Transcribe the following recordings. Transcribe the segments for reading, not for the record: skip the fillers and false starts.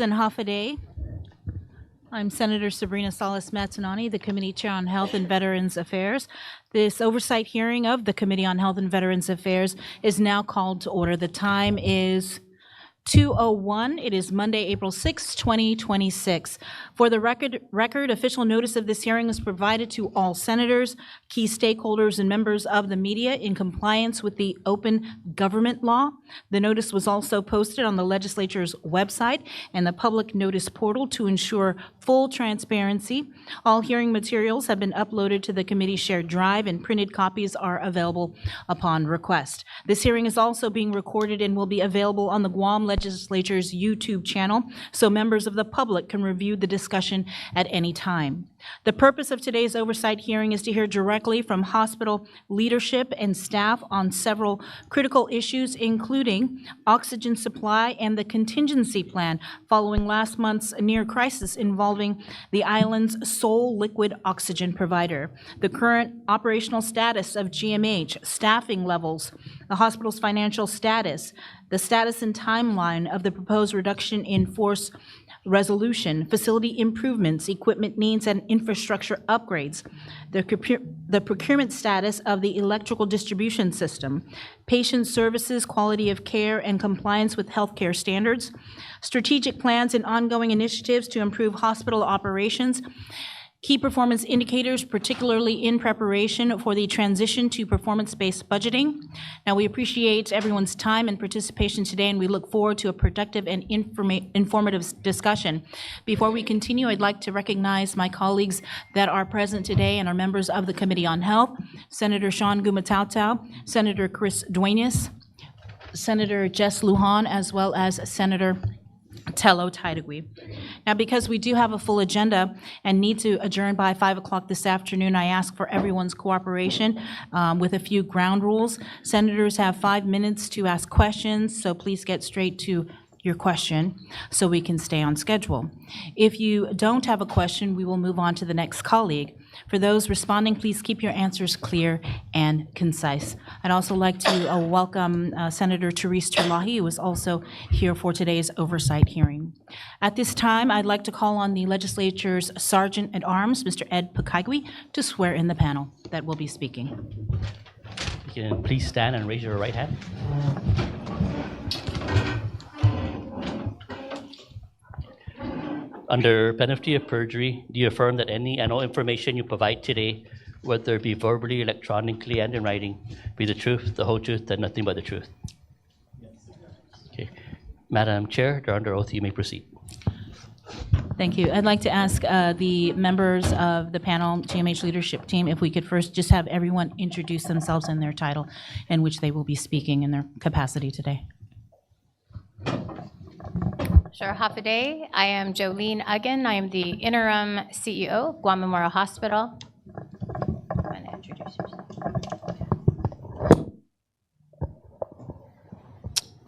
and half a day. I'm Senator Sabrina Salas Matanane, the Committee Chair on Health and Veterans Affairs. This oversight hearing of the Committee on Health and Veterans Affairs is now called to order. The time is 2:01. It is Monday, April 6, 2026. For the record, official notice of this hearing was provided to all senators, key stakeholders, and members of the media in compliance with the Open Government Law. The notice was also posted on the legislature's website and the public notice portal to ensure full transparency. All hearing materials have been uploaded to the committee shared drive, and printed copies are available upon request. This hearing is also being recorded and will be available on the Guam Legislature's YouTube channel, so members of the public can review the discussion at any time. The purpose of today's oversight hearing is to hear directly from hospital leadership and staff on several critical issues, including oxygen supply and the contingency plan following last month's near crisis involving the island's sole liquid oxygen provider, the current operational status of GMH, staffing levels, the hospital's financial status, the status and timeline of the proposed reduction in force resolution, facility improvements, equipment needs, and infrastructure upgrades, the procurement status of the electrical distribution system, patient services, quality of care, and compliance with healthcare standards, strategic plans and ongoing initiatives to improve hospital operations, key performance indicators, particularly in preparation for the transition to performance-based budgeting. Now, we appreciate everyone's time and participation today, and we look forward to a productive and informative discussion. Before we continue, I'd like to recognize my colleagues that are present today and are members of the Committee on Health: Senator Sean Gumatautau, Senator Chris Duenas, Senator Jess Lujan, as well as Senator Tello Taidagui. Now, because we do have a full agenda and need to adjourn by 5 o'clock this afternoon, I ask for everyone's cooperation with a few ground rules. Senators have 5 minutes to ask questions, so please get straight to your question so we can stay on schedule. If you don't have a question, we will move on to the next colleague. For those responding, please keep your answers clear and concise. I'd also like to welcome Senator Therese Terlahi, who is also here for today's oversight hearing. At this time, I'd like to call on the legislature's Sergeant at Arms, Mr. Ed Pakaigui, to swear in the panel that will be speaking. You can please stand and raise your right hand. Under penalty of perjury, do you affirm that any and all information you provide today, whether it be verbally, electronically, and in writing, be the truth, the whole truth, and nothing but the truth? Yes. Okay. Madam Chair, you're under oath. You may proceed. Thank you. I'd like to ask the members of the panel, GMH leadership team, if we could first just have everyone introduce themselves and their title in which they will be speaking in their capacity today. Sure, half a day. I am Jolene Uggan. I am the interim CEO of Guam Memorial Hospital. I'm going to introduce yourself.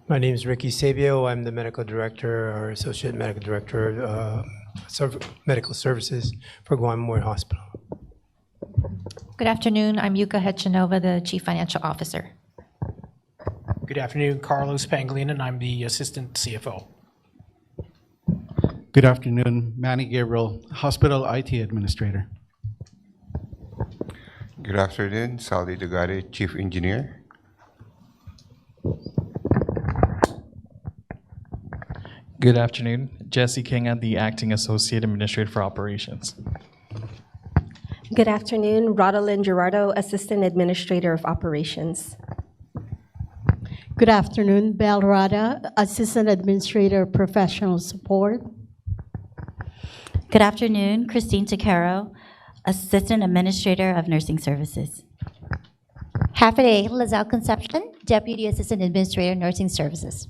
My name is Ricky Sabio. I'm the medical director or associate medical director of medical services for Guam Memorial Hospital. Good afternoon. I'm Yuka Hechanova, the chief financial officer. Good afternoon. Carlos Pangilinan. I'm the assistant CFO. Good afternoon, Manny Gabriel, Hospital IT Administrator. Good afternoon, Sally Dugare, Chief Engineer. Good afternoon, Jesse King, the Acting Associate Administrator for Operations. Good afternoon, Rodalyn Gerardo, Assistant Administrator of Operations. Good afternoon, Bel Rada, Assistant Administrator of Professional Support. Good afternoon, Christine Takaro, Assistant Administrator of Nursing Services. Half a day, Lizelle Concepcion, Deputy Assistant Administrator, Nursing Services.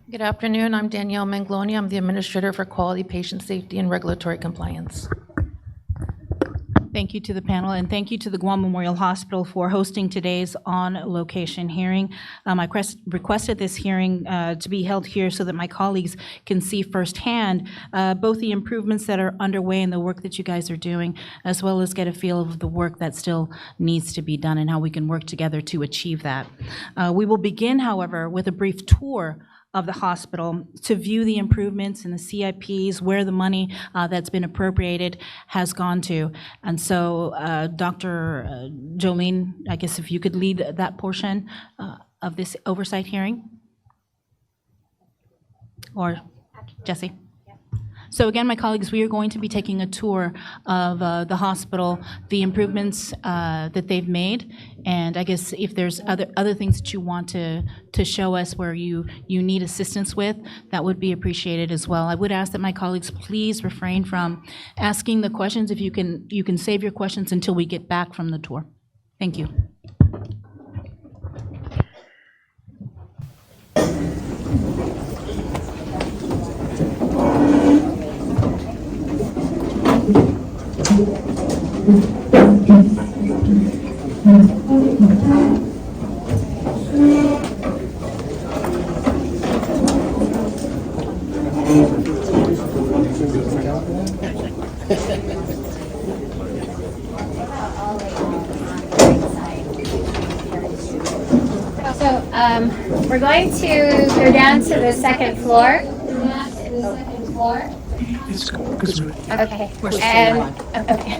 Good afternoon, I'm Danielle Mangloni. I'm the Administrator for Quality, Patient Safety, and Regulatory Compliance. Thank you to the panel, and thank you to the Guam Memorial Hospital for hosting today's on-location hearing. I requested this hearing to be held here so that my colleagues can see firsthand both the improvements that are underway and the work that you guys are doing, as well as get a feel of the work that still needs to be done and how we can work together to achieve that. We will begin, however, with a brief tour of the hospital to view the improvements in the CIPs, where the money that's been appropriated has gone to. And so, Dr. Jolene, I guess if you could lead that portion of this oversight hearing? Or Jesse? So again, my colleagues, we are going to be taking a tour of the hospital, the improvements that they've made, and I guess if there's other things that you want to show us where you need assistance with, that would be appreciated as well. I would ask that my colleagues please refrain from asking the questions. If you can save your questions until we get back from the tour. Thank you. We're going to go down to the second floor. Okay. And, okay.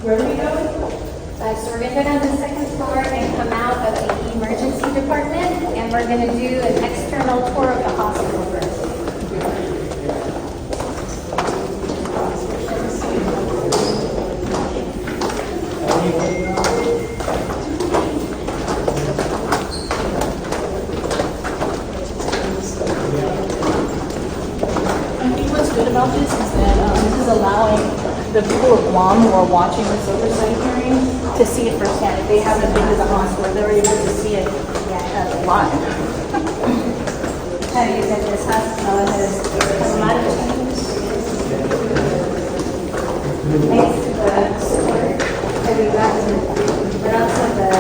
Where do we go? So we're going to go down to the second floor and come out of the emergency department, and we're going to do an external tour of the hospital first. I think what's good about this is that this is allowing the people of Guam who are watching this oversight hearing to see it firsthand. If they haven't been to the hospital, they're able to see it live. Have you said this hospital has a lot of change? Thanks to the support that we've gotten, but also the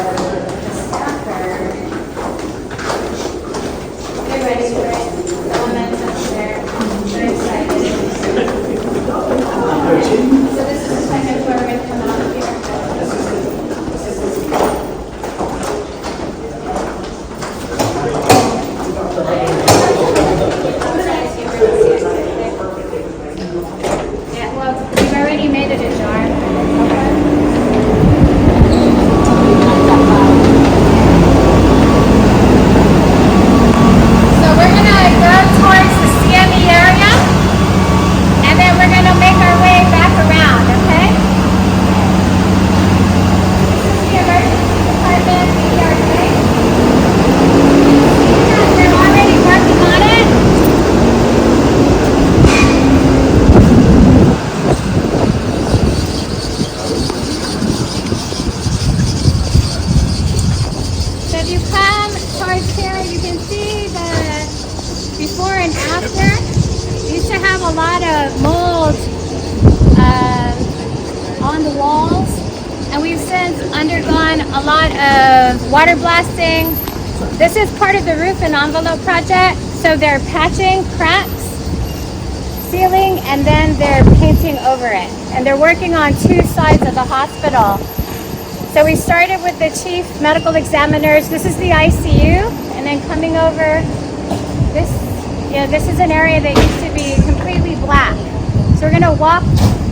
staff are they're ready for it. The momentum there. They're excited. So this is the second floor. We're going to come out of here. Yeah, well, we've already made it a jar. So we're going to go towards the CME area, and then we're going to make our way back around, okay? This is the emergency department, ERA. They're already working on it. So if you come towards here, you can see the before and after. We used to have a lot of mold on the walls, and we've since undergone a lot of water blasting. This is part of the roof and envelope project, so they're patching cracks, sealing, and then they're painting over it. And they're working on two sides of the hospital. So we started with the chief medical examiners. This is the ICU, and then coming over this. This is an area that used to be completely black. So we're going to walk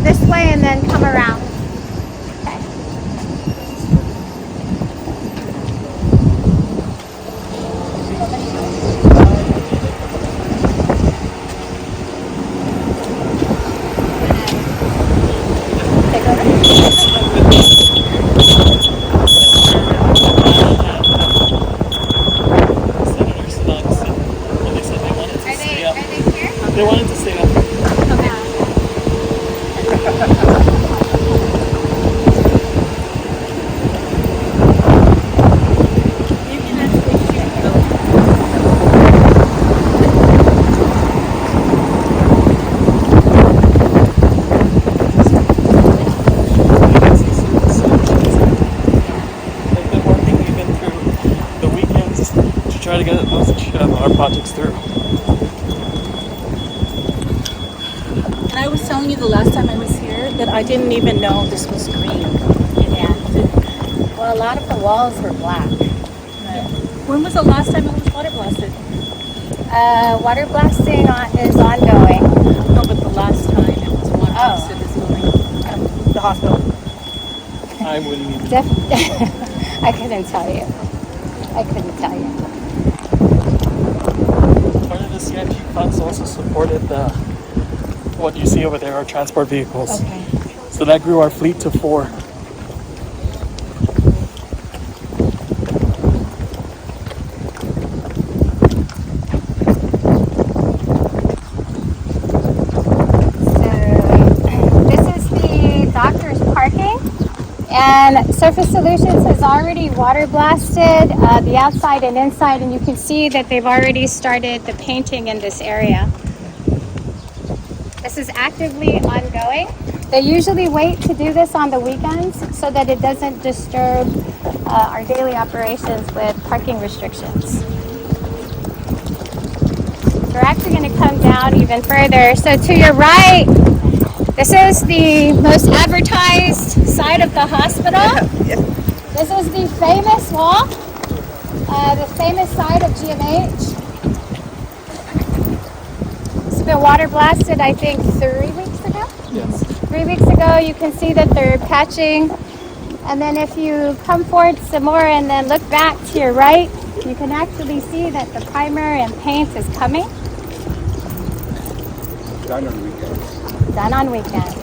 this way and then come around. Okay. Take over. They wanted to stay up. Okay. try to get most of our projects through. And I was telling you the last time I was here that I didn't even know this was green. Yeah. Well, a lot of the walls were black. When was the last time it was water blasted? Water blasting is ongoing. No, but the last time it was water blasted is going the hospital. I wouldn't. I couldn't tell you. Part of the CIP funds also supported what you see over there, our transport vehicles. Okay. So that grew our fleet to 4. And Surface Solutions has already water blasted the outside and inside, and you can see that they've already started the painting in this area. This is actively ongoing. They usually wait to do this on the weekends so that it doesn't disturb our daily operations with parking restrictions. We're actually going to come down even further. So to your right, this is the most advertised side of the hospital. This is the famous wall, the famous side of GMH. It's been water blasted, I think, 3 weeks ago? Yes. 3 weeks ago. You can see that they're patching. And then if you come forward some more and then look back to your right, you can actually see that the primer and paint is coming. Done on weekends. Done on weekends.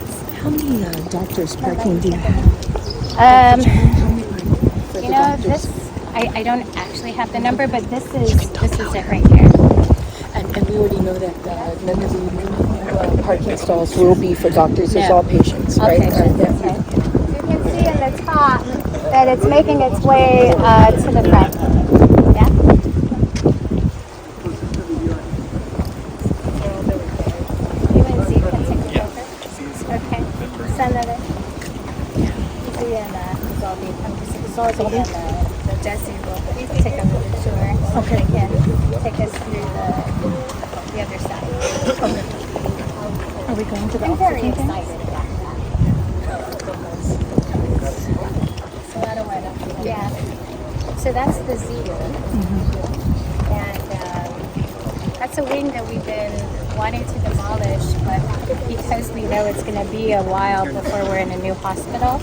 How many doctors parking do you have? You know, this, I don't actually have the number, but this is it right here. And we already know that none of the new parking stalls will be for doctors. It's all patients, All right? patients, okay. You can see in the top that it's making its way to the front. Yeah? You and Z can take it over? Okay. Senator. Z and Zolby, Zolby and Jesse will take over the tour. Okay. They can take us through the other side. Okay. Are we going to the I'm very oxygen tank? excited about that. So I don't want to. Yeah. So that's the Z wing. And that's a wing that we've been wanting to demolish, but because we know it's going to be a while before we're in a new hospital,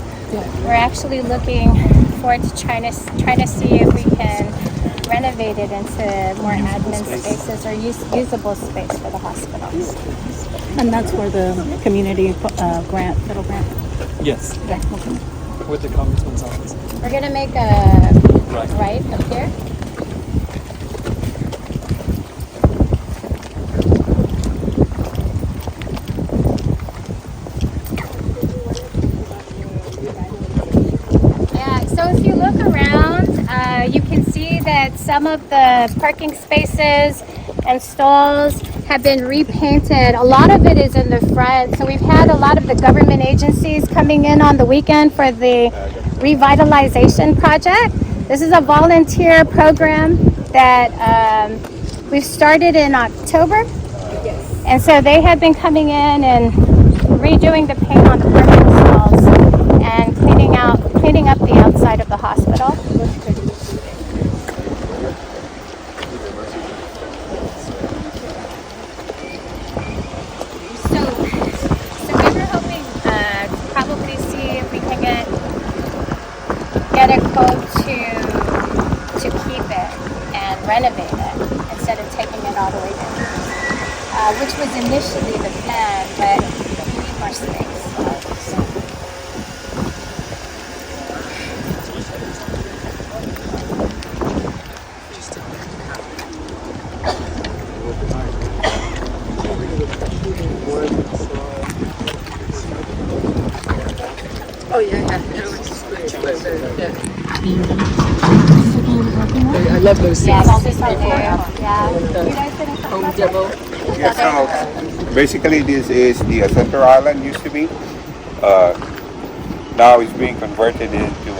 we're actually looking forward to trying to see if we can renovate it into more admin spaces or usable space for the hospital. And that's where the community grant, federal grant. Yes. Yeah. With the congressman's office. We're going to make a right up here. So if you look around, you can see that some of the parking spaces and stalls have been repainted. A lot of it is in the front. So we've had a lot of the government agencies coming in on the weekend for the revitalization project. This is a volunteer program that we've started in October. And so they have been coming in and redoing the paint on the parking stalls and cleaning up the outside of the hospital. So we were hoping to probably see if we can get a quote to keep it and renovate it instead of taking it all the way down, which was initially the plan, but we need more space. Oh, yeah. I love those things. Yeah, this is right there. Yeah. You guys didn't talk about that? Yeah, so basically this is the center island used to be. Now it's being converted into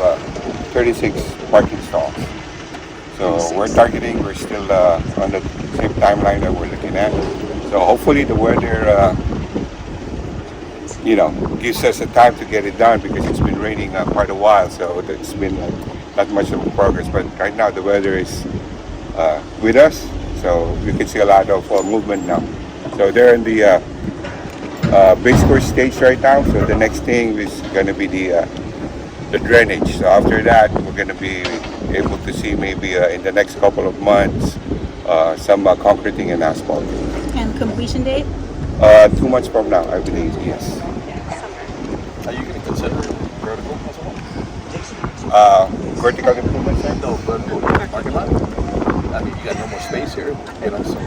36 parking stalls. So So we're targeting, we're still on the same timeline that we're looking at. So hopefully the weather, gives us the time to get it done because it's been raining quite a while. So it's been not much of a progress. But right now the weather is with us. So you can see a lot of movement now. So they're in the base course stage right now. So the next thing is going to be the drainage. So after that, we're going to be able to see maybe in the next couple of months some concreting and asphalt. And completion date? 2 months from now, I believe, yes. Are you going to consider vertical as well? Vertical improvements? No, vertical parking lot. I mean, you got no more space here, so.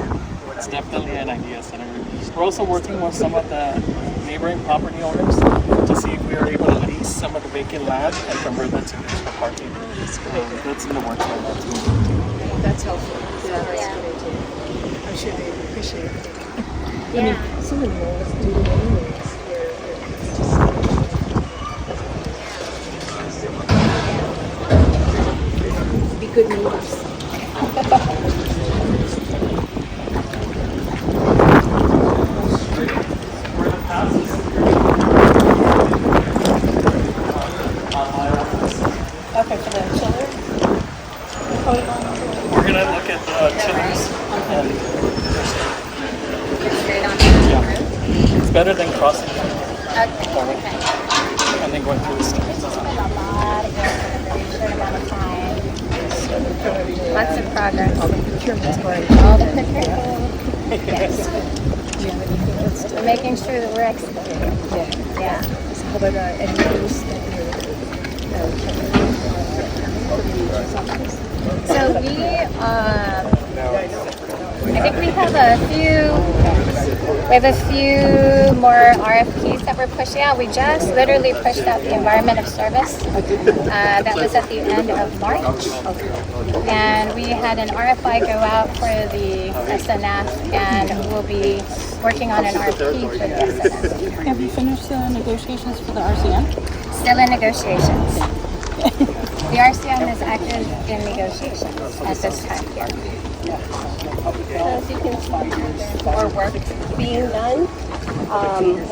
It's definitely an idea, Senator. We're also working with some of the neighboring property owners to see if we are able to lease some of the vacant land and convert that to additional parking. That's in the works right now too. That's helpful. Yeah, that's a good idea. I'm sure they appreciate it. Yeah. I mean, some of the malls do it anyways. Be good neighbors. Okay, for the chiller? We're going to look at the chillers. Yeah. It's better than crossing and then going through the steps. Lots of progress. All the procurement's going. All the procurement. Yes. We're making sure that we're executing. Yeah. How about any news that So I think we have a few more RFPs that we're pushing out. We just literally pushed out the environment of service. That was at the end of March. And we had an RFI go out for the SNF, and we'll be working on an RFP for the SNF. Have you finished the negotiations for the RCM? Still in negotiations. The RCM is active in negotiations at this time here. As you can see, there's more work being done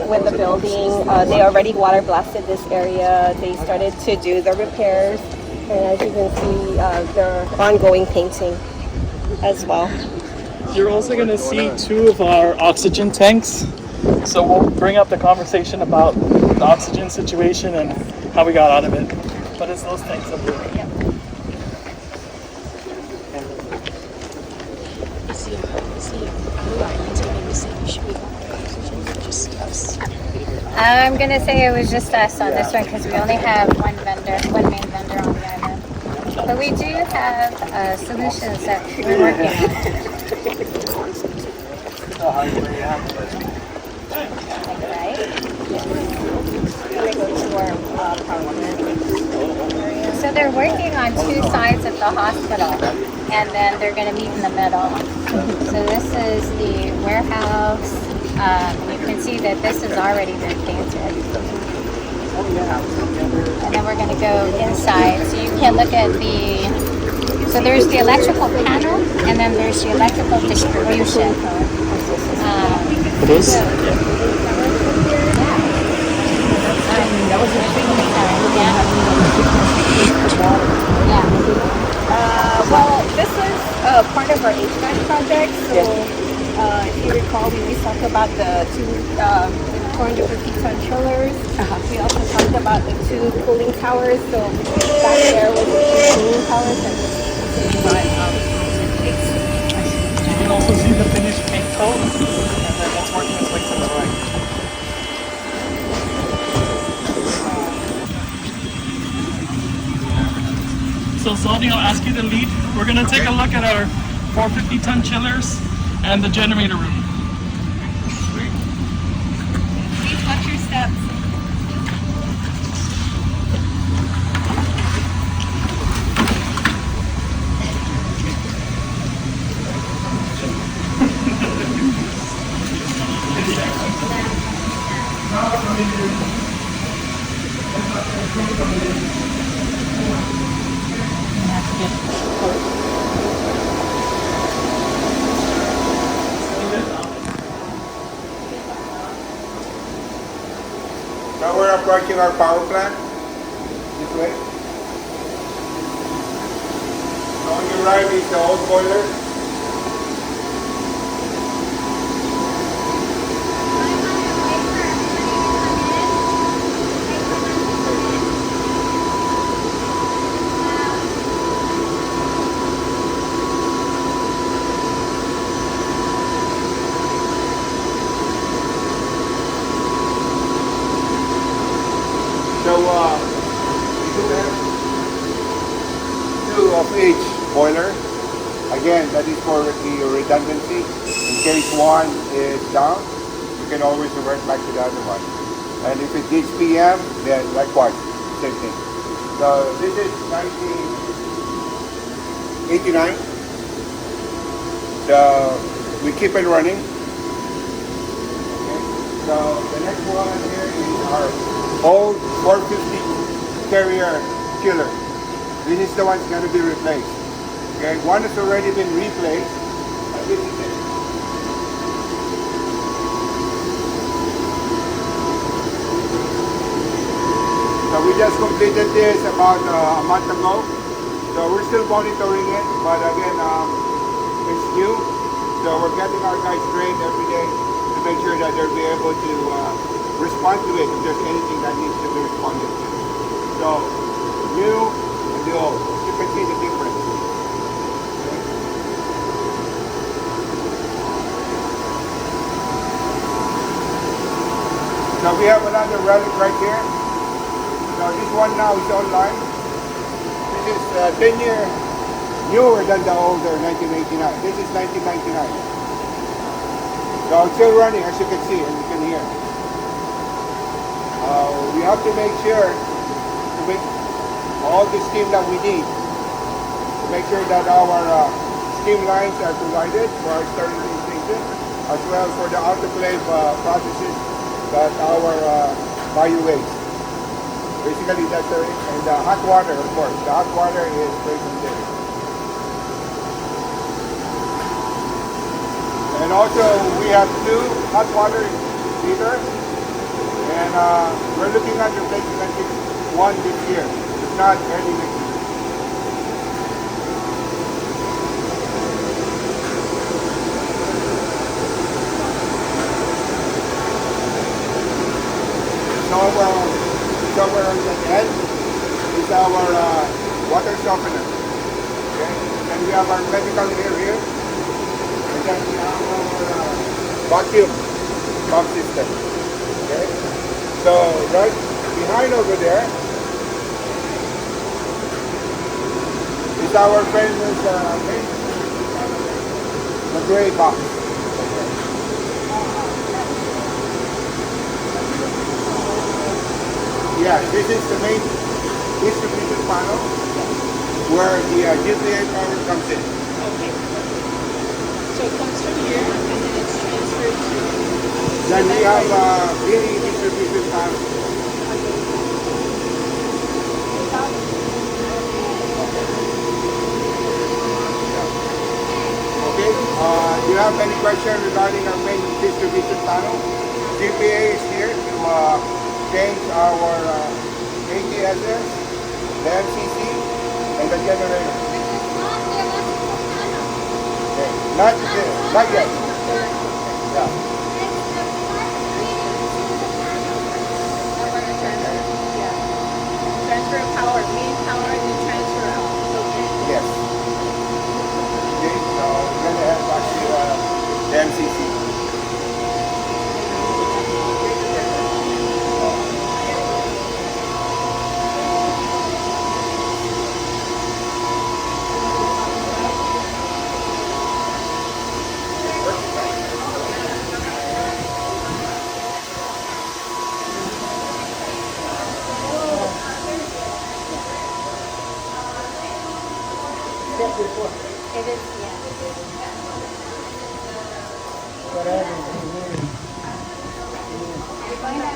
with the building. They already water blasted this area. They started to do the repairs. And as you can see, they're ongoing painting as well. You're also going to see 2 of our oxygen tanks. So we'll bring up the conversation about the oxygen situation and how we got out of it. But it's those tanks up there. Yeah. I'm going to say it was just us on this one because we only have one main vendor on the island. But we do have solutions that we're working on. So they're working on 2 sides of the hospital, and then they're going to meet in the middle. So this is the warehouse. You can see that this has already been painted. And then we're going to go inside. So you can look at so there's the electrical panel, and then there's the electrical distribution. It is? Well, this is part of our HVAC project. So if you recall, we always talked about the 250-ton chillers. We also talked about the 2 cooling towers. So back there was the 2 cooling towers. You can also see the finished paint coat, and then it's working its way to the right. So Zodi, I'll ask you to lead. We're going to take a look at our 450-ton chillers and the generator room. Please watch your steps. approaching our power plant. This way. On your right is the old boiler. So we do have 2 of each boiler. Again, that is for the redundancy. In case one is down, you can always revert back to the other one. And if it needs PM, then likewise, same thing. So this is 1989. So we keep it running. Okay. So the next one here is our old 450 carrier chiller. This is the one that's going to be replaced. Okay, one has already been replaced. And this is it. So we just completed this about a month ago. So we're still monitoring it, but again, it's new. So we're getting our guys trained every day to make sure that they'll be able to respond to it if there's anything that needs to be responded to. So new and the old. You can see the difference. So we have another relic right here. So this one now is online. This is 10 years newer than the older 1989. This is 1999. So it's still running, as you can see and you can hear. We have to make sure to make all the steam that we need to make sure that our steam lines are provided for our sterilization, as well for the autoclave processes that our bio waste. Basically that's it. And the hot water, of course. The hot water is very there. And also we have 2 hot water heaters. And we're looking at replacing at least 1 this year. If not, early next year. Somewhere on the end is our water softener. Okay? And we have our medical air here. And then we have our vacuum pump system. Okay? So right behind over there is our famous the gray box. Yeah, this is the main distribution panel where the GMHA power comes in. Okay. So it comes from here and then it's transferred to... Then we have mini distribution panel. Okay, do you have any question regarding our main distribution panel? GMHA is here to change our ATSS, the MCC, and the generator. Okay. Not yet. Yeah. Transfer of power, main power, and then transfer out. Okay. Yes. Okay, so we're going to head back to the MCC.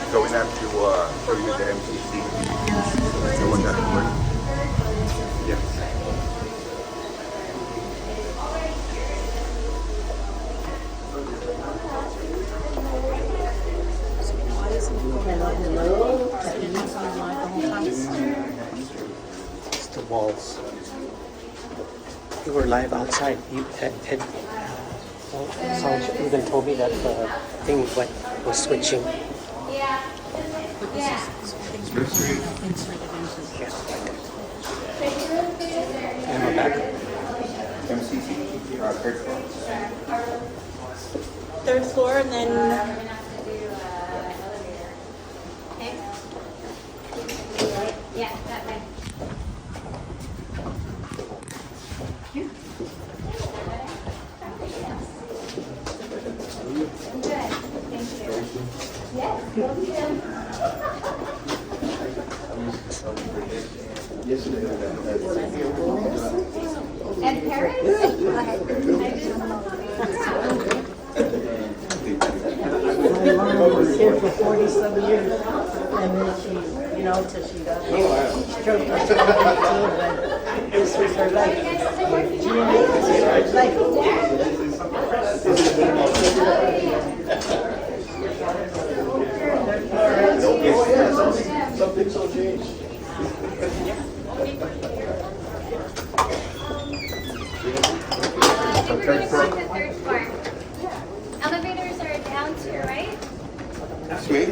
So we have to show you the MCC, the one that works. Yes. Hello. We were live outside. Someone even told me that the thing was switching. Yeah. Yeah. And we're back. MCC, third floor. Third floor, and then Yeah, that way. And parents? Here for 40-some years, and then she, till she got stroke or something, but this was her life. GMHA was her life. Something's so changed. Third floor. Elevators are down to your right. This way.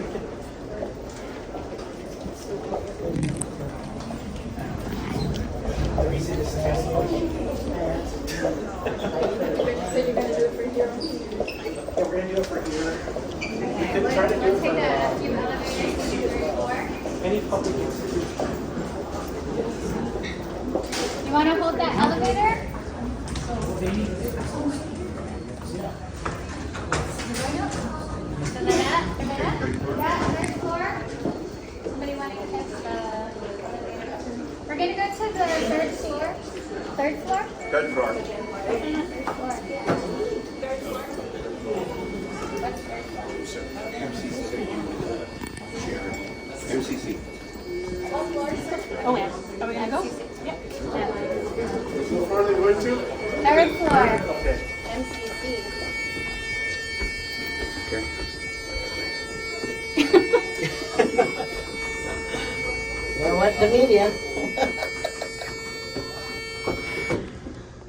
Let's take a few elevators to the third floor. Any public institution. You want to hold that elevator? Third floor. Somebody want to get the... We're going to go to the third floor. Third floor? Third floor. Third floor. What's third floor? MCC. What floor is it? Oh, are we gonna go? Yep. So far they went to? Third floor. Okay. MCC. Okay. There went the media.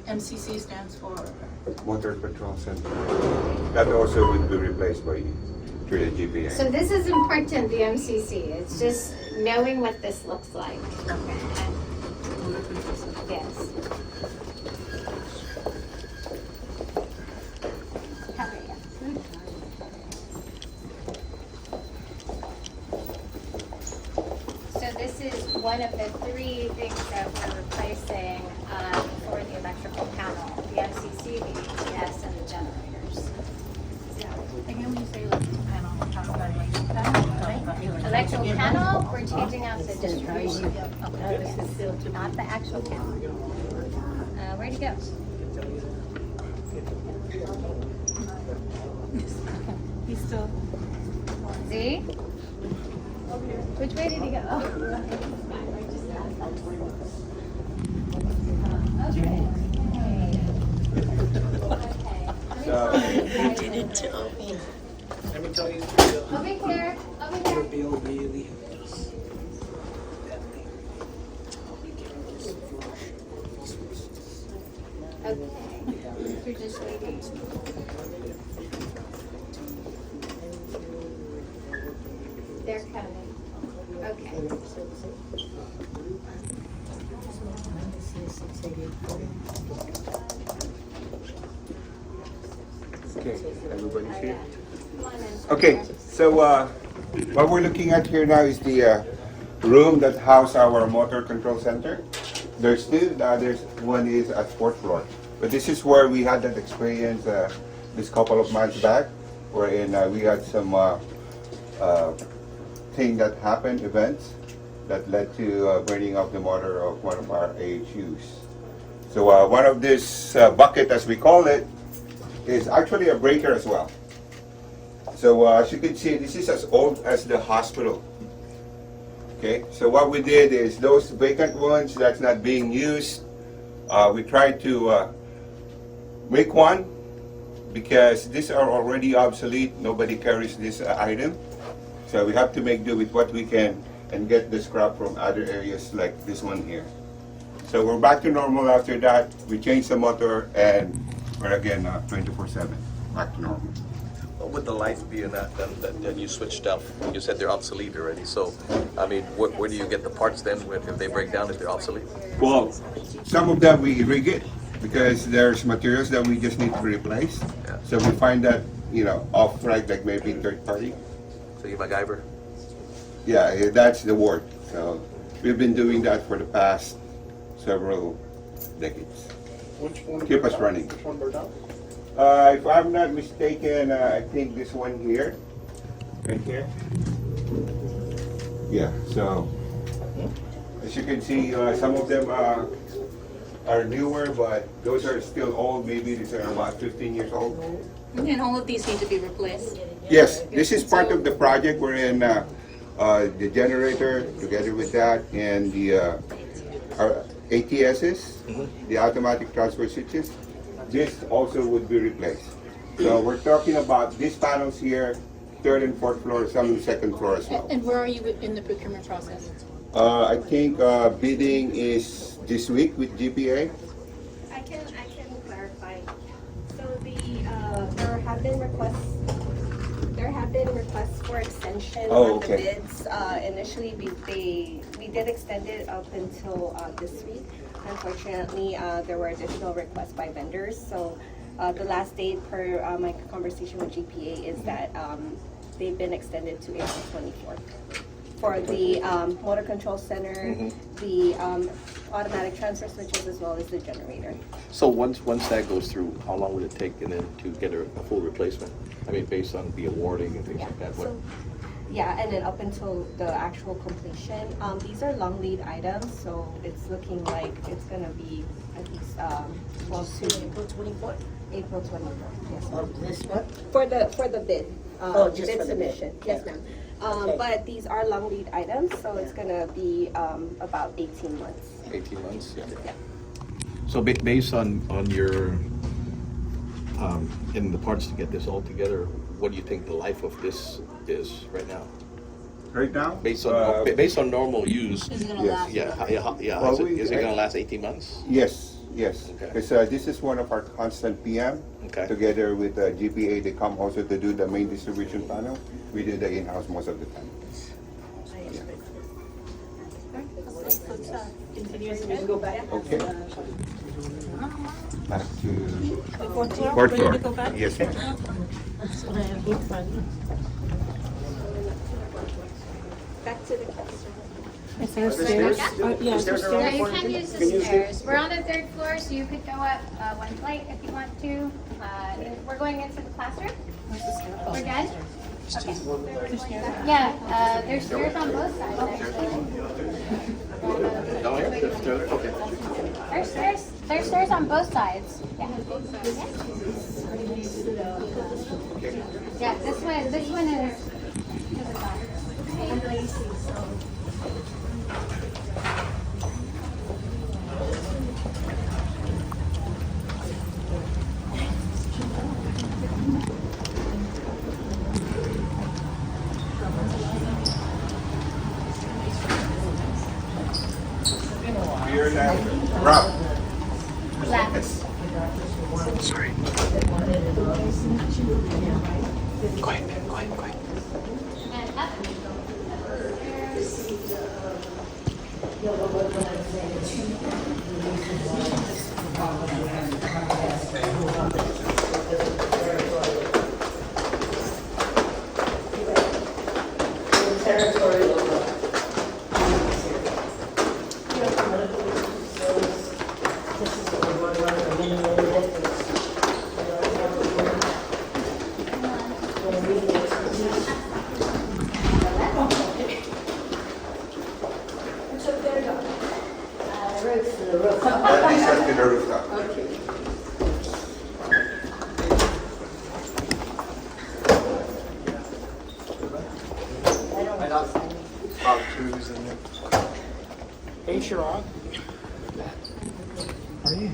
MCC stands for. Motor Control Center. That also will be replaced by through the GPA. So this is important, the MCC. It's just knowing what this looks like. Okay. Yes. So this is one of the three things that we're replacing for the electrical panel, the MCC, the ATS, and the generators. Again, when you say electrical panel, we're talking about electrical panel. Electrical panel, we're changing out the distribution. Okay. Not the actual panel. Where'd you go? He's still. Z? Which way did he go? You didn't tell me. Let me tell you. Over here. Over here. Bill really helped us. Okay. You're just waiting. They're coming. Okay. Okay, everybody's here? Okay, so what we're looking at here now is the room that houses our motor control center. There's two, the other one is at fourth floor. But this is where we had that experience this couple of months back, wherein we had some thing that happened, events, that led to burning of the motor of one of our AHUs. So one of this bucket, as we call it, is actually a breaker as well. So as you can see, this is as old as the hospital. Okay, so what we did is those vacant ones that's not being used, we tried to make one because these are already obsolete. Nobody carries this item. So we have to make do with what we can and get the scrap from other areas like this one here. So So we're back to normal after that. We changed the motor and we're again 24/7, back to normal. What would the life be in that then you switched out? You said they're obsolete already. So, I mean, where do you get the parts then if they break down, if they're obsolete? Well, some of them we rig it because there's materials that we just need to replace. Yeah. So we find that, off-right, like maybe third party. So you MacGyver? Yeah, that's the word. So we've been doing that for the past several decades. Keep us running. Which one burned out? If I'm not mistaken, I think this one here, right here. Yeah, so as you can see, some of them are newer, but those are still old. Maybe these are about 15 years old. And all of these need to be replaced? Yes, this is part of the project. We're in the generator together with that and the our ATSs, the automatic transfer switches. This also would be replaced. So we're talking about these panels here, third and fourth floor, some in the second floor as well. And where are you in the procurement process? I think bidding is this week with GPA. I can clarify. So there have been requests for extension Oh, on the okay. bids. Initially, we did extend it up until this week. Unfortunately, there were additional requests by vendors. So the last date per my conversation with GPA is that they've been extended to April 24th. For the motor control center, the automatic transfer switches, as well as the generator. So once that goes through, how long would it take and then to get a full replacement? I mean, based on the awarding and things like that. What? So, yeah, and then up until the actual completion. These are long lead items, so it's looking like it's gonna be at least close to April 24th? April 24th. Yes, ma'am. Of this what? For the bid. Oh, just bid for the bid. submission. Yes, Okay. ma'am. Okay. But these are long lead items, so it's gonna be about 18 months. 18 months? Yeah. Yeah. So based on your, in the parts to get this all together, what do you think the life of this is right now? Right now? Based on normal use? Is it gonna last? Yeah. Well, Is it gonna last 18 months? Yes. Okay. Because this is one of our constant PM. Okay. Together with GPA, they come also to do the main distribution panel. We do the in-house most of the time. Let's continue as We can go back. Okay. Back to The fourth floor? fourth Ready floor. to go back? Yes, ma'am. Back to the capital. Is there stairs? Yeah, is there No, stairs? you can't use the stairs. We're on the third floor, so you could go up one flight if you want to. We're going into the classroom. We're done? Okay. Yeah, there's stairs on both sides, actually. Okay. There's stairs on both sides. Yeah. Yeah, this one is to the side. Beer now. Rob. Left. Sorry. And up. At least that's the rooftop. About twos and then. Hey, Sharad. How are you?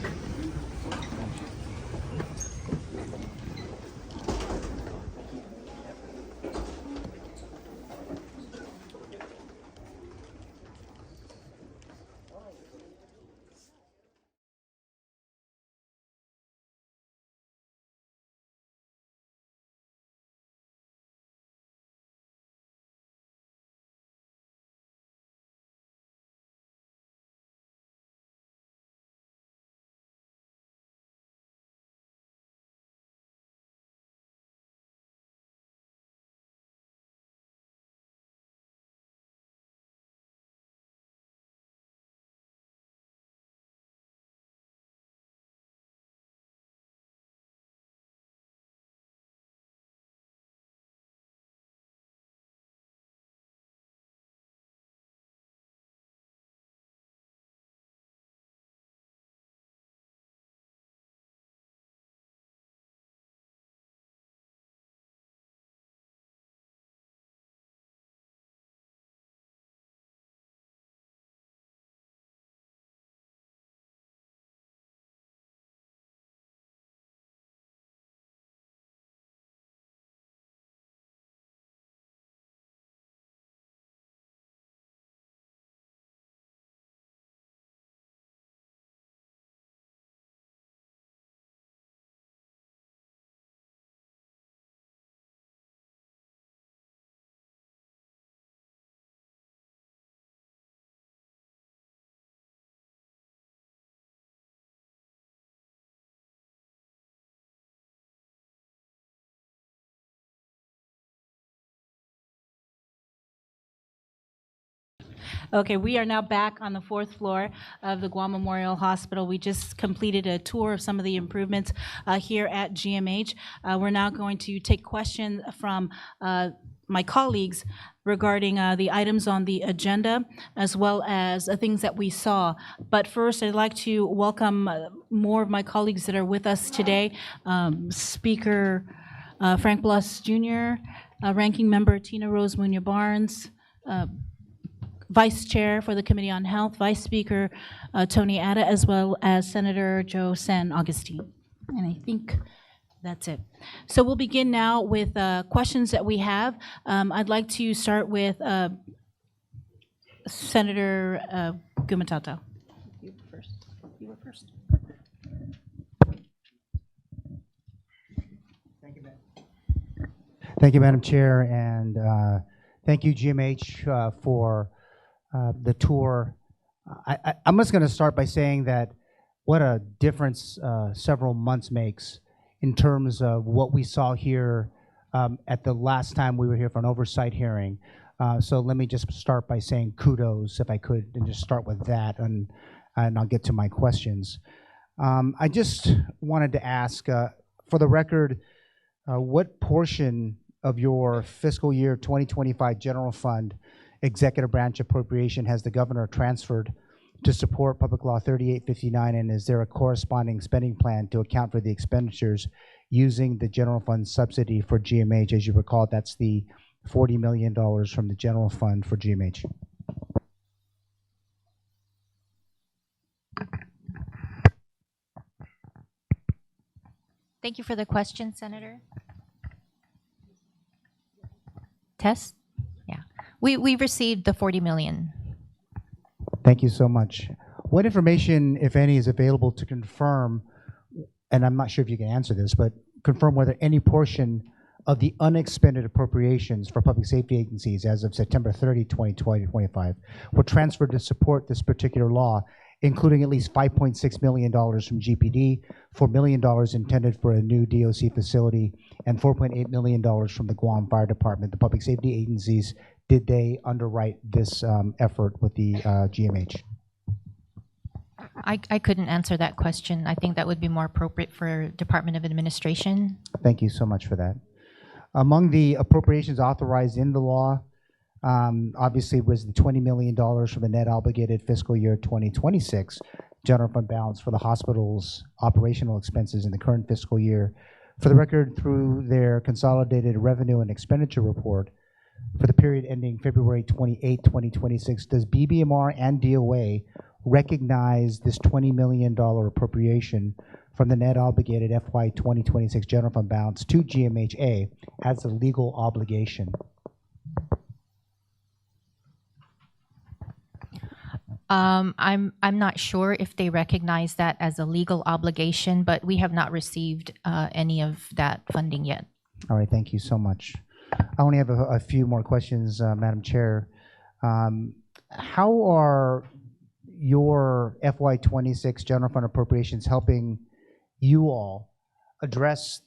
Okay, we are now back on the fourth floor of the Guam Memorial Hospital. We just completed a tour of some of the improvements here at GMH. We're now going to take questions from my colleagues regarding the items on the agenda, as well as things that we saw. But first, I'd like to welcome more of my colleagues that are with us today. Speaker Frank Bluss Jr., Ranking Member Tina Rose Munoz-Barnes, Vice Chair for the Committee on Health, Vice Speaker Tony Atta, as well as Senator Joe San Agustin. And I think that's it. So we'll begin now with questions that we have. I'd like to start with Senator Gumatata. You first. You were first. Thank you, Madam Chair, and thank you, GMH, for the tour. I'm just going to start by saying that what a difference several months makes in terms of what we saw here at the last time we were here for an oversight hearing. So let me just start by saying kudos, if I could, and just start with that, and I'll get to my questions. I just wanted to ask, for the record, what portion of your fiscal year 2025 general fund executive branch appropriation has the governor transferred to support Public Law 3859, and is there a corresponding spending plan to account for the expenditures using the general fund subsidy for GMH? As you recall, that's the $40 million from the general fund for GMH. Thank you for the question, Senator. Tess? Yeah. We received the 40 million. Thank you so much. What information, if any, is available to confirm, and I'm not sure if you can answer this, but confirm whether any portion of the unexpended appropriations for public safety agencies as of September 30, 2025 were transferred to support this particular law, including at least $5.6 million from GPD, $4 million intended for a new DOC facility, and $4.8 million from the Guam Fire Department. The public safety agencies, did they underwrite this effort with the GMH? I couldn't answer that question. I think that would be more appropriate for Department of Administration. Thank you so much for that. Among the appropriations authorized in the law, obviously was the $20 million for the net obligated fiscal year 2026 general fund balance for the hospital's operational expenses in the current fiscal year. For the record, through their consolidated revenue and expenditure report for the period ending February 28, 2026, does BBMR and DOA recognize this $20 million appropriation from the net obligated FY 2026 general fund balance to GMHA as a legal obligation? I'm not sure if they recognize that as a legal obligation, but we have not received any of that funding yet. All right, thank you so much. I only have a few more questions, Madam Chair. How are your FY 26 general fund appropriations helping you all address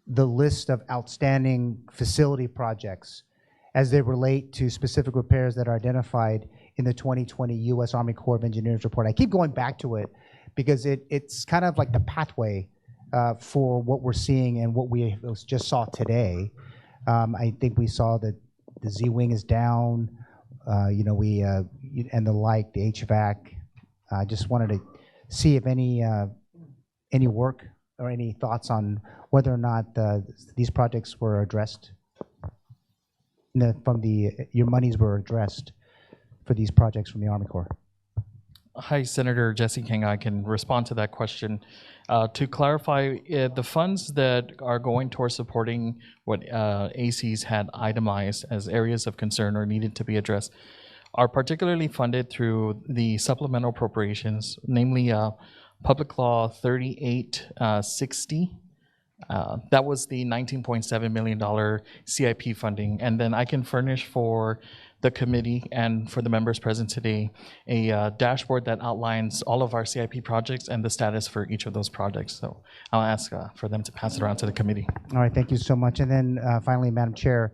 the list of outstanding facility projects as they relate to specific repairs that are identified in the 2020 U.S. Army Corps of Engineers report? I keep going back to it because it's kind of like the pathway for what we're seeing and what we just saw today. I think we saw that the Z-wing is down, and the like, the HVAC. I just wanted to see if any work or any thoughts on whether or not these projects were addressed. Your monies were addressed for these projects from the Army Corps. Hi, Senator Jesse King. I can respond to that question. To clarify, the funds that are going towards supporting what ACs had itemized as areas of concern or needed to be addressed are particularly funded through the supplemental appropriations, namely Public Law 3860. That was the $19.7 million CIP funding. And then I can furnish for the committee and for the members present today a dashboard that outlines all of our CIP projects and the status for each of those projects. So I'll ask for them to pass it around to the committee. All right, thank you so much. And then finally, Madam Chair,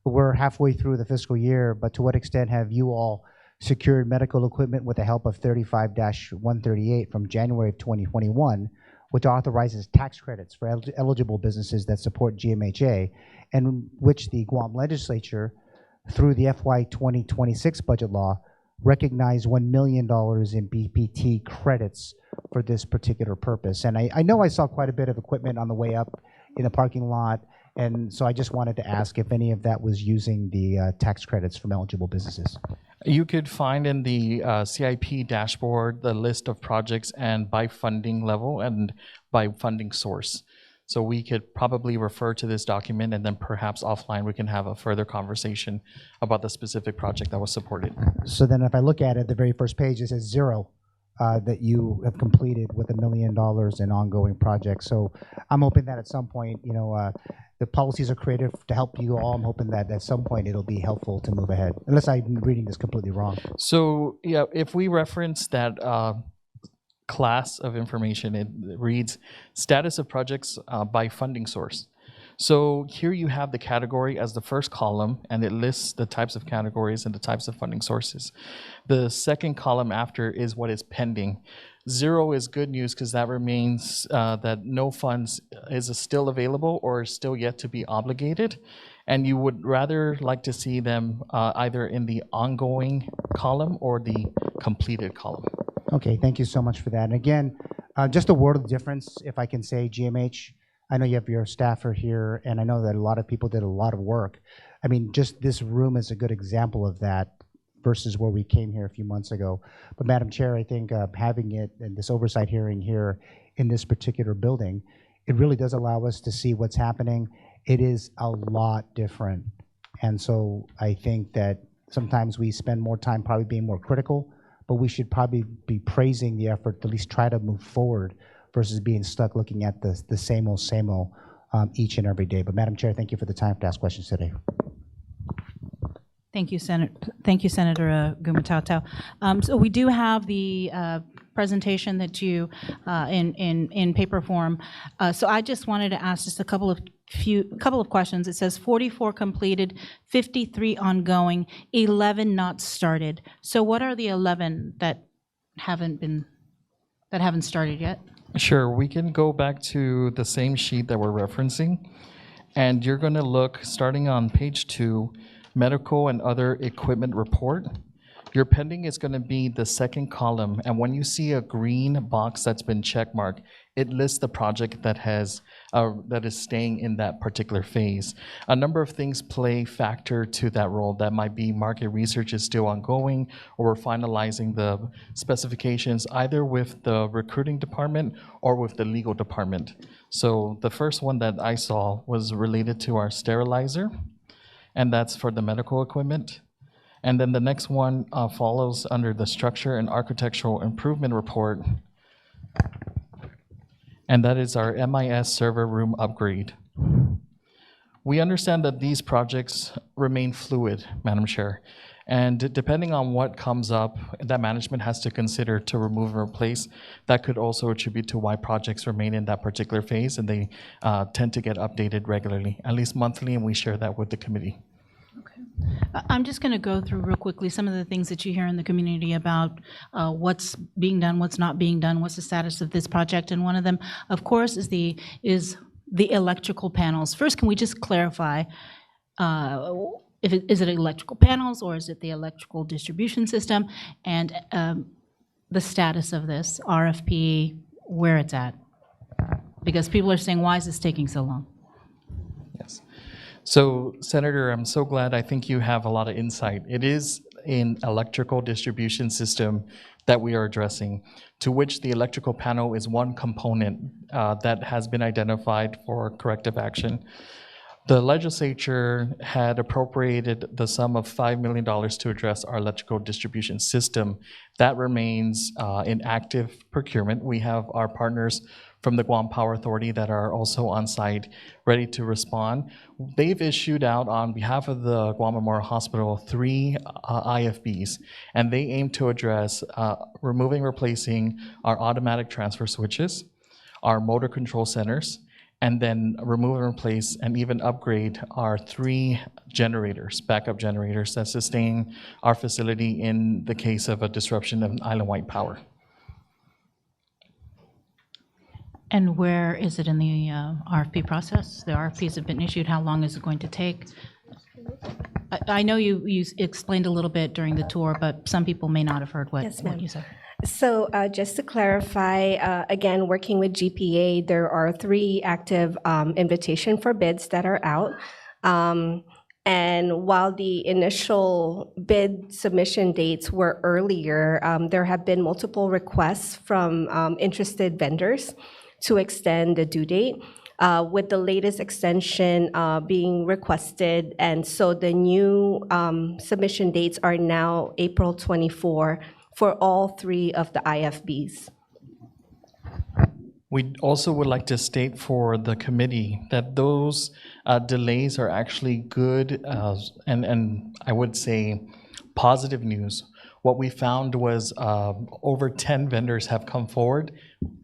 we're halfway through the fiscal year, but to what extent have you all secured medical equipment with the help of 35-138 from January of 2021, which authorizes tax credits for eligible businesses that support GMHA, and which the Guam legislature, through the FY 2026 budget law, recognized $1 million in BPT credits for this particular purpose. And I know I saw quite a bit of equipment on the way up in the parking lot, and so I just wanted to ask if any of that was using the tax credits from eligible businesses. You could find in the CIP dashboard the list of projects and by funding level and by funding source. So we could probably refer to this document, and then perhaps offline we can have a further conversation about the specific project that was supported. So then if I look at it, the very first page, it says 0 that you have completed with $1 million in ongoing projects. So I'm hoping that at some point, the policies are created to help you all. I'm hoping that at some point it'll be helpful to move ahead, unless I'm reading this completely wrong. So yeah, if we reference that class of information, it reads status of projects by funding source. So here you have the category as the first column, and it lists the types of categories and the types of funding sources. The second column after is what is pending. 0 is good news because that remains that no funds is still available or is still yet to be obligated. And you would rather like to see them either in the ongoing column or the completed column. Okay, thank you so much for that. And again, just a word of difference, if I can say, GMH, I know you have your staffer here, and I know that a lot of people did a lot of work. I mean, just this room is a good example of that versus where we came here a few months ago. But Madam Chair, I think having it in this oversight hearing here in this particular building, it really does allow us to see what's happening. It is a lot different. And so I think that sometimes we spend more time probably being more critical, but we should probably be praising the effort to at least try to move forward versus being stuck looking at the same old each and every day. But Madam Chair, thank you for the time to ask questions today. Thank you, Senator Gumatao. So we do have the presentation that you in paper form. So I just wanted to ask just a couple of questions. It says 44 completed, 53 ongoing, 11 not started. So what are the 11 that haven't started yet? Sure, we can go back to the same sheet that we're referencing, and you're going to look starting on page 2, medical and other equipment report. Your pending is going to be the second column, and when you see a green box that's been checkmarked, it lists the project that has that is staying in that particular phase. A number of things play factor to that role. That might be market research is still ongoing, or we're finalizing the specifications either with the recruiting department or with the legal department. So the first one that I saw was related to our sterilizer, and that's for the medical equipment. And then the next one follows under the structure and architectural improvement report, and that is our MIS server room upgrade. We understand that these projects remain fluid, Madam Chair, and depending on what comes up that management has to consider to remove and replace, that could also attribute to why projects remain in that particular phase, and they tend to get updated regularly, at least monthly, and we share that with the committee. I'm just going to go through real quickly some of the things that you hear in the community about what's being done, what's not being done, what's the status of this project. And one of them, of course, is the electrical panels. First, can we just clarify, is it electrical panels or is it the electrical distribution system, and the status of this RFP, where it's at? Because people are saying, why is this taking so long? Yes. So, Senator, I'm so glad. I think you have a lot of insight. It is an electrical distribution system that we are addressing, to which the electrical panel is one component that has been identified for corrective action. The legislature had appropriated the sum of $5 million to address our electrical distribution system. That remains in active procurement. We have our partners from the Guam Power Authority that are also on site, ready to respond. They've issued out on behalf of the Guam Memorial Hospital 3 IFBs, and they aim to address removing, replacing our automatic transfer switches, our motor control centers, and then remove and replace and even upgrade our 3 generators, backup generators that sustain our facility in the case of a disruption of island-wide power. And where is it in the RFP process? The RFPs have been issued. How long is it going to take? I know you explained a little bit during the tour, but some people may not have heard what you said. So just to clarify, again, working with GPA, there are 3 active invitation for bids that are out. And while the initial bid submission dates were earlier, there have been multiple requests from interested vendors to extend the due date, with the latest extension being requested. And so the new submission dates are now April 24 for all 3 of the IFBs. We also would like to state for the committee that those delays are actually good and I would say positive news. What we found was over 10 vendors have come forward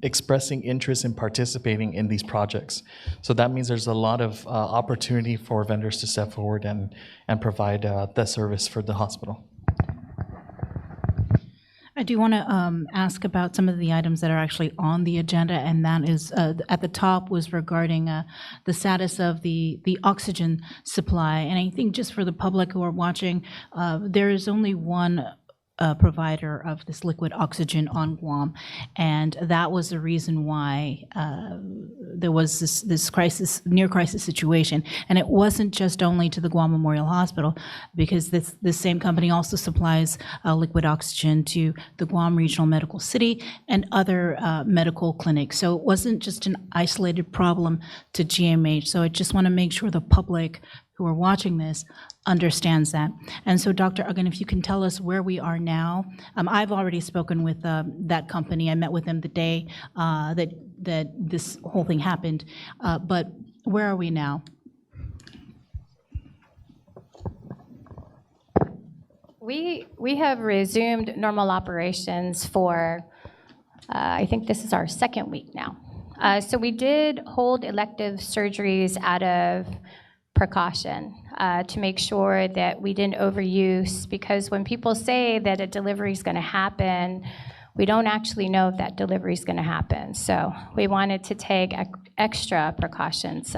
expressing interest in participating in these projects. So that means there's a lot of opportunity for vendors to step forward and provide the service for the hospital. I do want to ask about some of the items that are actually on the agenda, and that is at the top was regarding the status of the oxygen supply. And I think just for the public who are watching, there is only one provider of this liquid oxygen on Guam, and that was the reason why there was this crisis, near crisis situation. And it wasn't just only to the Guam Memorial Hospital, because this same company also supplies liquid oxygen to the Guam Regional Medical City and other medical clinics. So it wasn't just an isolated problem to GMH. So I just want to make sure the public who are watching this understands that. And so, Dr. Uggan, if you can tell us where we are now. I've already spoken with that company. I met with them the day that this whole thing happened. But where are we now? We have resumed normal operations for, I think this is our 2nd week now. So we did hold elective surgeries out of precaution to make sure that we didn't overuse, because when people say that a delivery is going to happen, we don't actually know if that delivery is going to happen. So we wanted to take extra precautions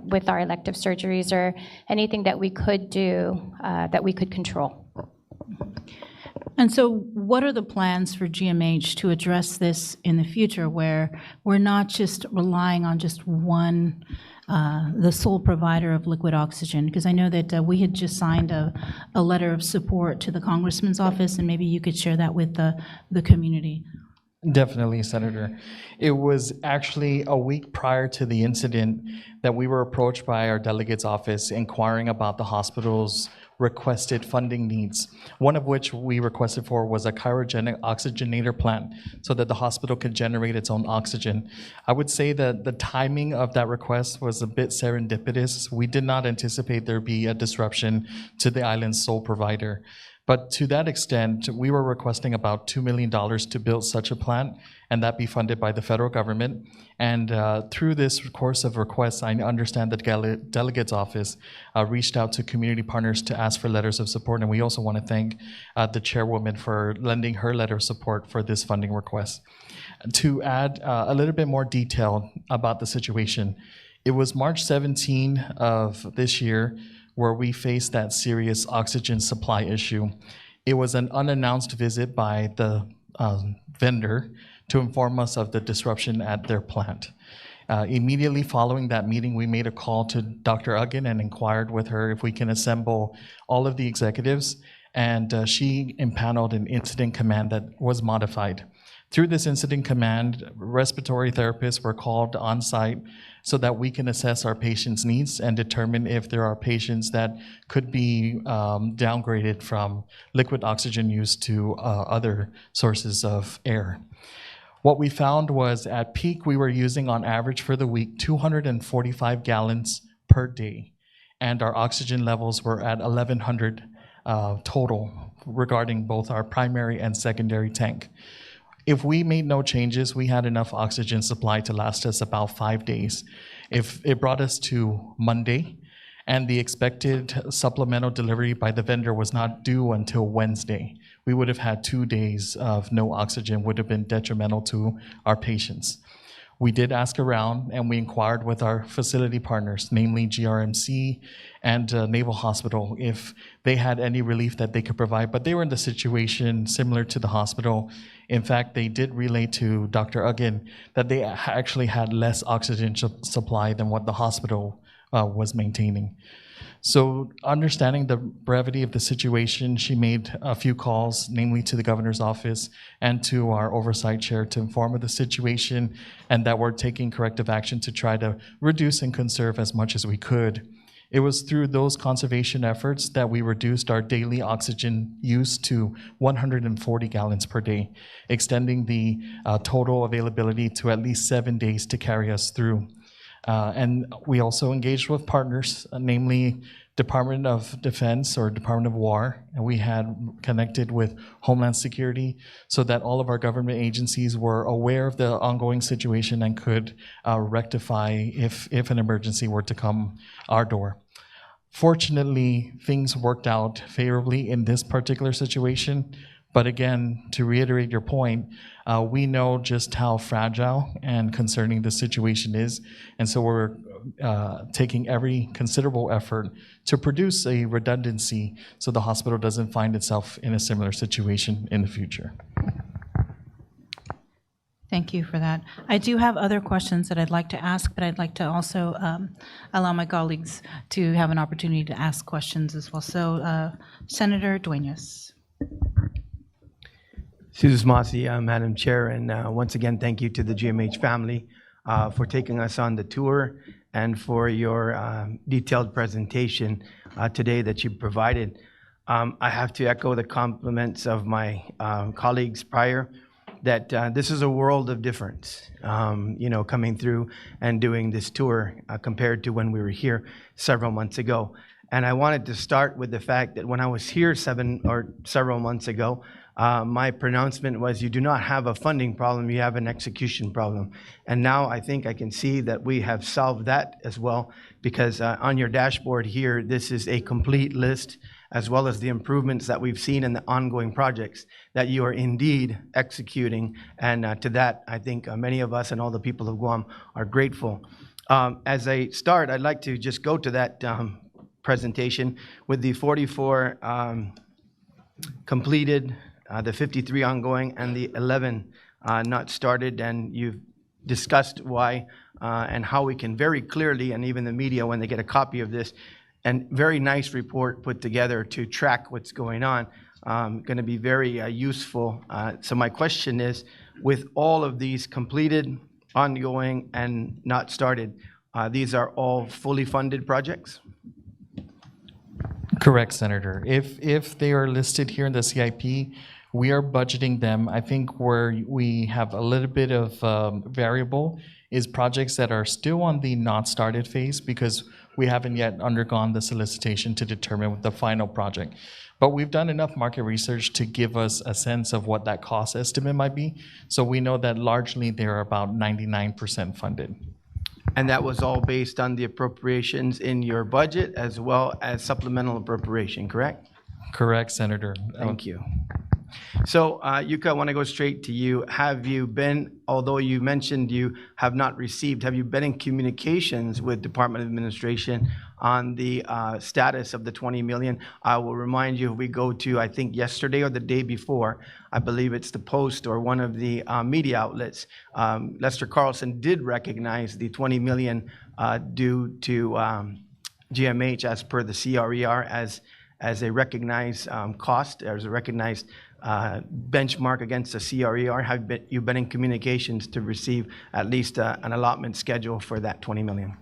with our elective surgeries or anything that we could do that we could control. And so what are the plans for GMH to address this in the future, where we're not just relying on just one the sole provider of liquid oxygen? Because I know that we had just signed a letter of support to the Congressman's office, and maybe you could share that with the community. Definitely, Senator. It was actually a week prior to the incident that we were approached by our delegate's office inquiring about the hospital's requested funding needs, one of which we requested for was a cryogenic oxygenator plant so that the hospital could generate its own oxygen. I would say that the timing of that request was a bit serendipitous. We did not anticipate there be a disruption to the island's sole provider. But to that extent, we were requesting about $2 million to build such a plant, and that be funded by the federal government. And through this course of requests, I understand that the delegate's office reached out to community partners to ask for letters of support. And we also want to thank the chairwoman for lending her letter of support for this funding request. To add a little bit more detail about the situation, it was March 17 of this year where we faced that serious oxygen supply issue. It was an unannounced visit by the vendor to inform us of the disruption at their plant. Immediately following that meeting, we made a call to Dr. Uggan and inquired with her if we can assemble all of the executives, and she impaneled an incident command that was modified. Through this incident command, respiratory therapists were called on site so that we can assess our patients' needs and determine if there are patients that could be downgraded from liquid oxygen use to other sources of air. What we found was at peak, we were using on average for the week 245 gallons per day, and our oxygen levels were at 1,100 total regarding both our primary and secondary tank. If we made no changes, we had enough oxygen supply to last us about 5 days. If it brought us to Monday, and the expected supplemental delivery by the vendor was not due until Wednesday, we would have had 2 days of no oxygen, would have been detrimental to our patients. We did ask around and we inquired with our facility partners, namely GRMC and Naval Hospital, if they had any relief that they could provide, but they were in the situation similar to the hospital. In fact, they did relay to Dr. Ugin that they actually had less oxygen supply than what the hospital was maintaining. So understanding the brevity of the situation, she made a few calls, namely to the governor's office and to our oversight chair, to inform of the situation and that we're taking corrective action to try to reduce and conserve as much as we could. It was through those conservation efforts that we reduced our daily oxygen use to 140 gallons per day, extending the total availability to at least 7 days to carry us through. And we also engaged with partners, namely Department of Defense or Department of War, and we had connected with Homeland Security so that all of our government agencies were aware of the ongoing situation and could rectify if an emergency were to come our door. Fortunately, things worked out favorably in this particular situation. But again, to reiterate your point, we know just how fragile and concerning the situation is. And so we're taking every considerable effort to produce a redundancy so the hospital doesn't find itself in a similar situation in the future. Thank you for that. I do have other questions that I'd like to ask, but I'd like to also allow my colleagues to have an opportunity to ask questions as well. So Senator Duenas. Susan Masi, Madam Chair, and once again, thank you to the GMH family for taking us on the tour and for your detailed presentation today that you provided. I have to echo the compliments of my colleagues prior that this is a world of difference, coming through and doing this tour compared to when we were here several months ago. And I wanted to start with the fact that when I was here several months ago, my pronouncement was, you do not have a funding problem, you have an execution problem. And now I think I can see that we have solved that as well, because on your dashboard here, this is a complete list, as well as the improvements that we've seen in the ongoing projects that you are indeed executing. And to that, I think many of us and all the people of Guam are grateful. As I start, I'd like to just go to that presentation with the 44 completed, the 53 ongoing, and the 11 not started. And you've discussed why and how we can very clearly, and even the media when they get a copy of this, and very nice report put together to track what's going on, going to be very useful. So my question is, with all of these completed, ongoing, and not started, these are all fully funded projects? Correct, Senator. If they are listed here in the CIP, we are budgeting them. I think where we have a little bit of variable is projects that are still on the not started phase, because we haven't yet undergone the solicitation to determine the final project. But we've done enough market research to give us a sense of what that cost estimate might be. So we know that largely they're about 99% funded. And that was all based on the appropriations in your budget as well as supplemental appropriation, correct? Correct, Senator. Thank you. So, Yuka, I want to go straight to you. Have you been, although you mentioned you have not received, have you been in communications with Department of Administration on the status of the 20 million? I will remind you, if we go to, I think yesterday or the day before, I believe it's the Post or one of the media outlets, Lester Carlson did recognize the 20 million due to GMH as per the CRER as a recognized cost, as a recognized benchmark against the CRER. Have you been in communications to receive at least an allotment schedule for that 20 million?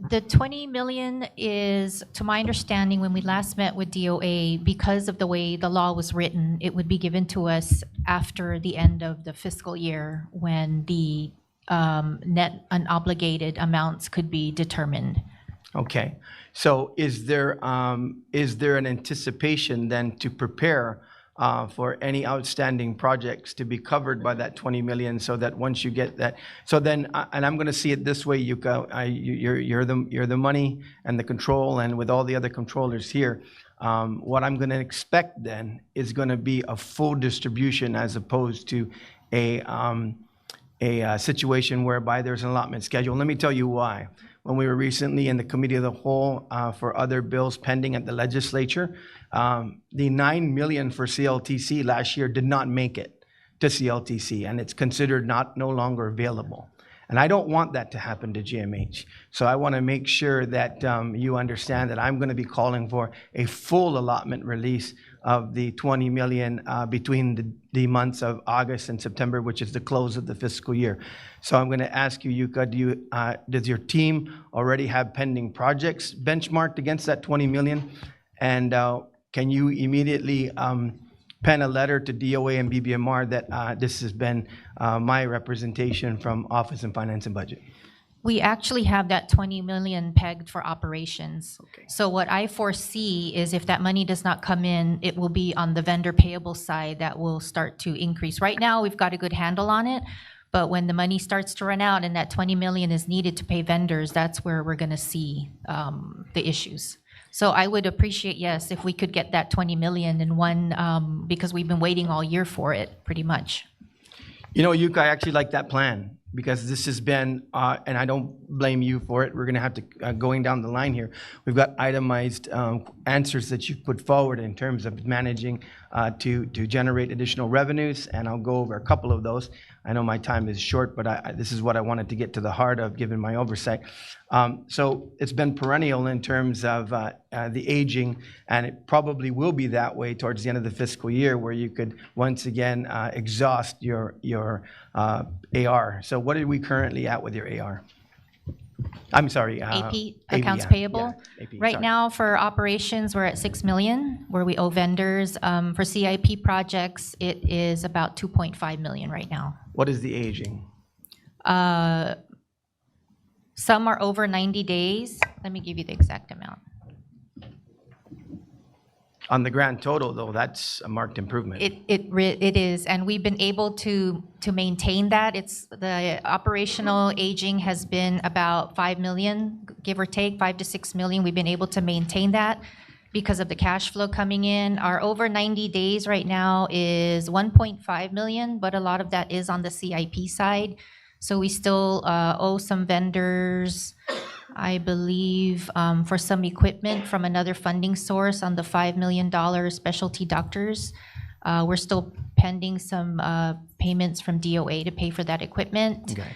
The 20 million is, to my understanding, when we last met with DOA, because of the way the law was written, it would be given to us after the end of the fiscal year when the net unobligated amounts could be determined. Okay. So is there an anticipation then to prepare for any outstanding projects to be covered by that 20 million, so that once you get that, so then, and I'm going to see it this way, Yuka, you're the money and the control, and with all the other controllers here, what I'm going to expect then is going to be a full distribution as opposed to a situation whereby there's an allotment schedule. Let me tell you why. When we were recently in the committee of the whole for other bills pending at the legislature, the 9 million for CLTC last year did not make it to CLTC, and it's considered no longer available. And I don't want that to happen to GMH. So I want to make sure that you understand that I'm going to be calling for a full allotment release of the 20 million between the months of August and September, which is the close of the fiscal year. So I'm going to ask you, Yuka, does your team already have pending projects benchmarked against that 20 million? And can you immediately pen a letter to DOA and BBMR that this has been my representation from Office of Finance and Budget? We actually have that 20 million pegged for operations. Okay. So what I foresee is if that money does not come in, it will be on the vendor payable side that will start to increase. Right now, we've got a good handle on it, but when the money starts to run out and that 20 million is needed to pay vendors, that's where we're gonna see the issues. So I would appreciate, yes, if we could get that 20 million in one, because we've been waiting all year for it, pretty much. You know, Yuka, I actually like that plan, because this has been, and I don't blame you for it, we're going to have to, going down the line here, we've got itemized answers that you've put forward in terms of managing to generate additional revenues, and I'll go over a couple of those. I know my time is short, but this is what I wanted to get to the heart of, given my oversight. So it's been perennial in terms of the aging, and it probably will be that way towards the end of the fiscal year, where you could once again exhaust your AR. So what are we currently at with your AR? I'm sorry. AP, accounts payable. Yeah, AP, right sorry. now for operations, we're at 6 million where we owe vendors. For CIP projects, it is about 2.5 million right now. What is the aging? Some are over 90 days. Let me give you the exact amount. On the grand total, though, that's a marked improvement. It is, and we've been able to maintain that. It's the operational aging has been about 5 million, give or take, 5 to 6 million. We've been able to maintain that because of the cash flow coming in. Our over 90 days right now is 1.5 million, but a lot of that is on the CIP side. So we still owe some vendors, I believe, for some equipment from another funding source on the $5 million specialty doctors. We're still pending some payments from DOA to pay for that equipment. Okay.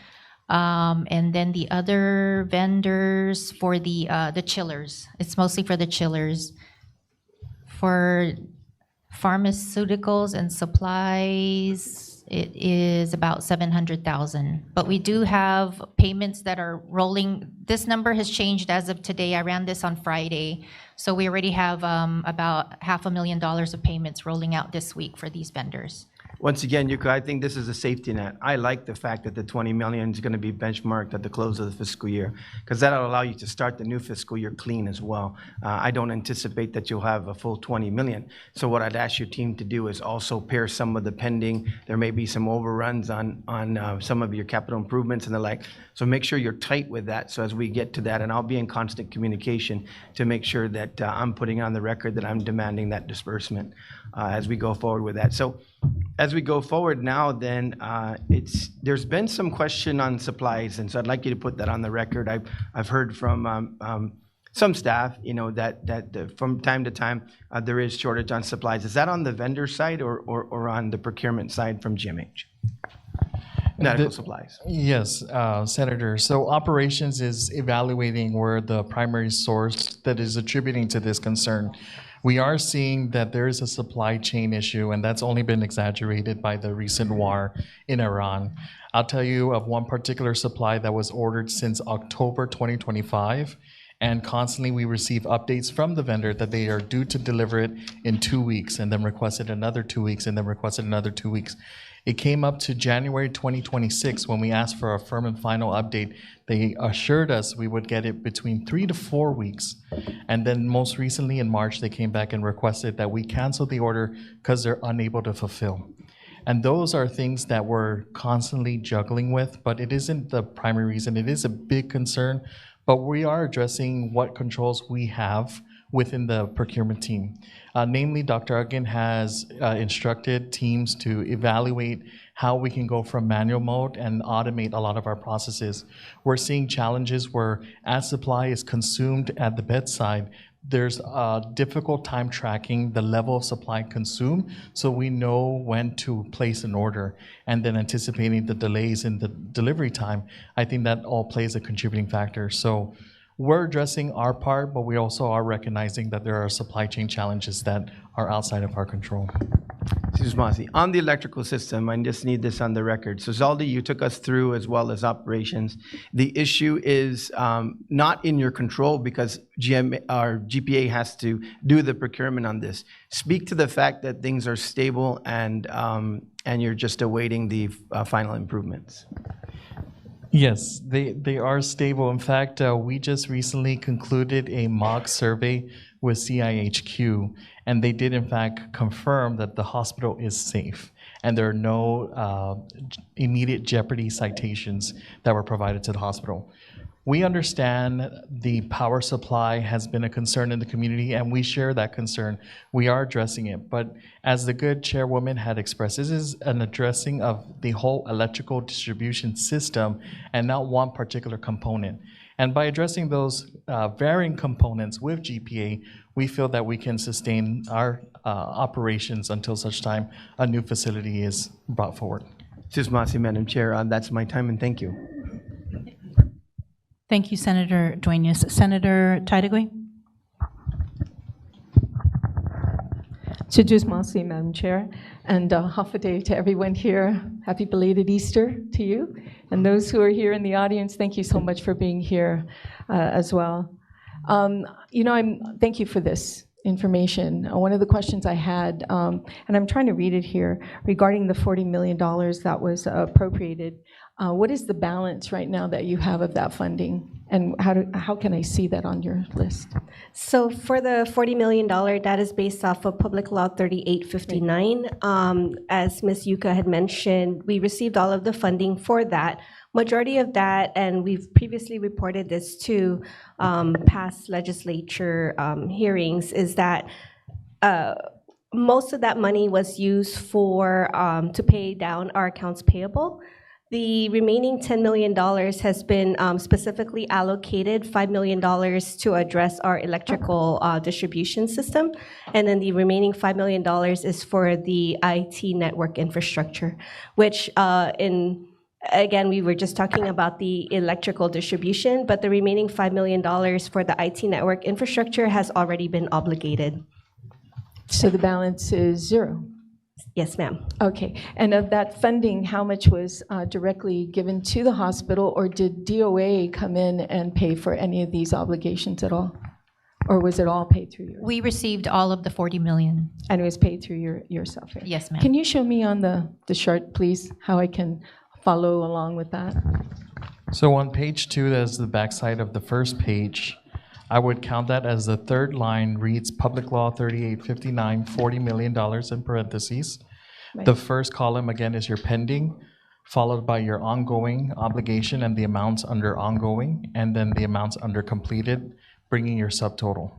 And then the other vendors for the chillers. It's mostly for the chillers. For pharmaceuticals and supplies, it is about 700,000. But we do have payments that are rolling. This number has changed as of today. I ran this on Friday. So we already have about $500,000 of payments rolling out this week for these vendors. Once again, Yuka, I think this is a safety net. I like the fact that the 20 million is going to be benchmarked at the close of the fiscal year, because that'll allow you to start the new fiscal year clean as well. I don't anticipate that you'll have a full 20 million. So what I'd ask your team to do is also pair some of the pending, there may be some overruns on some of your capital improvements and the like. So make sure you're tight with that. So as we get to that, and I'll be in constant communication to make sure that I'm putting on the record that I'm demanding that disbursement as we go forward with that. So as we go forward now, then there's been some question on supplies, and so I'd like you to put that on the record. I've heard from some staff, you know, that from time to time there is shortage on supplies. Is that on the vendor side or on the procurement side from GMH? Medical supplies. Yes, Senator. So operations is evaluating where the primary source that is attributing to this concern. We are seeing that there is a supply chain issue, and that's only been exaggerated by the recent war in Iran. I'll tell you of one particular supply that was ordered since October 2025, and constantly we receive updates from the vendor that they are due to deliver it in 2 weeks, and then requested another 2 weeks, and then requested another 2 weeks. It came up to January 2026 when we asked for a firm and final update. They assured us we would get it between 3 to 4 weeks. And then most recently in March, they came back and requested that we cancel the order because they're unable to fulfill. And those are things that we're constantly juggling with, but it isn't the primary reason. It is a big concern, but we are addressing what controls we have within the procurement team. Namely, Dr. Uggan has instructed teams to evaluate how we can go from manual mode and automate a lot of our processes. We're seeing challenges where as supply is consumed at the bedside, there's a difficult time tracking the level of supply consumed, so we know when to place an order, and then anticipating the delays in the delivery time. I think that all plays a contributing factor. So we're addressing our part, but we also are recognizing that there are supply chain challenges that are outside of our control. Excuse me, on the electrical system, I just need this on the record. So Zaldi, you took us through as well as operations. The issue is not in your control because GPA has to do the procurement on this. Speak to the fact that things are stable and you're just awaiting the final improvements. Yes, they are stable. In fact, we just recently concluded a mock survey with CIHQ, and they did in fact confirm that the hospital is safe, and there are no immediate jeopardy citations that were provided to the hospital. We understand the power supply has been a concern in the community, and we share that concern. We are addressing it, but as the good chairwoman had expressed, this is an addressing of the whole electrical distribution system and not one particular component. And by addressing those varying components with GPA, we feel that we can sustain our operations until such time a new facility is brought forward. Masi, Madam Chair, that's my time, and thank you. Thank you, Senator Duenas. Senator Taitigui? Chijus Masi, Madam Chair, and Hafa to everyone here. Happy belated Easter to you. And those who are here in the audience, thank you so much for being here as well. Thank you for this information. One of the questions I had, and I'm trying to read it here, regarding the $40 million that was appropriated. What is the balance right now that you have of that funding? And how can I see that on your list? So for the $40 million, that is based off of Public Law 3859. As Ms. Yuka had mentioned, we received all of the funding for that. Majority of that, and we've previously reported this to past legislature hearings, is that most of that money was used for to pay down our accounts payable. The remaining $10 million has been specifically allocated $5 million to address our electrical distribution system. And then the remaining $5 million is for the IT network infrastructure, which again, we were just talking about the electrical distribution, but the remaining $5 million for the IT network infrastructure has already been obligated. So the balance is zero? Yes, ma'am. Okay, and of that funding, how much was directly given to the hospital, or did DOA come in and pay for any of these obligations at all? Or was it all paid through your? We received all of the 40 million. And it was paid through yourself? Right? Yes, ma'am. Can you show me on the chart, please, how I can follow along with that? So on page 2, that's the backside of the first page. I would count that as the third line reads Public Law 3859, $40 million in parentheses. Right. The first column, again, is your pending, followed by your ongoing obligation and the amounts under ongoing, and then the amounts under completed, bringing your subtotal.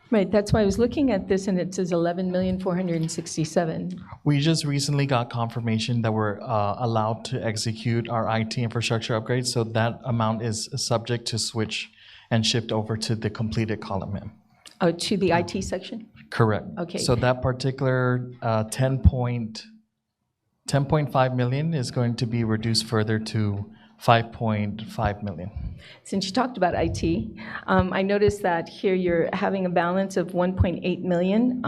Right, that's why I was looking at this and it says 11,467,000. We just recently got confirmation that we're allowed to execute our IT infrastructure upgrades, so that amount is subject to switch and shift over to the completed column, ma'am. Oh, to the IT section? Correct. Okay. So that particular 10.5 million is going to be reduced further to 5.5 million. Since you talked about IT, I noticed that here you're having a balance of 1.8 million.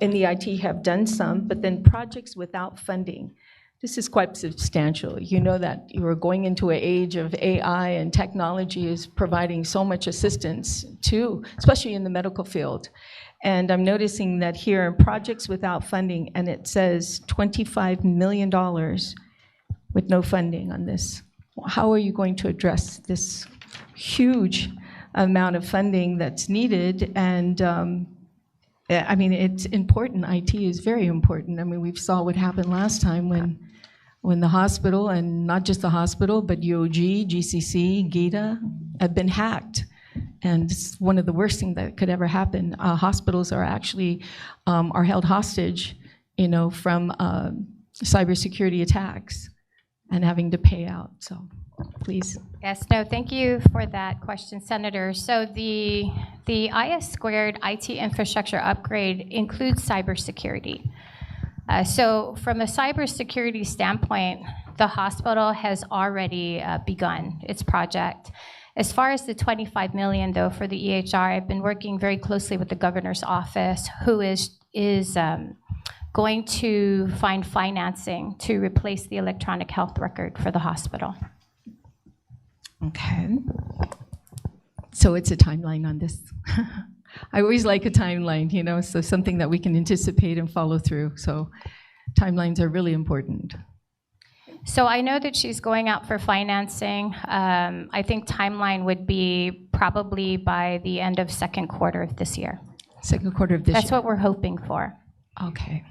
In the IT have done some, but then projects without funding. This is quite substantial. You know that you are going into an age of AI, and technology is providing so much assistance too, especially in the medical field. And I'm noticing that here in projects without funding, and it says $25 million with no funding on this. How are you going to address this huge amount of funding that's needed? And I mean, it's important. IT is very important. I mean, we saw what happened last time when the hospital, and not just the hospital, but UOG, GCC, GITA, have been hacked. And it's one of the worst things that could ever happen. Hospitals are actually are held hostage, you know, from cybersecurity attacks and having to pay out. So, please. Yes, no, thank you for that question, Senator. So the IS squared IT infrastructure upgrade includes cybersecurity. So from a cybersecurity standpoint, the hospital has already begun its project. As far as the $25 million, though, for the EHR, I've been working very closely with the governor's office, who is going to find financing to replace the electronic health record for the hospital. Okay. So it's a timeline on this. I always like a timeline, you know, so something that we can anticipate and follow through. So timelines are really important. So I know that she's going out for financing. I think timeline would be probably by the end of second quarter of this year. Second quarter of this year. That's what we're hoping for. Okay.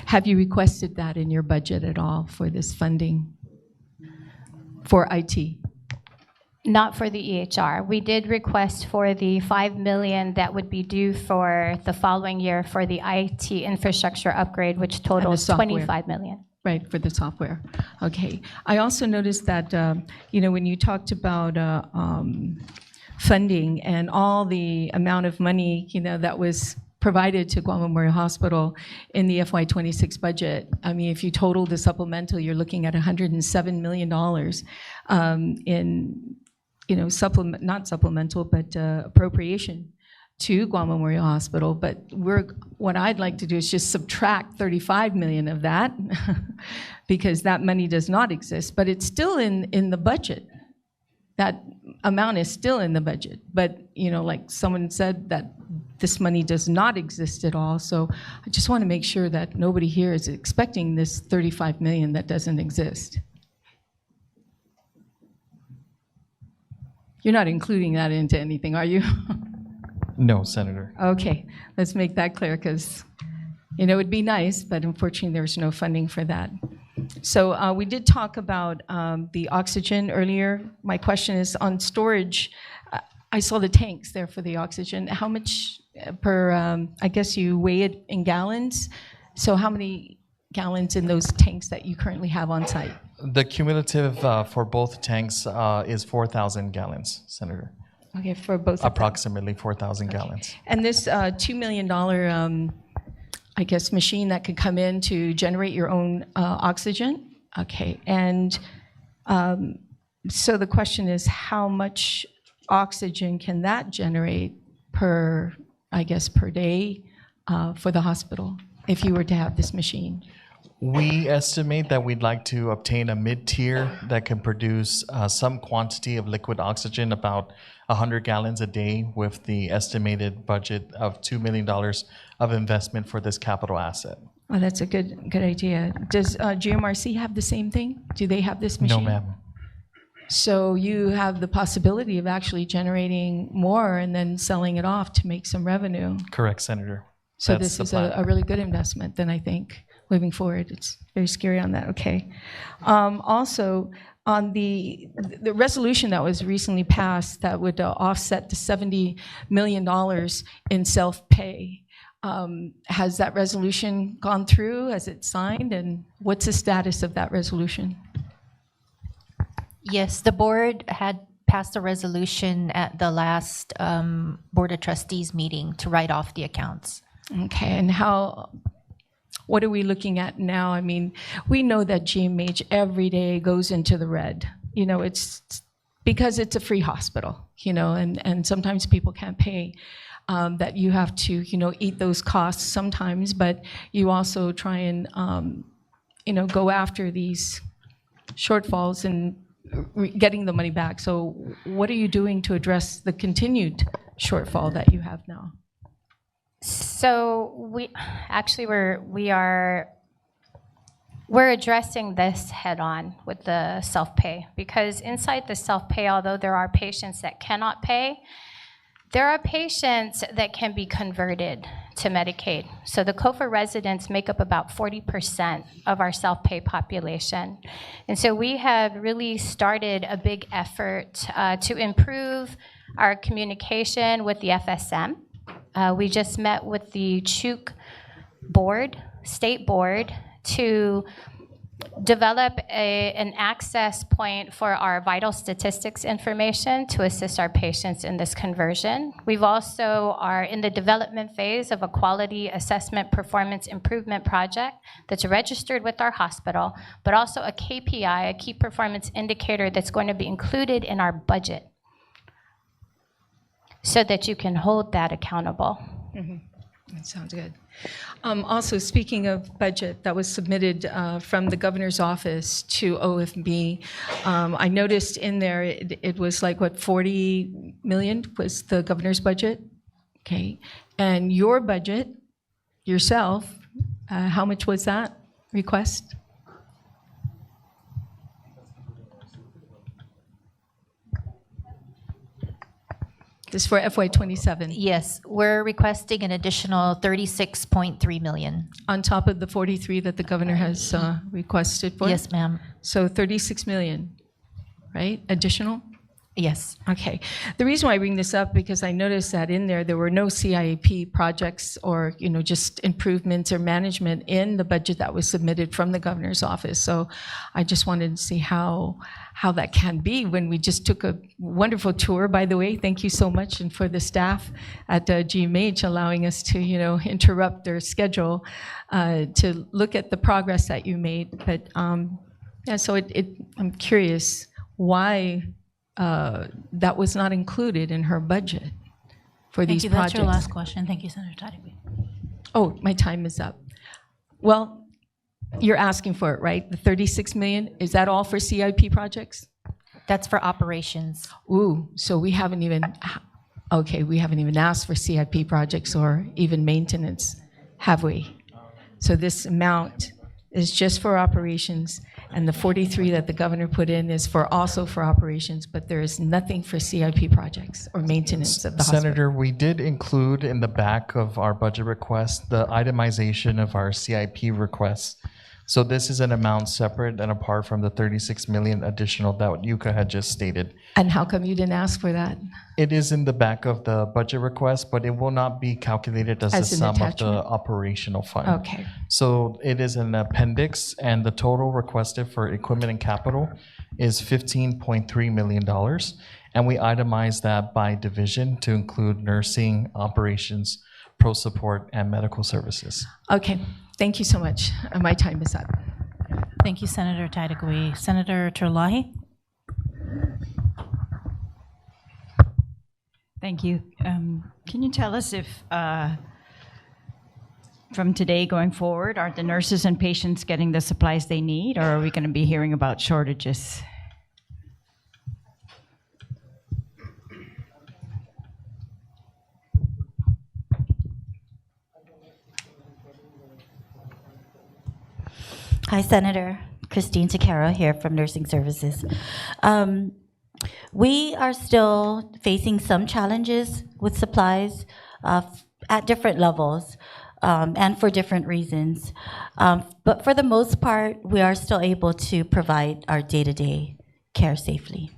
Have you requested that in your budget at all for this funding for IT? Not for the EHR. We did request for the $5 million that would be due for the following year for the IT infrastructure upgrade, which totals $25 million. Right, for the software. Okay. I also noticed that, you know, when you talked about funding and all the amount of money, you know, that was provided to Guam Memorial Hospital in the FY26 budget. I mean, if you total the supplemental, you're looking at $107 million in, you know, not supplemental, but appropriation to Guam Memorial Hospital. But what I'd like to do is just subtract 35 million of that because that money does not exist, but it's still in the budget. That amount is still in the budget. But, you know, like someone said, that this money does not exist at all. So I just want to make sure that nobody here is expecting this 35 million that doesn't exist. You're not including that into anything, are you? No, Senator. Okay, let's make that clear, because, you know, it'd be nice, but unfortunately there's no funding for that. So we did talk about the oxygen earlier. My question is on storage. I saw the tanks there for the oxygen. How much per, I guess you weigh it in gallons. So how many gallons in those tanks that you currently have on site? The cumulative for both tanks is 4,000 gallons, Senator. Okay, for both. Approximately 4,000 gallons. And this $2 million, I guess, machine that could come in to generate your own oxygen. Okay, and so the question is, how much oxygen can that generate per, I guess, per day for the hospital if you were to have this machine? We estimate that we'd like to obtain a mid-tier that can produce some quantity of liquid oxygen, about 100 gallons a day, with the estimated budget of $2 million of investment for this capital asset. Oh, that's a good idea. Does GMRC have the same thing? Do they have this machine? No, ma'am. So you have the possibility of actually generating more and then selling it off to make some revenue. Correct, Senator. So this is a really good investment then, I think, moving forward. It's very scary on that, okay. Also, on the resolution that was recently passed that would offset the $70 million in self-pay, has that resolution gone through? Has it signed? And what's the status of that resolution? Yes, the board had passed a resolution at the last Board of Trustees meeting to write off the accounts. Okay, and what are we looking at now? I mean, we know that GMH every day goes into the red. You know, it's because it's a free hospital, you know, and sometimes people can't pay. That you have to, you know, eat those costs sometimes, but you also try and go after these shortfalls and getting the money back. So what are you doing to address the continued shortfall that you have now? So we're addressing this head on with the self-pay, because inside the self-pay, although there are patients that cannot pay, there are patients that can be converted to Medicaid. So the COFA residents make up about 40% of our self-pay population. And so we have really started a big effort to improve our communication with the FSM. We just met with the CHUK board, state board, to develop an access point for our vital statistics information to assist our patients in this conversion. We've also are in the development phase of a quality assessment performance improvement project that's registered with our hospital, but also a KPI, a key performance indicator, that's going to be included in our budget so that you can hold that accountable. That sounds good. Also, speaking of budget that was submitted from the governor's office to OFB, I noticed in there it was like, what, 40 million was the governor's budget? Okay. And your budget, yourself, how much was that request? This is for FY27. Yes, we're requesting an additional 36.3 million. On top of the 43 that the governor has requested for? Yes, ma'am. So 36 million, right? Additional? Yes. Okay. The reason why I bring this up, because I noticed that in there were no CIP projects or, just improvements or management in the budget that was submitted from the governor's office. So I just wanted to see how that can be when we just took a wonderful tour, by the way. Thank you so much, and for the staff at GMH allowing us to, interrupt their schedule to look at the progress that you made. But yeah, so I'm curious why that was not included in her budget for these projects. That's your last question. Thank you, Senator Tadibi. Oh, my time is up. Well, you're asking for it, right? The 36 million, is that all for CIP projects? That's for operations. Ooh, so we haven't even asked for CIP projects or even maintenance, have we? So this amount is just for operations, and the 43 that the governor put in is also for operations, but there is nothing for CIP projects or maintenance of the hospital. Senator, we did include in the back of our budget request the itemization of our CIP requests. So this is an amount separate and apart from the 36 million additional that Yuka had just stated. And how come you didn't ask for that? It is in the back of the budget request, but it will not be calculated as the sum of the operational fund. Okay. So it is an appendix, and the total requested for equipment and capital is $15.3 million. And we itemize that by division to include nursing, operations, pro support, and medical services. Okay. Thank you so much. My time is up. Thank you, Senator Tadibi. Senator Terlahi? Thank you. Can you tell us if, from today going forward, are the nurses and patients getting the supplies they need, or are we going to be hearing about shortages? Hi, Senator. Christine Takaro here from Nursing Services. We are still facing some challenges with supplies at different levels and for different reasons. But for the most part, we are still able to provide our day-to-day care safely.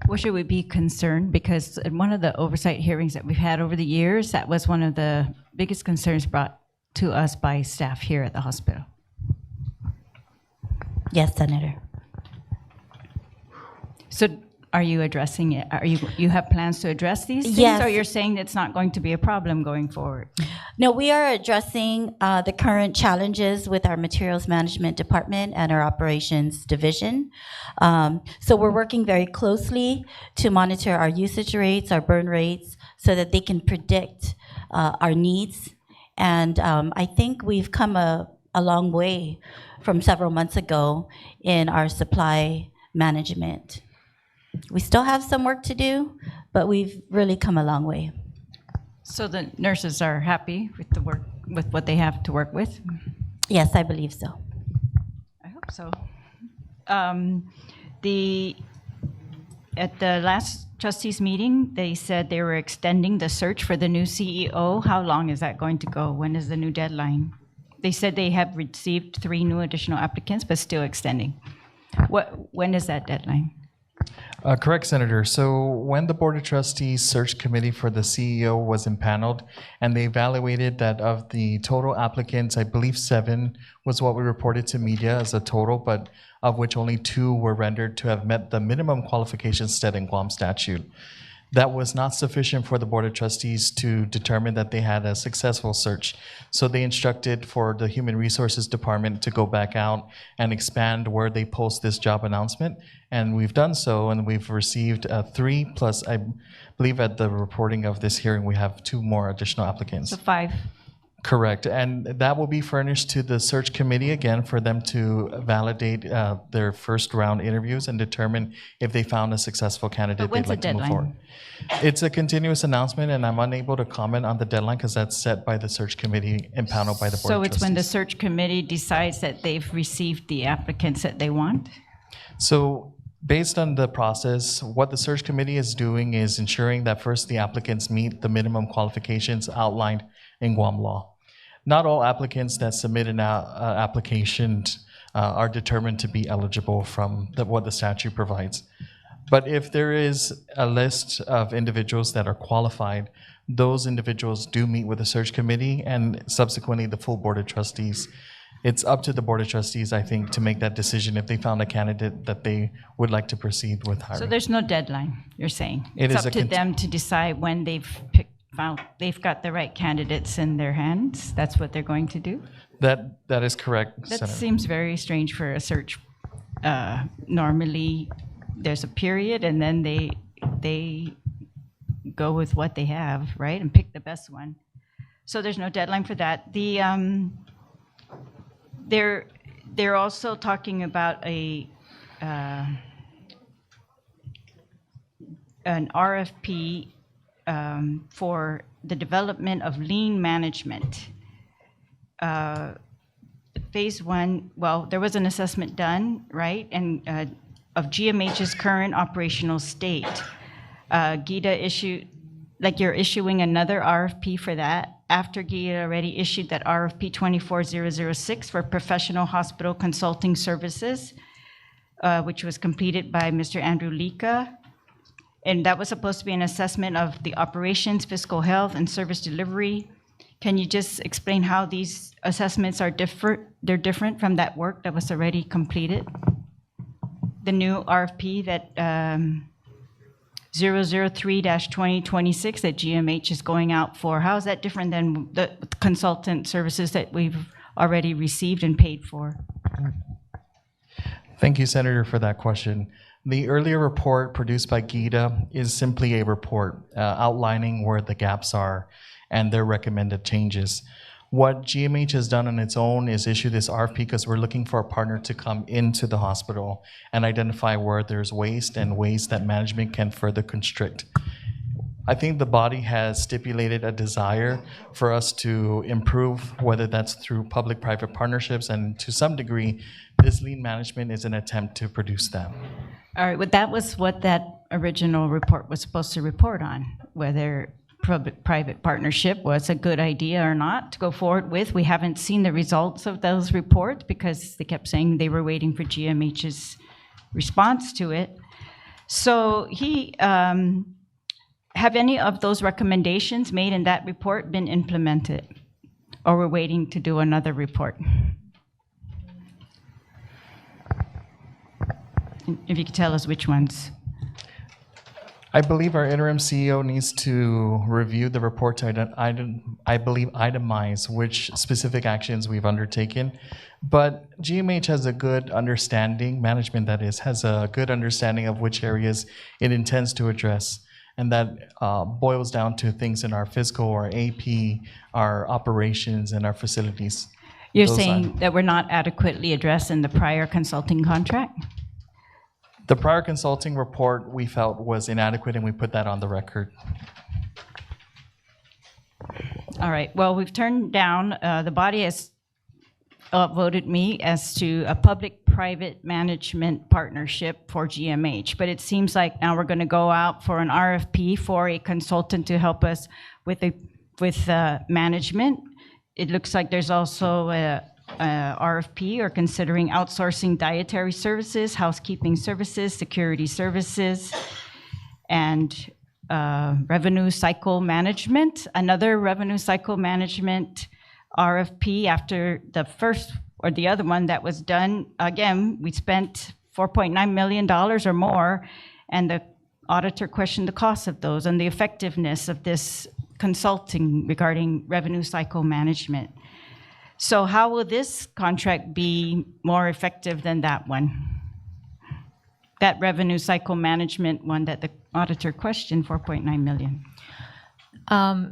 Well, should we be concerned? Because in one of the oversight hearings that we've had over the years, that was one of the biggest concerns brought to us by staff here at the hospital. Yes, Senator. So are you addressing it? Are you have plans to address these things? Yes. Or you're saying it's not going to be a problem going forward? No, we are addressing the current challenges with our materials management department and our operations division. So we're working very closely to monitor our usage rates, our burn rates, so that they can predict our needs. And I think we've come a a long way from several months ago in our supply management. We still have some work to do, but we've really come a long way. So the nurses are happy with the work, with what they have to work with? Yes, I believe so. I hope so. At the last trustees meeting, they said they were extending the search for the new CEO. How long is that going to go? When is the new deadline? They said they have received 3 new additional applicants, but still extending. When is that deadline? Correct, Senator. So when the Board of Trustees search committee for the CEO was impaneled, and they evaluated that of the total applicants, I believe 7 was what we reported to media as a total, but of which only 2 were rendered to have met the minimum qualifications set in Guam statute. That was not sufficient for the Board of Trustees to determine that they had a successful search. So they instructed for the Human Resources Department to go back out and expand where they post this job announcement. And we've done so, and we've received 3 plus, I believe at the reporting of this hearing, we have 2 more additional applicants. So 5. Correct, and that will be furnished to the search committee again for them to validate their first round interviews and determine if they found a successful candidate they'd like to move forward. It's a continuous announcement, and I'm unable to comment on the deadline because that's set by the search committee and paneled by the Board of So it's Trustees. when the search committee decides that they've received the applicants that they want? So based on the process, what the search committee is doing is ensuring that first the applicants meet the minimum qualifications outlined in Guam law. Not all applicants that submit an application are determined to be eligible from what the statute provides. But if there is a list of individuals that are qualified, those individuals do meet with the search committee and subsequently the full Board of Trustees. It's up to the Board of Trustees, I think, to make that decision if they found a candidate that they would like to proceed with hiring. So there's no deadline, you're saying? It It's is up a to them to decide when they've got the right candidates in their hands? That's what they're going to do? That is correct, That Senator. seems very strange for a search. Normally, there's a period, and then they go with what they have, right, and pick the best one. So there's no deadline for that. They're also talking about an RFP for the development of lean management. Phase 1, well, there was an assessment done, right, and of GMH's current operational state. GITA issued, like you're issuing another RFP for that after GITA already issued that RFP 24006 for professional hospital consulting services, which was completed by Mr. Andrew Lika. And that was supposed to be an assessment of the operations, fiscal health, and service delivery. Can you just explain how these assessments are different? They're different from that work that was already completed? The new RFP that 003-2026 that GMH is going out for, how is that different than the consultant services that we've already received and paid for? Thank you, Senator, for that question. The earlier report produced by GITA is simply a report outlining where the gaps are and their recommended changes. What GMH has done on its own is issue this RFP because we're looking for a partner to come into the hospital and identify where there's waste and ways that management can further constrict. I think the body has stipulated a desire for us to improve, whether that's through public-private partnerships, and to some degree, this lean management is an attempt to produce that. All right, well, that was what that original report was supposed to report on, whether public-private partnership was a good idea or not to go forward with. We haven't seen the results of those reports because they kept saying they were waiting for GMH's response to it. So have any of those recommendations made in that report been implemented? Or we're waiting to do another report? If you could tell us which ones. I believe our interim CEO needs to review the report to itemize which specific actions we've undertaken. But GMH has a good understanding, management that is, has a good understanding of which areas it intends to address. And that boils down to things in our fiscal, our AP, our operations, and our facilities. You're those saying that we're not adequately addressed in the prior consulting contract? The prior consulting report we felt was inadequate, and we put that on the record. All right, well, we've turned down, the body has voted me as to a public-private management partnership for GMH, but it seems like now we're going to go out for an RFP for a consultant to help us with management. It looks like there's also a RFP or considering outsourcing dietary services, housekeeping services, security services, and revenue cycle management. Another revenue cycle management RFP after the first or the other one that was done. Again, we spent $4.9 million or more, and the auditor questioned the cost of those and the effectiveness of this consulting regarding revenue cycle management. So how will this contract be more effective than that one? That revenue cycle management one that the auditor questioned, $4.9 million.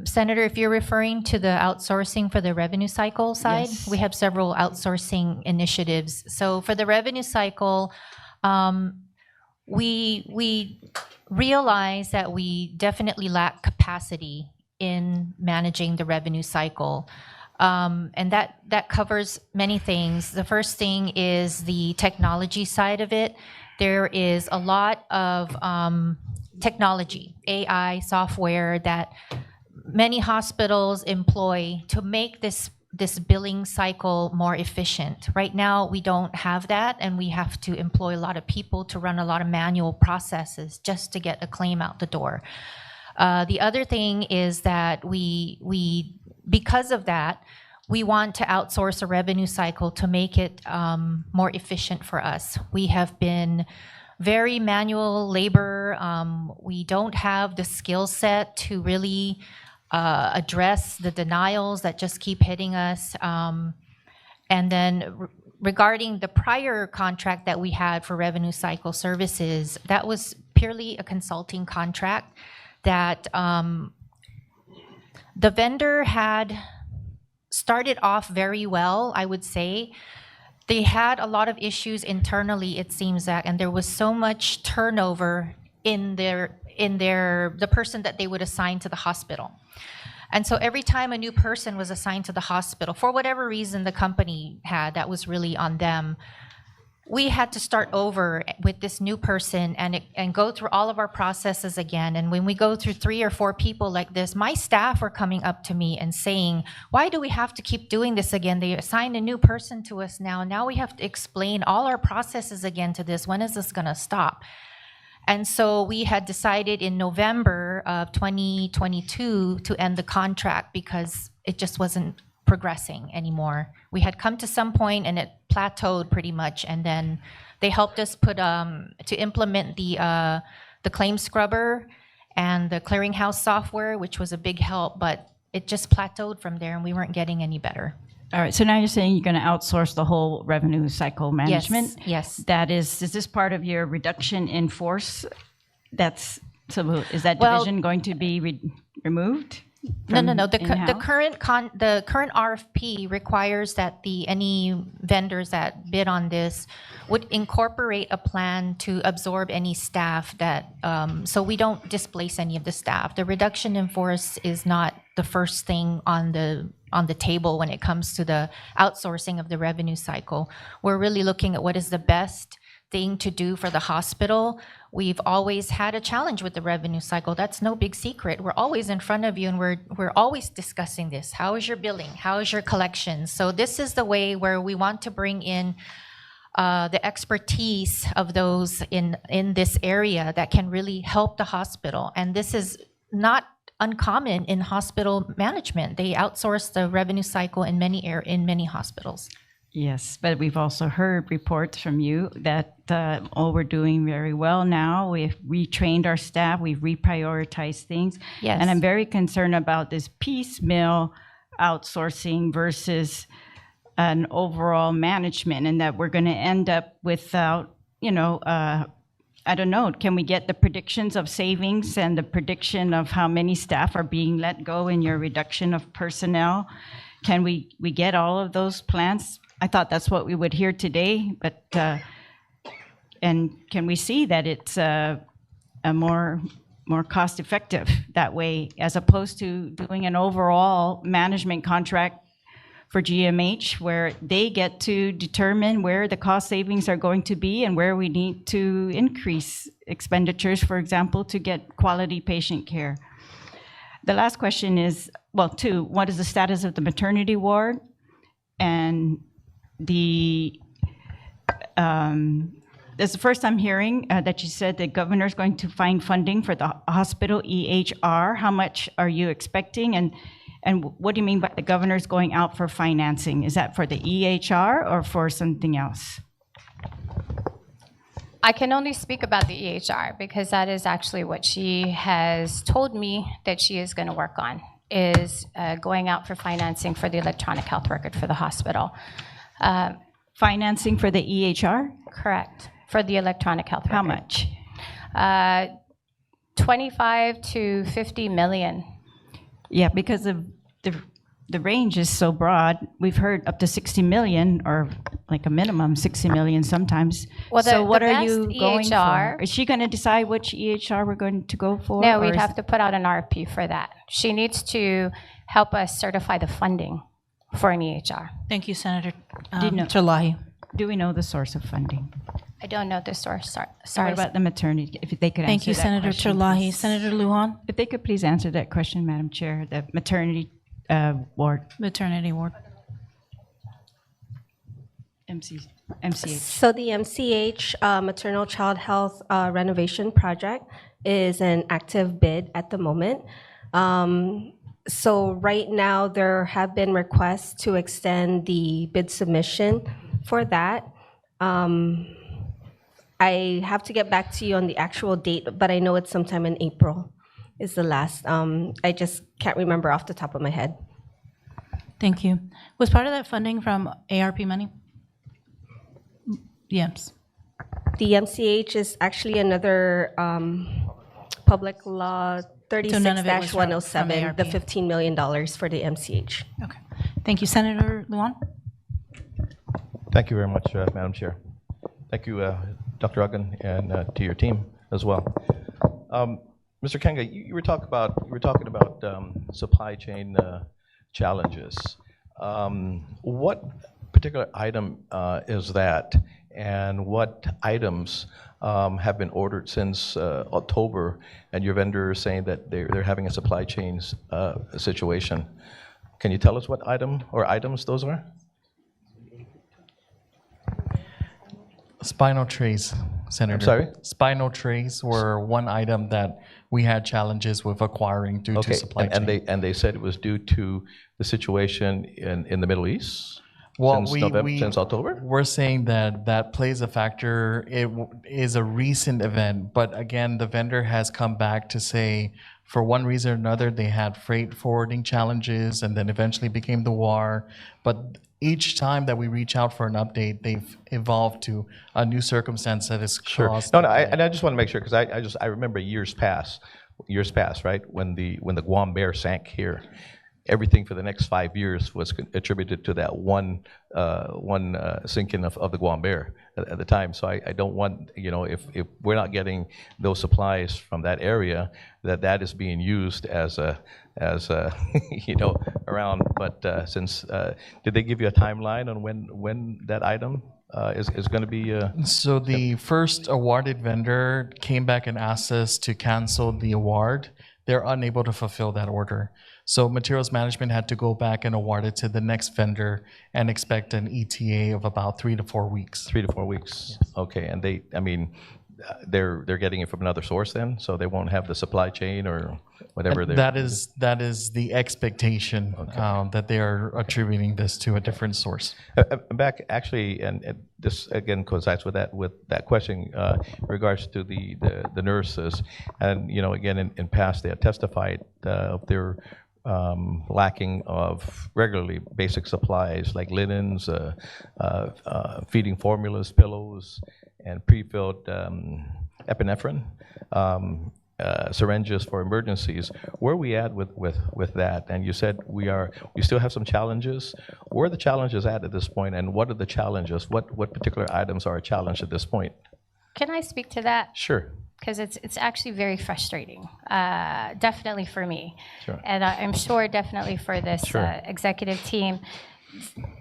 Senator, if you're referring to the outsourcing for the revenue cycle side, Yes. we have several outsourcing initiatives. So for the revenue cycle, we realize that we definitely lack capacity in managing the revenue cycle. And that covers many things. The first thing is the technology side of it. There is a lot of technology, AI software that many hospitals employ to make this billing cycle more efficient. Right now, we don't have that, and we have to employ a lot of people to run a lot of manual processes just to get a claim out the door. The other thing is that we because of that, we want to outsource a revenue cycle to make it more efficient for us. We have been very manual labor. We don't have the skill set to really address the denials that just keep hitting us. And then regarding the prior contract that we had for revenue cycle services, that was purely a consulting contract that the vendor had started off very well, I would say. They had a lot of issues internally, it seems that, and there was so much turnover in the person that they would assign to the hospital. And so every time a new person was assigned to the hospital, for whatever reason the company had, that was really on them, we had to start over with this new person and go through all of our processes again. And when we go through 3 or 4 people like this, my staff are coming up to me and saying, why do we have to keep doing this again? They assigned a new person to us now. Now we have to explain all our processes again to this. When is this going to stop? And so we had decided in November of 2022 to end the contract because it just wasn't progressing anymore. We had come to some point and it plateaued pretty much, and then they helped us put to implement the claim scrubber and the clearinghouse software, which was a big help, but it just plateaued from there and we weren't getting any better. All right, so now you're saying you're going to outsource the whole revenue cycle management? Yes. That is this part of your reduction in force? Is that Well, division going to be removed? No. The in-house? current RFP requires that any vendors that bid on this would incorporate a plan to absorb any staff that, so we don't displace any of the staff. The reduction in force is not the first thing on the table when it comes to the outsourcing of the revenue cycle. We're really looking at what is the best thing to do for the hospital. We've always had a challenge with the revenue cycle. That's no big secret. We're always in front of you and we're always discussing this. How is your billing? How is your collection? So this is the way where we want to bring in the expertise of those in this area that can really help the hospital. And this is not uncommon in hospital management. They outsource the revenue cycle in many hospitals. Yes, but we've also heard reports from you that we're doing very well now. We've retrained our staff, we've reprioritized things. Yes. And I'm very concerned about this piecemeal outsourcing versus an overall management, and that we're going to end up without, I don't know, can we get the predictions of savings and the prediction of how many staff are being let go in your reduction of personnel? can we get all of those plans? I thought that's what we would hear today, but, and can we see that it's a more cost effective that way, as opposed to doing an overall management contract for GMH, where they get to determine where the cost savings are going to be and where we need to increase expenditures, for example, to get quality patient care. The last question is, well, two, what is the status of the maternity ward? And this is the first I'm hearing that you said the governor's going to find funding for the hospital EHR. How much are you expecting? And what do you mean by the governor's going out for financing? Is that for the EHR or for something else? I can only speak about the EHR because that is actually what she has told me that she is going to work on, is going out for financing for the electronic health record for the hospital. Financing for the EHR? Correct, for the electronic health record. How much? 25 to 50 million. Yeah, because of the range is so broad. We've heard up to 60 million, or like a minimum 60 million sometimes. Well, so what are best you going EHR for? Is she going to decide which EHR we're going to go for? No, or we'd is- have to put out an RFP for that. She needs to help us certify the funding for an EHR. Thank you, Senator Do you know- Terlahi. Do we know the source of funding? I don't know the source. Sorry. What about the maternity? If they could answer Thank you, that Senator question, Terlahi. please. Senator Lujan? If they could please answer that question, Madam Chair, the maternity ward. Maternity ward. MCH. So the MCH Maternal Child Health Renovation Project is an active bid at the moment. So right now, there have been requests to extend the bid submission for that. I have to get back to you on the actual date, but I know it's sometime in April is the last. I just can't remember off the top of my head. Thank you. Was part of that funding from ARP money? Yes. The MCH is actually another public law So none of it was from 36-107, ARP. the $15 million for the MCH. Okay. Thank you, Senator Lujan. Thank you very much, Madam Chair. Thank you, Dr. Uggan, and to your team as well. Mr. Kenga, you were talking about supply chain challenges. What particular item is that, and what items have been ordered since October, and your vendor is saying that they're having a supply chain situation? Can you tell us what item or items those are? Spinal trays, Senator. I'm sorry? Spinal trays were one item that we had challenges with acquiring due to supply chain. And they said it was due to the situation in the Middle East? Well, Since October? We're saying that plays a factor. It is a recent event, but again, the vendor has come back to say, for one reason or another, they had freight forwarding challenges, and then eventually became the war. But each time that we reach out for an update, they've evolved to a new circumstance that is caused. No, and I just want to make sure, because I remember years past, right, when the Guam Bear sank here. Everything for the next 5 years was attributed to that one sinking of the Guam Bear at the time. So I don't want, if we're not getting those supplies from that area, that is being used as a around. But since did they give you a timeline on when that item is going to be? So the first awarded vendor came back and asked us to cancel the award. They're unable to fulfill that order. So materials management had to go back and award it to the next vendor and expect an ETA of about 3 to 4 weeks. 3 to 4 weeks. Yes. Okay, and they're getting it from another source then, so they won't have the supply chain or whatever. That is the expectation, that they are attributing this to a different source. Back actually, and this again coincides with that question in regards to the nurses, and again in past they have testified they're lacking of regularly basic supplies like linens, feeding formulas, pillows, and pre-filled epinephrine. syringes for emergencies. Where are we at with that? And you said we still have some challenges. Where are the challenges at this point, and what are the challenges? What particular items are a challenge at this point? Can I speak to that? Sure. Because it's actually very frustrating, definitely for me. Sure. And I'm sure definitely for this Sure. executive team.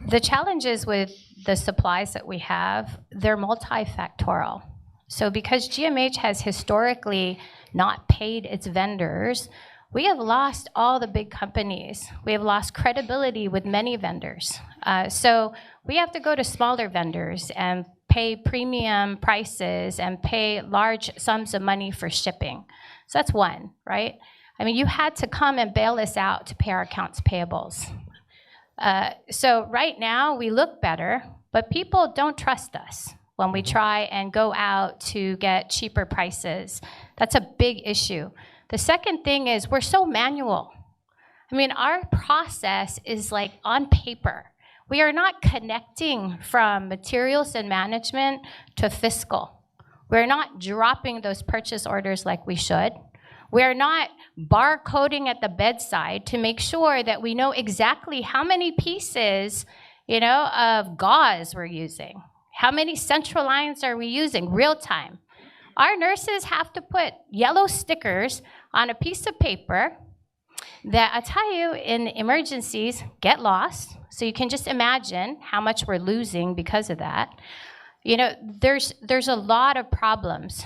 The challenges with the supplies that we have, they're multifactorial. So because GMH has historically not paid its vendors, we have lost all the big companies. We have lost credibility with many vendors. So we have to go to smaller vendors and pay premium prices and pay large sums of money for shipping. So that's one, right? I mean, you had to come and bail us out to pay our accounts payables. So right now we look better, but people don't trust us when we try and go out to get cheaper prices. That's a big issue. The second thing is we're so manual. I mean, our process is like on paper. We are not connecting from materials and management to fiscal. We're not dropping those purchase orders like we should. We're not barcoding at the bedside to make sure that we know exactly how many pieces, of gauze we're using. How many central lines are we using real time? Our nurses have to put yellow stickers on a piece of paper that, I tell you, in emergencies get lost. So you can just imagine how much we're losing because of that. There's a lot of problems.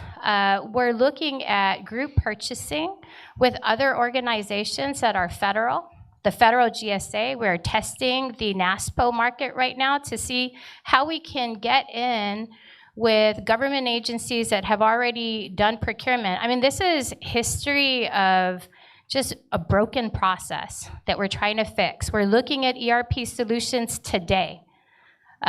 We're looking at group purchasing with other organizations that are federal. The federal GSA, we're testing the NASPO market right now to see how we can get in with government agencies that have already done procurement. I mean, this is history of just a broken process that we're trying to fix. We're looking at ERP solutions today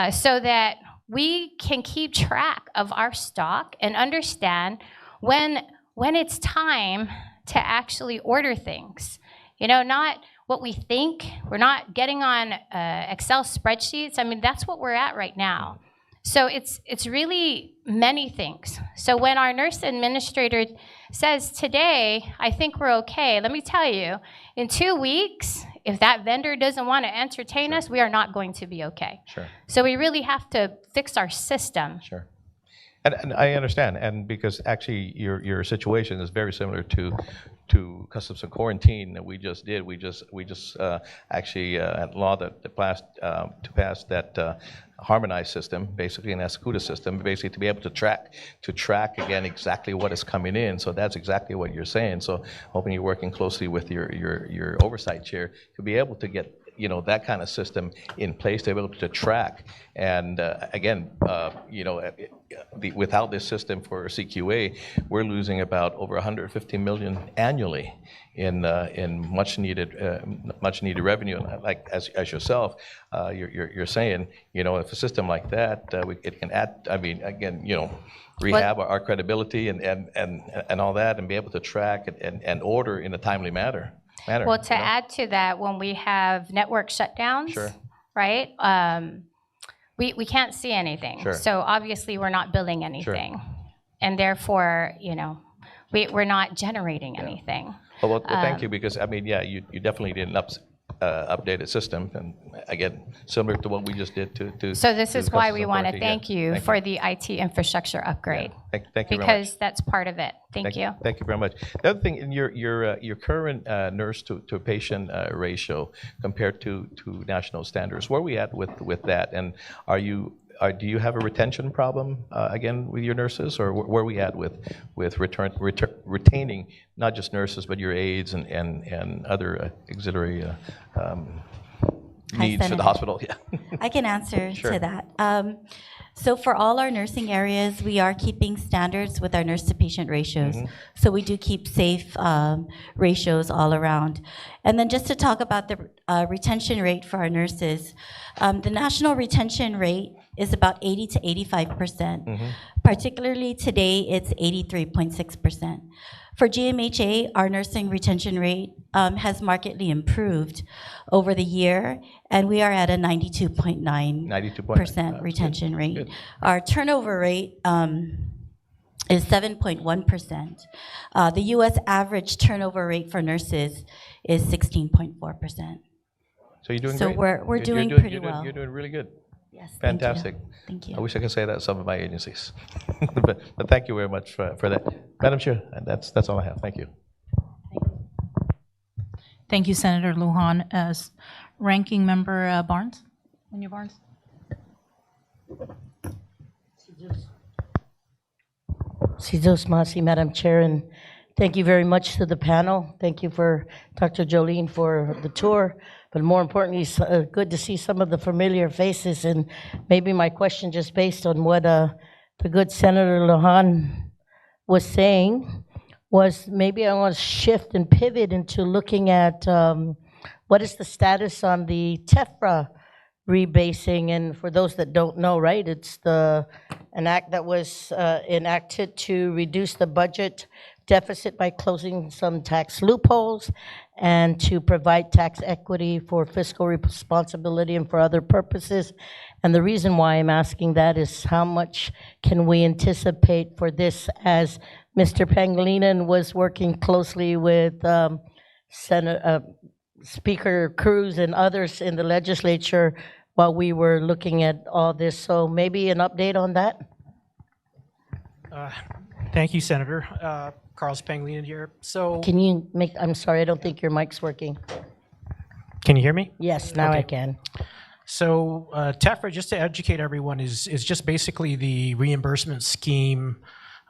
so that we can keep track of our stock and understand when it's time to actually order things. Not what we think. We're not getting on Excel spreadsheets. I mean, that's what we're at right now. So it's really many things. So when our nurse administrator says today, I think we're okay, let me tell you, in 2 weeks, if that vendor doesn't want to entertain us, we are not going to be okay. Sure. So we really have to fix our system. Sure. And I understand, and because actually your situation is very similar to customs and quarantine that we just did. We just actually had law that passed to pass that harmonized system, basically an ESCUDA system, basically to be able to track again exactly what is coming in. So that's exactly what you're saying. So hoping you're working closely with your oversight chair to be able to get that kind of system in place to be able to track. And without this system for CQA, we're losing about over 150 million annually in much needed revenue. And like as yourself, you're saying, if a system like that, it can add. I mean, again, rehab our credibility and all that, and be able to track and order in a timely manner. Well, to add to that, when we have network shutdowns, sure. Right, we can't see anything. Sure. So obviously we're not billing anything. Sure. And therefore, we're not generating anything. Well, thank you, because I mean, you definitely did an updated system, and again, similar to what we just did to So this is why we want to Authority. thank you for the IT infrastructure upgrade. Yeah. Thank you very much. Because that's part of it. Thank you. Thank you very much. The other thing, in your current nurse to patient ratio compared to national standards, where are we at with that? And do you have a retention problem again with your nurses, or where are we at with retaining not just nurses but your aides and other auxiliary needs to the hospital? Yeah. I can answer Sure. to that. So for all our nursing areas, we are keeping standards with our nurse-to-patient ratios. Mhm. So we do keep safe ratios all around. And then just to talk about the retention rate for our nurses, the national retention rate is about 80 to 85%. Particularly today, it's 83.6%. For GMHA, our nursing retention rate has markedly improved over the year, and we are at a 92.9% retention rate. Good. Our turnover rate is 7.1%. The U.S. average turnover rate for nurses is 16.4%. So you're doing So great. we're You're doing doing- pretty you're doing- well. You're doing really good. Yes, thank you. Fantastic. Thank you. I wish I could say that of some of my agencies. But thank you very much for that. Madam Chair, that's all I have. Thank you. Thank you, Senator Lujan. As Ranking Member Barnes? Junior Barnes? Sizos Masi, Madam Chair, and thank you very much to the panel. Thank you for Dr. Jolene for the tour, but more importantly, it's good to see some of the familiar faces. And maybe my question, just based on what the good Senator Lujan was saying, was maybe I want to shift and pivot into looking at what is the status on the TEFRA rebasing. And for those that don't know, right, it's an act that was enacted to reduce the budget deficit by closing some tax loopholes and to provide tax equity for fiscal responsibility and for other purposes. And the reason why I'm asking that is how much can we anticipate for this, as Mr. Pangilinan was working closely with Speaker Cruz and others in the legislature while we were looking at all this. So maybe an update on that? Thank you, Senator. Carlos Pangilinan here. So Can you make, I'm sorry, I don't think your mic's working. can you hear me? Yes, now I Okay. can. So TEFRA, just to educate everyone, is just basically the reimbursement scheme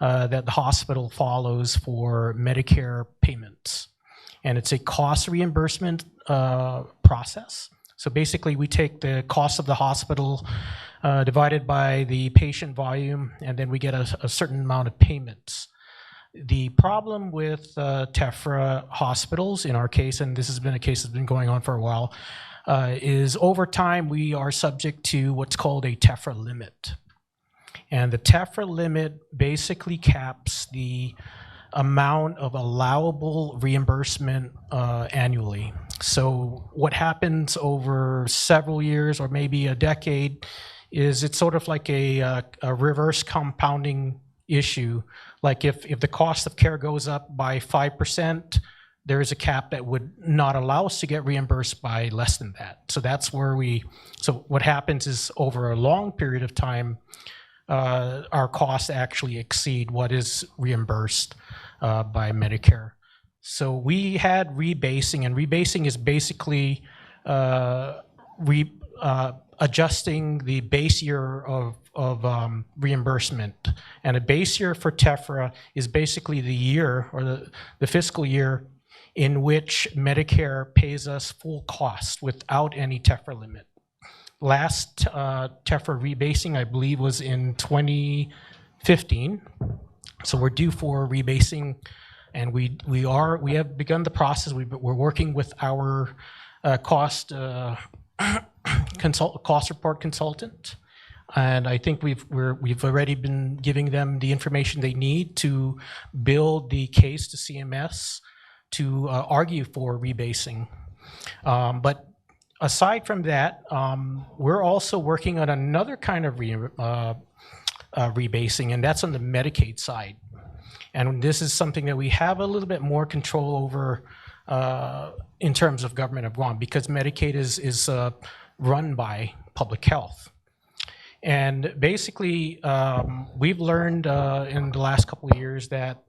that the hospital follows for Medicare payments. And it's a cost reimbursement process. So basically, we take the cost of the hospital divided by the patient volume, and then we get a certain amount of payments. The problem with TEFRA hospitals, in our case, and this has been a case that's been going on for a while, is over time we are subject to what's called a TEFRA limit. And the TEFRA limit basically caps the amount of allowable reimbursement annually. So what happens over several years or maybe a decade is it's sort of like a reverse compounding issue. Like if the cost of care goes up by 5%, there is a cap that would not allow us to get reimbursed by less than that. So that's where so what happens is over a long period of time, our costs actually exceed what is reimbursed by Medicare. So we had rebasing, and rebasing is basically adjusting the base year of reimbursement. And a base year for TEFRA is basically the year or the fiscal year in which Medicare pays us full cost without any TEFRA limit. Last TEFRA rebasing, I believe, was in 2015. So we're due for rebasing, and we have begun the process. We're working with our cost report consultant, and I think we've already been giving them the information they need to build the case to CMS to argue for rebasing. But aside from that, we're also working on another kind of rebasing, and that's on the Medicaid side. And this is something that we have a little bit more control over in terms of government of Guam, because Medicaid is run by public health. And basically, we've learned in the last couple of years that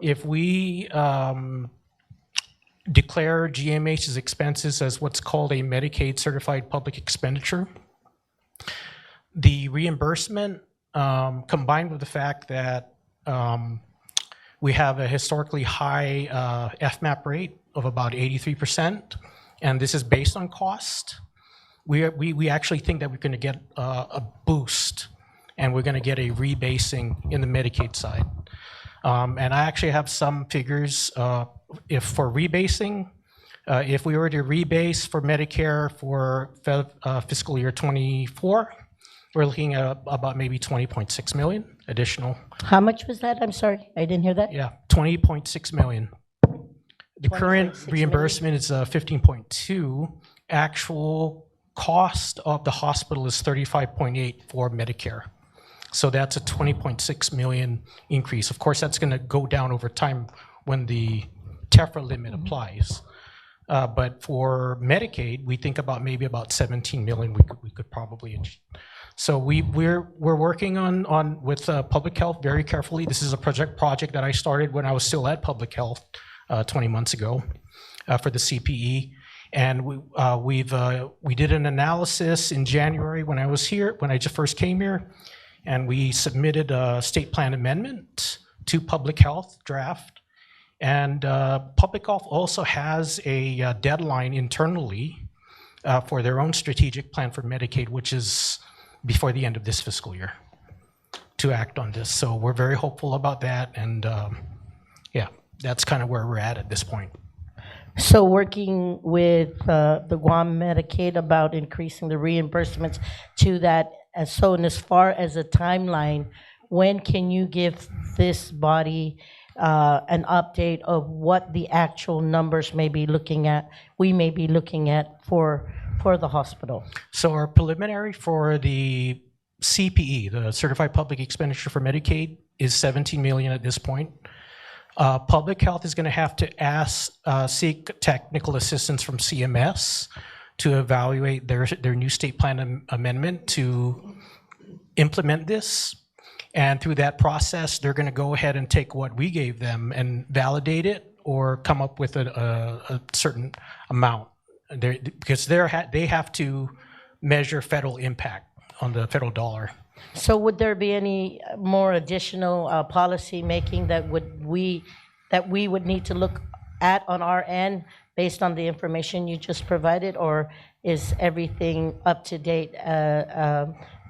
if we declare GMH's expenses as what's called a Medicaid certified public expenditure, the reimbursement combined with the fact that we have a historically high FMAP rate of about 83%, and this is based on cost, we actually think that we're going to get a boost, and we're going to get a rebasing in the Medicaid side. And I actually have some figures. If for rebasing, if we were to rebase for Medicare for fiscal year 24, we're looking at about maybe 20.6 million additional. How much was that? I'm sorry, I didn't hear that. Yeah, 20.6 million. The current reimbursement is 15.2. Actual cost of the hospital is 35.8 for Medicare. So that's a 20.6 million increase. Of course, that's going to go down over time when the TEFRA limit applies. But for Medicaid, we think about maybe about 17 million we could probably achieve. So we're working on with public health very carefully. This is a project that I started when I was still at public health 20 months ago for the CPE. And we did an analysis in January when I was here, when I just first came here, and we submitted a state plan amendment to public health draft. And public health also has a deadline internally for their own strategic plan for Medicaid, which is before the end of this fiscal year, to act on this. So we're very hopeful about that, and yeah, that's kind of where we're at this point. So working with the Guam Medicaid about increasing the reimbursements to that, so in as far as a timeline, when can you give this body an update of what the actual numbers we may be looking at for the hospital? So our preliminary for the CPE, the Certified Public Expenditure for Medicaid, is 17 million at this point. Public health is going to have to seek technical assistance from CMS to evaluate their new state plan amendment to implement this. And through that process, they're going to go ahead and take what we gave them and validate it or come up with a certain amount. Because they have to measure federal impact on the federal dollar. So would there be any more additional policy making that we would need to look at on our end based on the information you just provided, or is everything up to date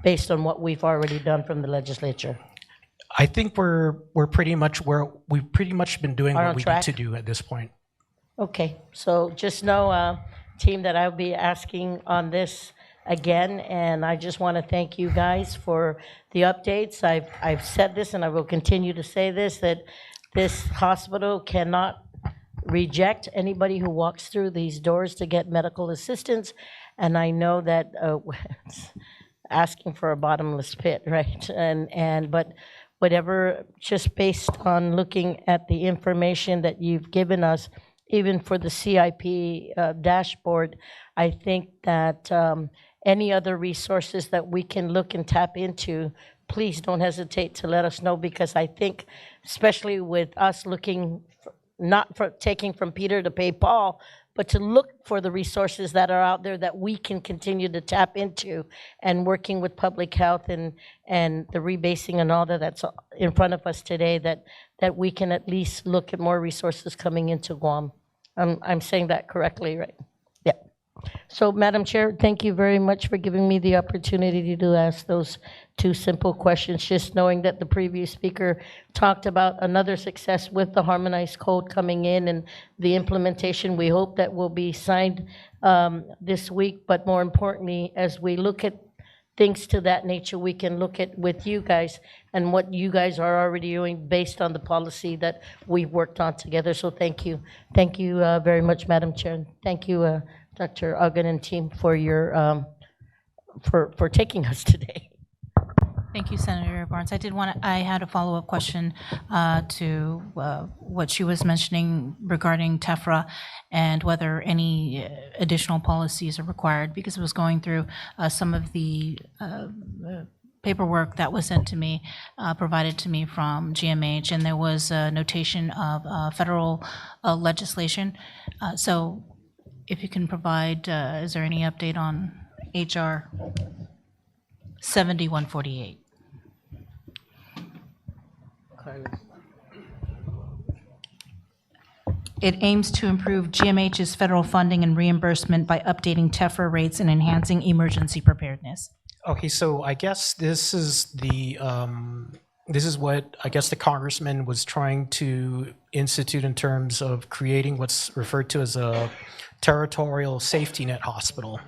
based on what we've already done from the legislature? I think we're pretty much where we've pretty much been doing what we need to do at this point. Okay, so just know, team, that I'll be asking on this again, and I just want to thank you guys for the updates. I've said this, and I will continue to say this, that this hospital cannot reject anybody who walks through these doors to get medical assistance, and I know that it's asking for a bottomless pit, right? But whatever, just based on looking at the information that you've given us, even for the CIP dashboard, I think that any other resources that we can look and tap into, please don't hesitate to let us know, because I think, especially with us looking, not for taking from Peter to pay Paul, but to look for the resources that are out there that we can continue to tap into, and working with public health and the rebasing and all that's in front of us today, that we can at least look at more resources coming into Guam. I'm saying that correctly, right? Yeah. So, Madam Chair, thank you very much for giving me the opportunity to ask those two simple questions, just knowing that the previous speaker talked about another success with the harmonized code coming in and the implementation. We hope that will be signed this week, but more importantly, as we look at things to that nature, we can look at with you guys and what you guys are already doing based on the policy that we've worked on together. So thank you. Thank you very much, Madam Chair. Thank you, Dr. Uggan and team, for your for taking us today. Thank you, Senator Barnes. I had a follow-up question to what she was mentioning regarding TEFRA and whether any additional policies are required, because it was going through some of the paperwork that was sent to me, provided to me from GMH, and there was a notation of federal legislation. So if you can provide, is there any update on HR 7148? It aims to improve GMH's federal funding and reimbursement by updating TEFRA rates and enhancing emergency preparedness. Okay, so I guess this is what I guess the congressman was trying to institute in terms of creating what's referred to as a territorial safety net hospital.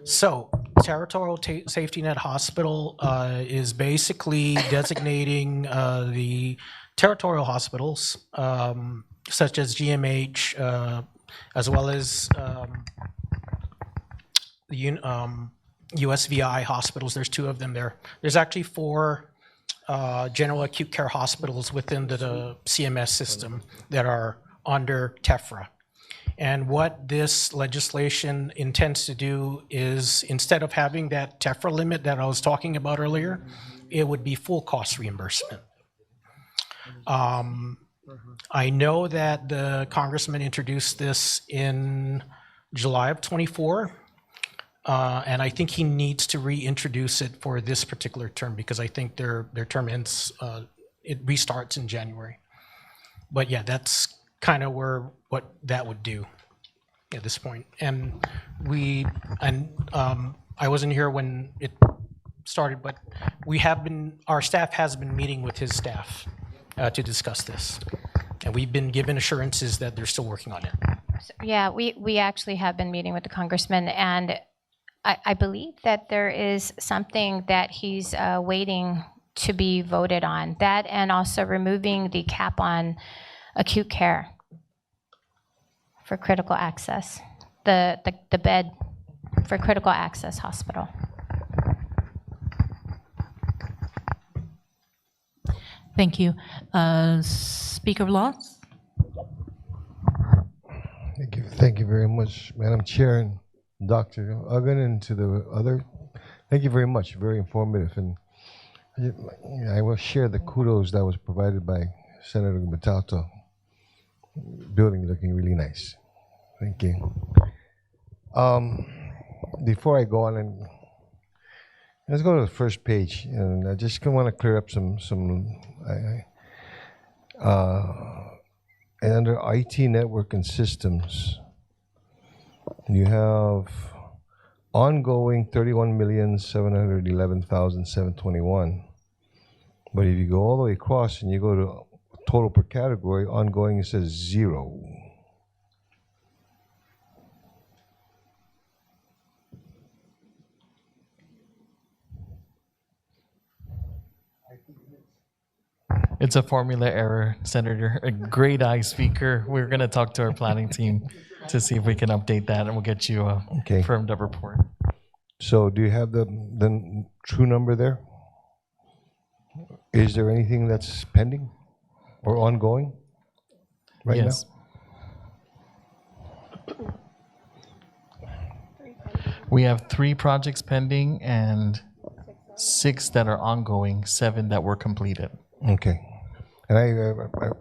So, territorial safety net hospital is basically designating the territorial hospitals, such as GMH, as well as the USVI hospitals. There's 2 of them there. There's actually 4 general acute care hospitals within the CMS system that are under TEFRA. And what this legislation intends to do is, instead of having that TEFRA limit that I was talking about earlier, it would be full cost reimbursement. I know that the congressman introduced this in July of '24, and I think he needs to reintroduce it for this particular term, because I think their term ends, it restarts in January. But yeah, that's kind of what that would do at this point. And I wasn't here when it started, but our staff has been meeting with his staff to discuss this. And we've been given assurances that they're still working on it. Yeah, we actually have been meeting with the congressman, and I believe that there is something that he's waiting to be voted on. That, and also removing the cap on acute care for critical access, the bed for critical access hospital. Thank you. Speaker Laws? Thank you very much, Madam Chair and Dr. Uggan, and to the other. Thank you very much. Very informative. And I will share the kudos that was provided by Senator Matato. Building looking really nice. Thank you. Before I go on, and let's go to the first page, and I just want to clear up some and under IT network and systems, you have ongoing 31,711,721. But if you go all the way across and you go to total per category, ongoing, it says 0. It's a formula error, Senator. A great eye speaker. We're going to talk to our planning team to see if we can update that, and we'll get you a firmed up report. So do you have the true number there? Is there anything that's pending or ongoing right Yes. now? We have 3 projects pending and 6 that are ongoing, 7 that were completed. Okay. And I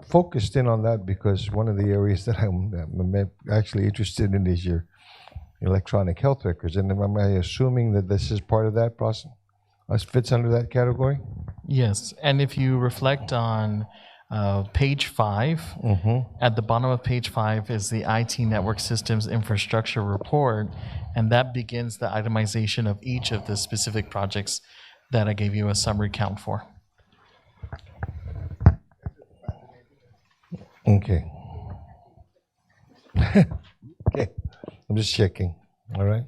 focused in on that because one of the areas that I'm actually interested in is your electronic health records. And am I assuming that this is part of that process? Fits under that category? Yes. And if you reflect on page 5, at the bottom of page 5 is the IT Network Systems Infrastructure Report, and that begins the itemization of each of the specific projects that I gave you a summary count for. Okay. Okay. I'm just checking. All right.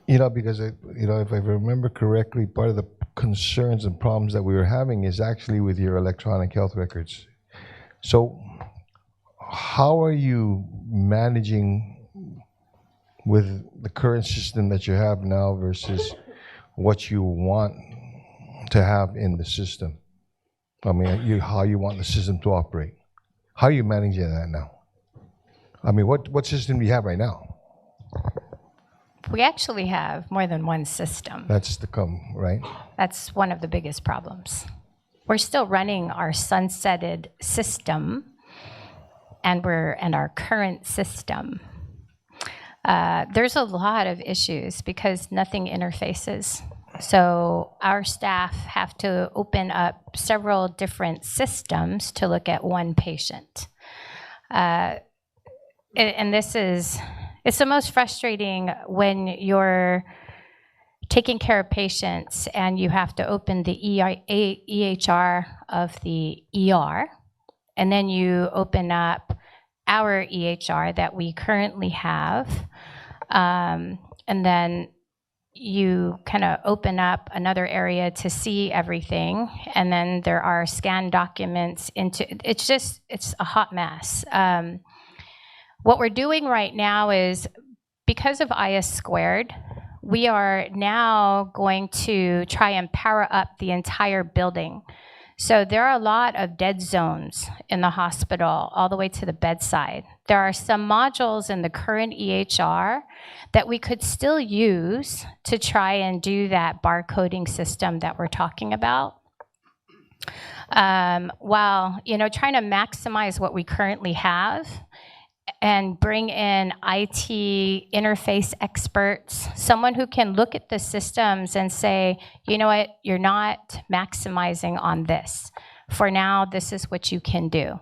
Because if I remember correctly, part of the concerns and problems that we were having is actually with your electronic health records. So, how are you managing with the current system that you have now versus what you want to have in the system? I mean, how you want the system to operate. How are you managing that now? I mean, what system do you have right now? We actually have more than one system. That's to come, right? That's one of the biggest problems. We're still running our sunsetted system and our current system. There's a lot of issues because nothing interfaces. So our staff have to open up several different systems to look at one patient. And it's the most frustrating when you're taking care of patients and you have to open the EHR of the ER, and then you open up our EHR that we currently have, and then you kind of open up another area to see everything, and then there are scanned documents it's a hot mess. What we're doing right now is, because of IS squared, we are now going to try and power up the entire building. So there are a lot of dead zones in the hospital all the way to the bedside. There are some modules in the current EHR that we could still use to try and do that barcoding system that we're talking about. While, trying to maximize what we currently have and bring in IT interface experts, someone who can look at the systems and say, you know what, you're not maximizing on this. For now, this is what you can do.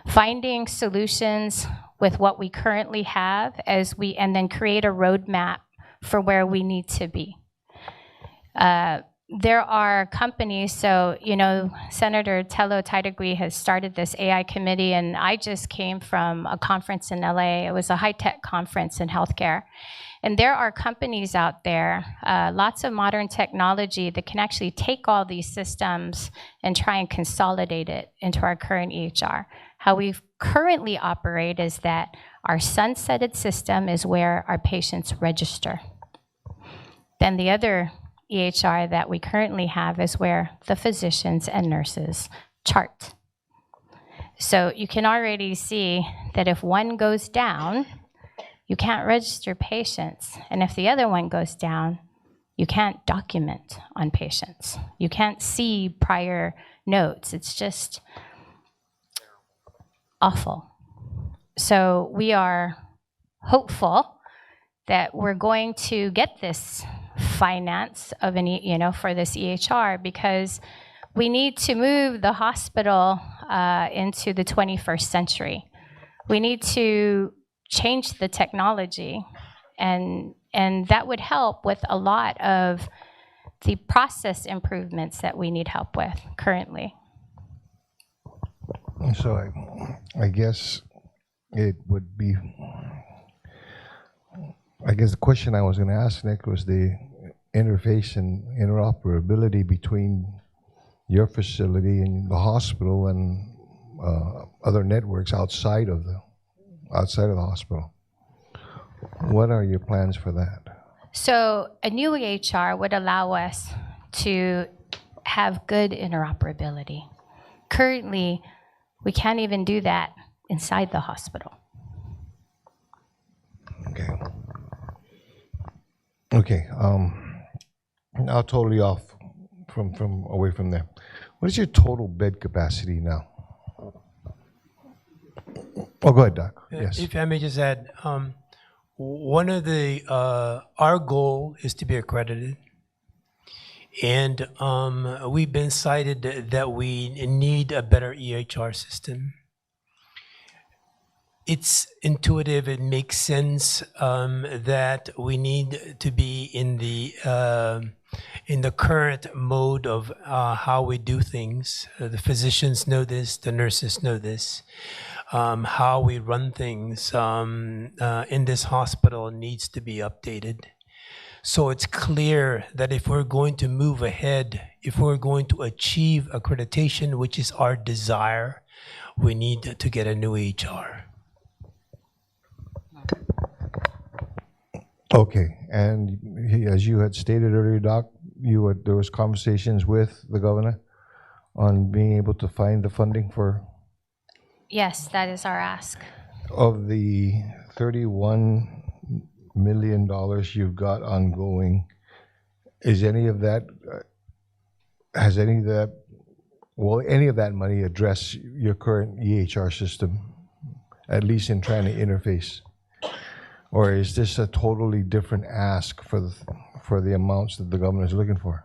Finding solutions with what we currently have and then create a roadmap for where we need to be. There are companies, so, Senator Tello Taitagui has started this AI committee, and I just came from a conference in LA. It was a high-tech conference in healthcare. And there are companies out there, lots of modern technology that can actually take all these systems and try and consolidate it into our current EHR. How we currently operate is that our sunsetted system is where our patients register. Then the other EHR that we currently have is where the physicians and nurses chart. So you can already see that if one goes down, you can't register patients. And if the other one goes down, you can't document on patients. You can't see prior notes. It's just awful. So we are hopeful that we're going to get this finance of for this EHR, because we need to move the hospital into the 21st century. We need to change the technology, and that would help with a lot of the process improvements that we need help with currently. So I guess it would be, the question I was going to ask, Nick, was the interface and interoperability between your facility and the hospital and other networks outside of the hospital. What are your plans for that? So a new EHR would allow us to have good interoperability. Currently, we can't even do that inside the hospital. Okay. Now totally off from away from there. What is your total bed capacity now? Oh, go ahead, Doc. Yes. If I may just add, one of the our goal is to be accredited, and we've been cited that we need a better EHR system. It's intuitive. It makes sense that we need to be in the current mode of how we do things. The physicians know this. The nurses know this. How we run things in this hospital needs to be updated. So it's clear that if we're going to move ahead, if we're going to achieve accreditation, which is our desire, we need to get a new EHR. Okay, and as you had stated earlier, Doc, there was conversations with the governor on being able to find the funding for. Yes, that is our ask. Of the $31 million you've got ongoing, is any of that, will any of that money address your current EHR system, at least in trying to interface? Or is this a totally different ask for the amounts that the governor is looking for?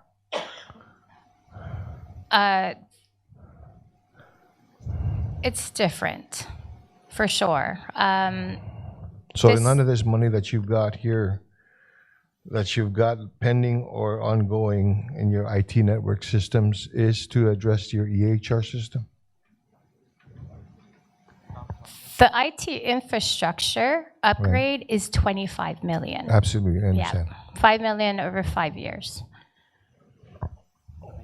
It's different, for sure. So none of this money that you've got here, that you've got pending or ongoing in your IT network systems, is to address your EHR system? The IT infrastructure upgrade is $25 million. Absolutely, I understand. Yeah, $5 million over 5 years.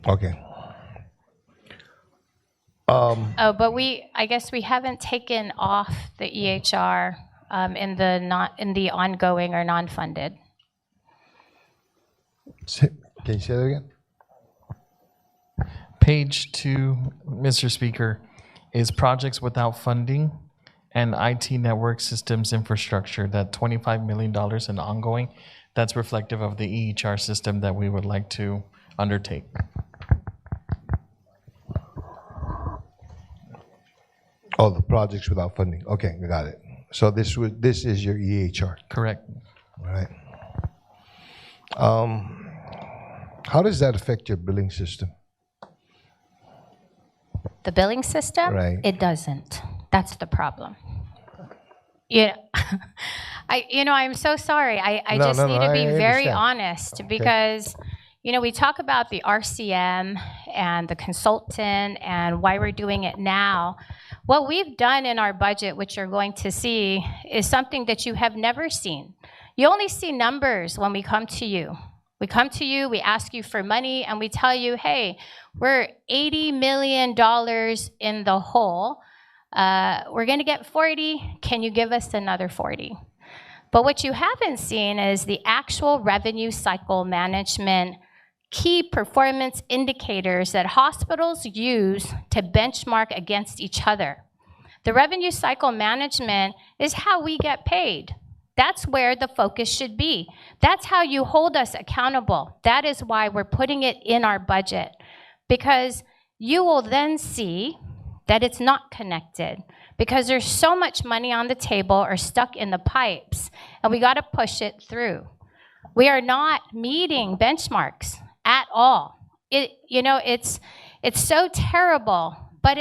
Okay. But I guess we haven't taken off the EHR in the ongoing or non-funded. Can you say that again? Page 2, Mr. Speaker, is projects without funding and IT network systems infrastructure. That $25 million in ongoing, that's reflective of the EHR system that we would like to undertake. Oh, the projects without funding. Okay, got it. So this is your EHR. Correct. All right. How does that affect your billing system? The billing system? Right. It doesn't. That's the problem. Yeah. I'm so sorry. I No, just no, need no, to be I very understand. honest because, we talk about the RCM and the consultant and why we're doing it now. What we've done in our budget, which you're going to see, is something that you have never seen. You only see numbers when we come to you. We come to you, we ask you for money, and we tell you, hey, we're $80 million in the hole. We're going to get 40. Can you give us another 40? But what you haven't seen is the actual revenue cycle management key performance indicators that hospitals use to benchmark against each other. The revenue cycle management is how we get paid. That's where the focus should be. That's how you hold us accountable. That is why we're putting it in our budget, because you will then see that it's not connected, because there's so much money on the table or stuck in the pipes, and we got to push it through. We are not meeting benchmarks at all. It's so terrible, but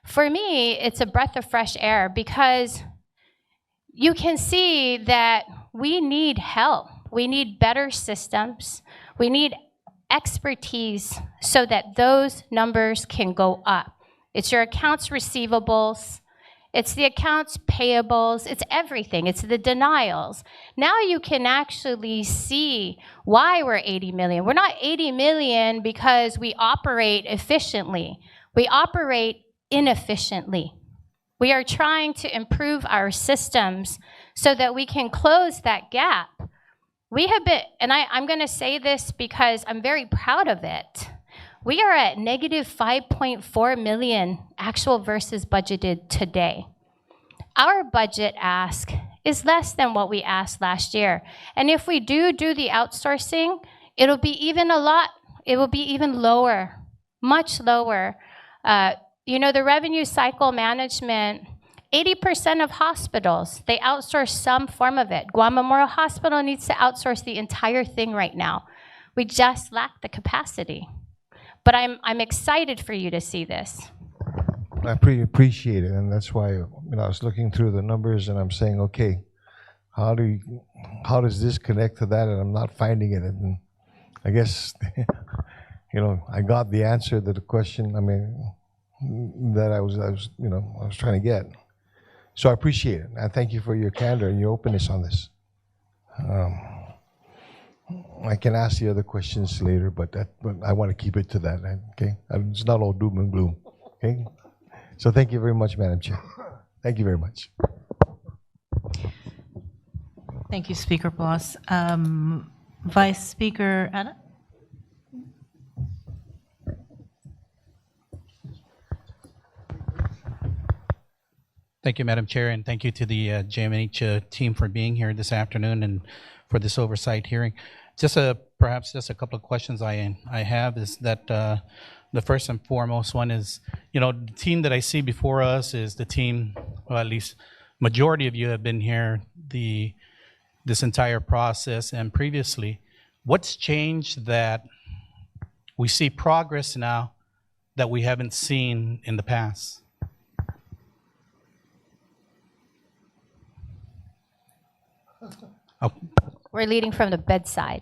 for me, it's a breath of fresh air, because you can see that we need help. We need better systems. We need expertise so that those numbers can go up. It's your accounts receivables. It's the accounts payables. It's everything. It's the denials. Now you can actually see why we're 80 million. We're not 80 million because we operate efficiently. We operate inefficiently. We are trying to improve our systems so that we can close that gap. We have been, and I'm going to say this because I'm very proud of it. We are at negative 5.4 million actual versus budgeted today. Our budget ask is less than what we asked last year. And if we do the outsourcing, it'll be even lower, much lower. The revenue cycle management, 80% of hospitals, they outsource some form of it. Guam Memorial Hospital needs to outsource the entire thing right now. We just lack the capacity. But I'm excited for you to see this. I pretty appreciate it, and that's why I was looking through the numbers and I'm saying, okay, how does this connect to that? And I'm not finding it. And I guess I got the answer to the question. That I was trying to get. So I appreciate it. I thank you for your candor and your openness on this. I can ask the other questions later, but I want to keep it to that. Okay, it's not all doom and gloom. Okay, so thank you very much, Madam Chair. Thank you very much. Thank you, Speaker Bloss. Vice Speaker Anna? Thank you, Madam Chair, and thank you to the GMHA team for being here this afternoon and for this oversight hearing. Perhaps just a couple of questions I have is that the first and foremost one is, the team that I see before us is the team, well, at least majority of you have been here this entire process and previously. What's changed that we see progress now that we haven't seen in the past? Oh. We're leading from the bedside.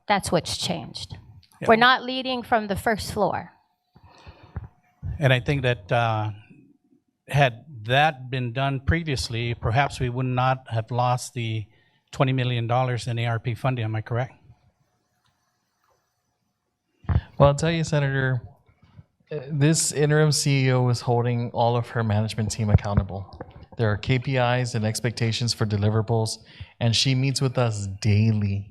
That's what's changed. Yeah. We're not leading from the first floor. And I think that had that been done previously, perhaps we would not have lost the $20 million in ARP funding. Am I correct? Well, I'll tell you, Senator, this interim CEO is holding all of her management team accountable. There are KPIs and expectations for deliverables, and she meets with us daily.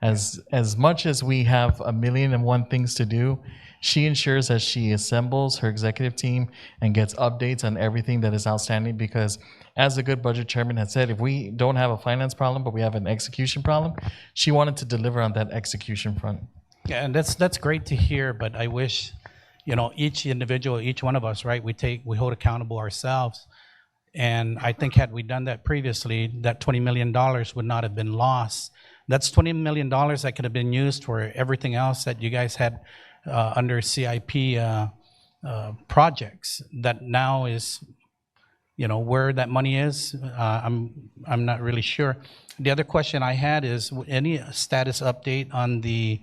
As much as we have 1,000,001 things to do, she ensures that she assembles her executive team and gets updates on everything that is outstanding, because as the good budget chairman had said, if we don't have a finance problem, but we have an execution problem, she wanted to deliver on that execution front. Yeah, and that's great to hear, but I wish, each individual, each one of us, right, we hold accountable ourselves. And I think had we done that previously, that $20 million would not have been lost. That's $20 million that could have been used for everything else that you guys had under CIP projects. That now is, where that money is, I'm not really sure. The other question I had is any status update on the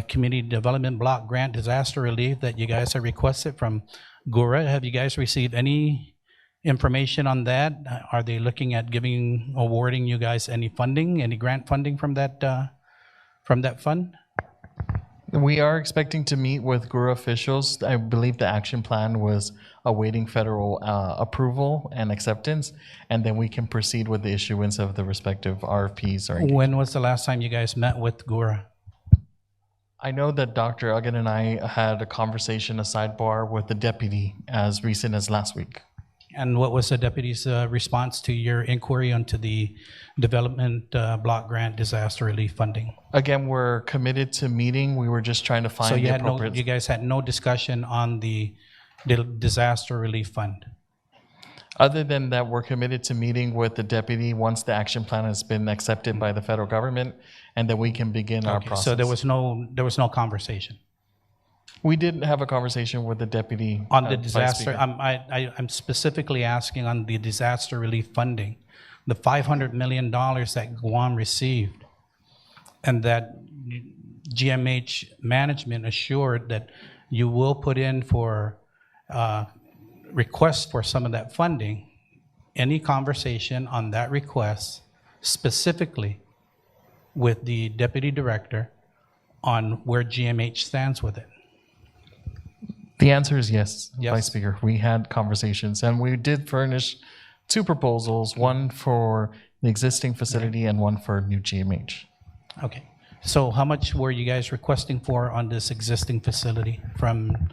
Community Development Block Grant Disaster Relief that you guys have requested from GURA? Have you guys received any information on that? Are they looking at awarding you guys any funding, any grant funding from that fund? We are expecting to meet with GURA officials. I believe the action plan was awaiting federal approval and acceptance, and then we can proceed with the issuance of the respective RFPs. When was the last time you guys met with GURA? I know that Dr. Uggan and I had a conversation, a sidebar with the deputy as recent as last week. And what was the deputy's response to your inquiry onto the Development Block Grant Disaster Relief funding? Again, we're committed to meeting. We were just trying to find the appropriate... you guys had no discussion on the Disaster Relief Fund? Other than that, we're committed to meeting with the deputy once the action plan has been accepted by the federal government, and then we can begin our process. So there was no conversation? We did have a conversation with the deputy. On the disaster, I'm specifically asking on the disaster relief funding, the $500 million that Guam received, and that GMH management assured that you will put in for requests for some of that funding. Any conversation on that request specifically with the deputy director on where GMH stands with it? The answer is yes, Vice Speaker. We had conversations, and we did furnish 2 proposals, one for the existing facility and one for new GMH. Okay. So how much were you guys requesting for on this existing facility from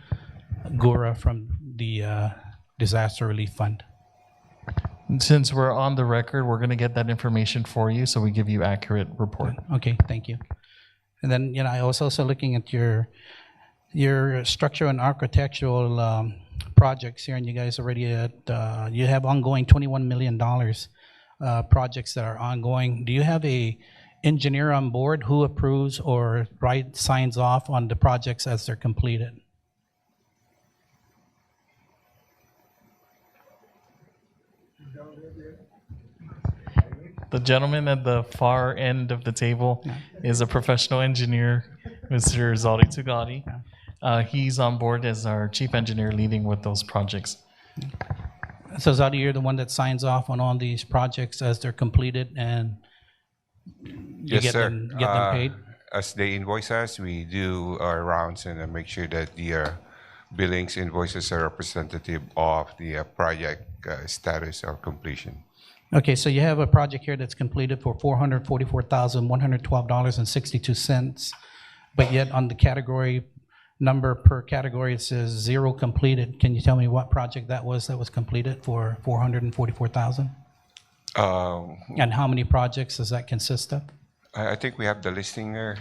GURA, from the Disaster Relief Fund? Since we're on the record, we're going to get that information for you so we give you accurate report. Okay, thank you. And then, I was also looking at your structural and architectural projects here, and you guys already you have ongoing $21 million projects that are ongoing. Do you have a engineer on board who approves or signs off on the projects as they're completed? The gentleman at the far end of the table is a professional engineer, Mr. Zaldi Tugati. He's on board as our chief engineer leading with those projects. So Zaldi, you're the one that signs off on all these projects as they're completed, and you get them paid? As they invoice us, we do our rounds and make sure that the billings invoices are representative of the project status or completion. Okay, so you have a project here that's completed for $444,112.62, but yet on the category number per category, it says 0 completed. Can you tell me what project that was completed for $444,000? And how many projects does that consist of? I think we have the listing there,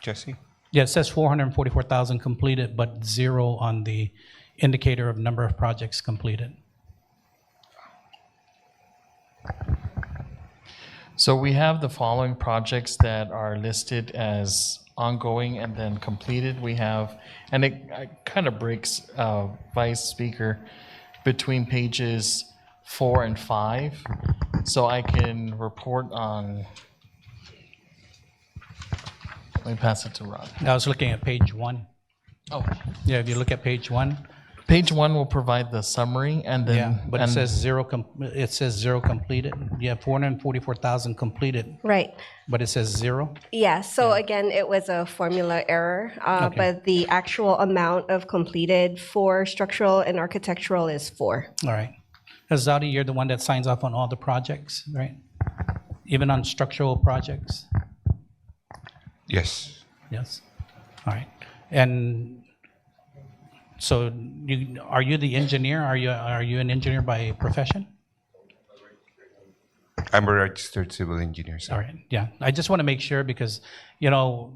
Jesse. Yeah, it says 444,000 completed, but 0 on the indicator of number of projects completed. So we have the following projects that are listed as ongoing and then completed. We have, and it kind of breaks, Vice Speaker, between pages 4 and 5. So I can report on, let me pass it to Ron. I was looking at page 1. Oh. Yeah, if you look at page 1. Page 1 will provide the summary, and then... Yeah, but it says 0 completed. You have 444,000 completed. Right. But it says 0? Yeah, so again, it was a formula error, but the actual amount of completed for structural and architectural is 4. All right. Because Zadi, you're the one that signs off on all the projects, right? Even on structural projects? Yes. Yes. All right. And so are you the engineer? Are you an engineer by profession? I'm a registered civil engineer, sir. All right. Yeah. I just want to make sure because, you know,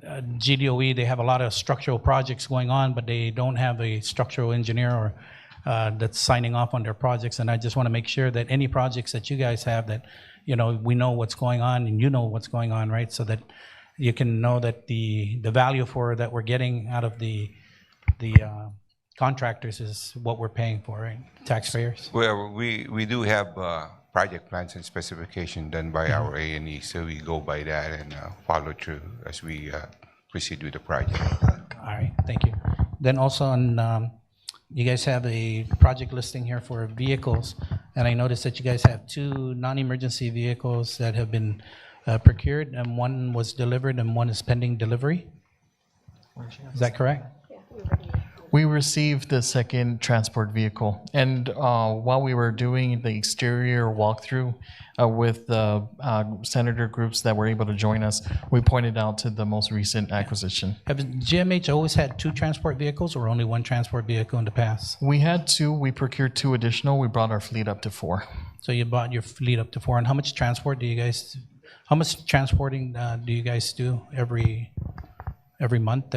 GDOE, they have a lot of structural projects going on, but they don't have a structural engineer or that's signing off on their projects. And I just want to make sure that any projects that you guys have that, you know, we know what's going on and you know what's going on, right? So that you can know that the value for that we're getting out of the contractors is what we're paying for, right? Taxpayers. Well, we do have project plans and specification done by our A&E, so we go by that and follow through as we proceed with the project. All right, thank you. Then also on, you guys have a project listing here for vehicles, and I noticed that you guys have 2 non-emergency vehicles that have been procured, and one was delivered and one is pending delivery. Is that correct? We received the second transport vehicle, and while we were doing the exterior walkthrough with the senator groups that were able to join us, we pointed out to the most recent acquisition. Have GMH always had 2 transport vehicles or only 1 transport vehicle in the past? We had 2, we procured 2 additional, we brought our fleet up to 4. So you brought your fleet up to 4, and how much transport do you guys, how much transporting do you guys do every month,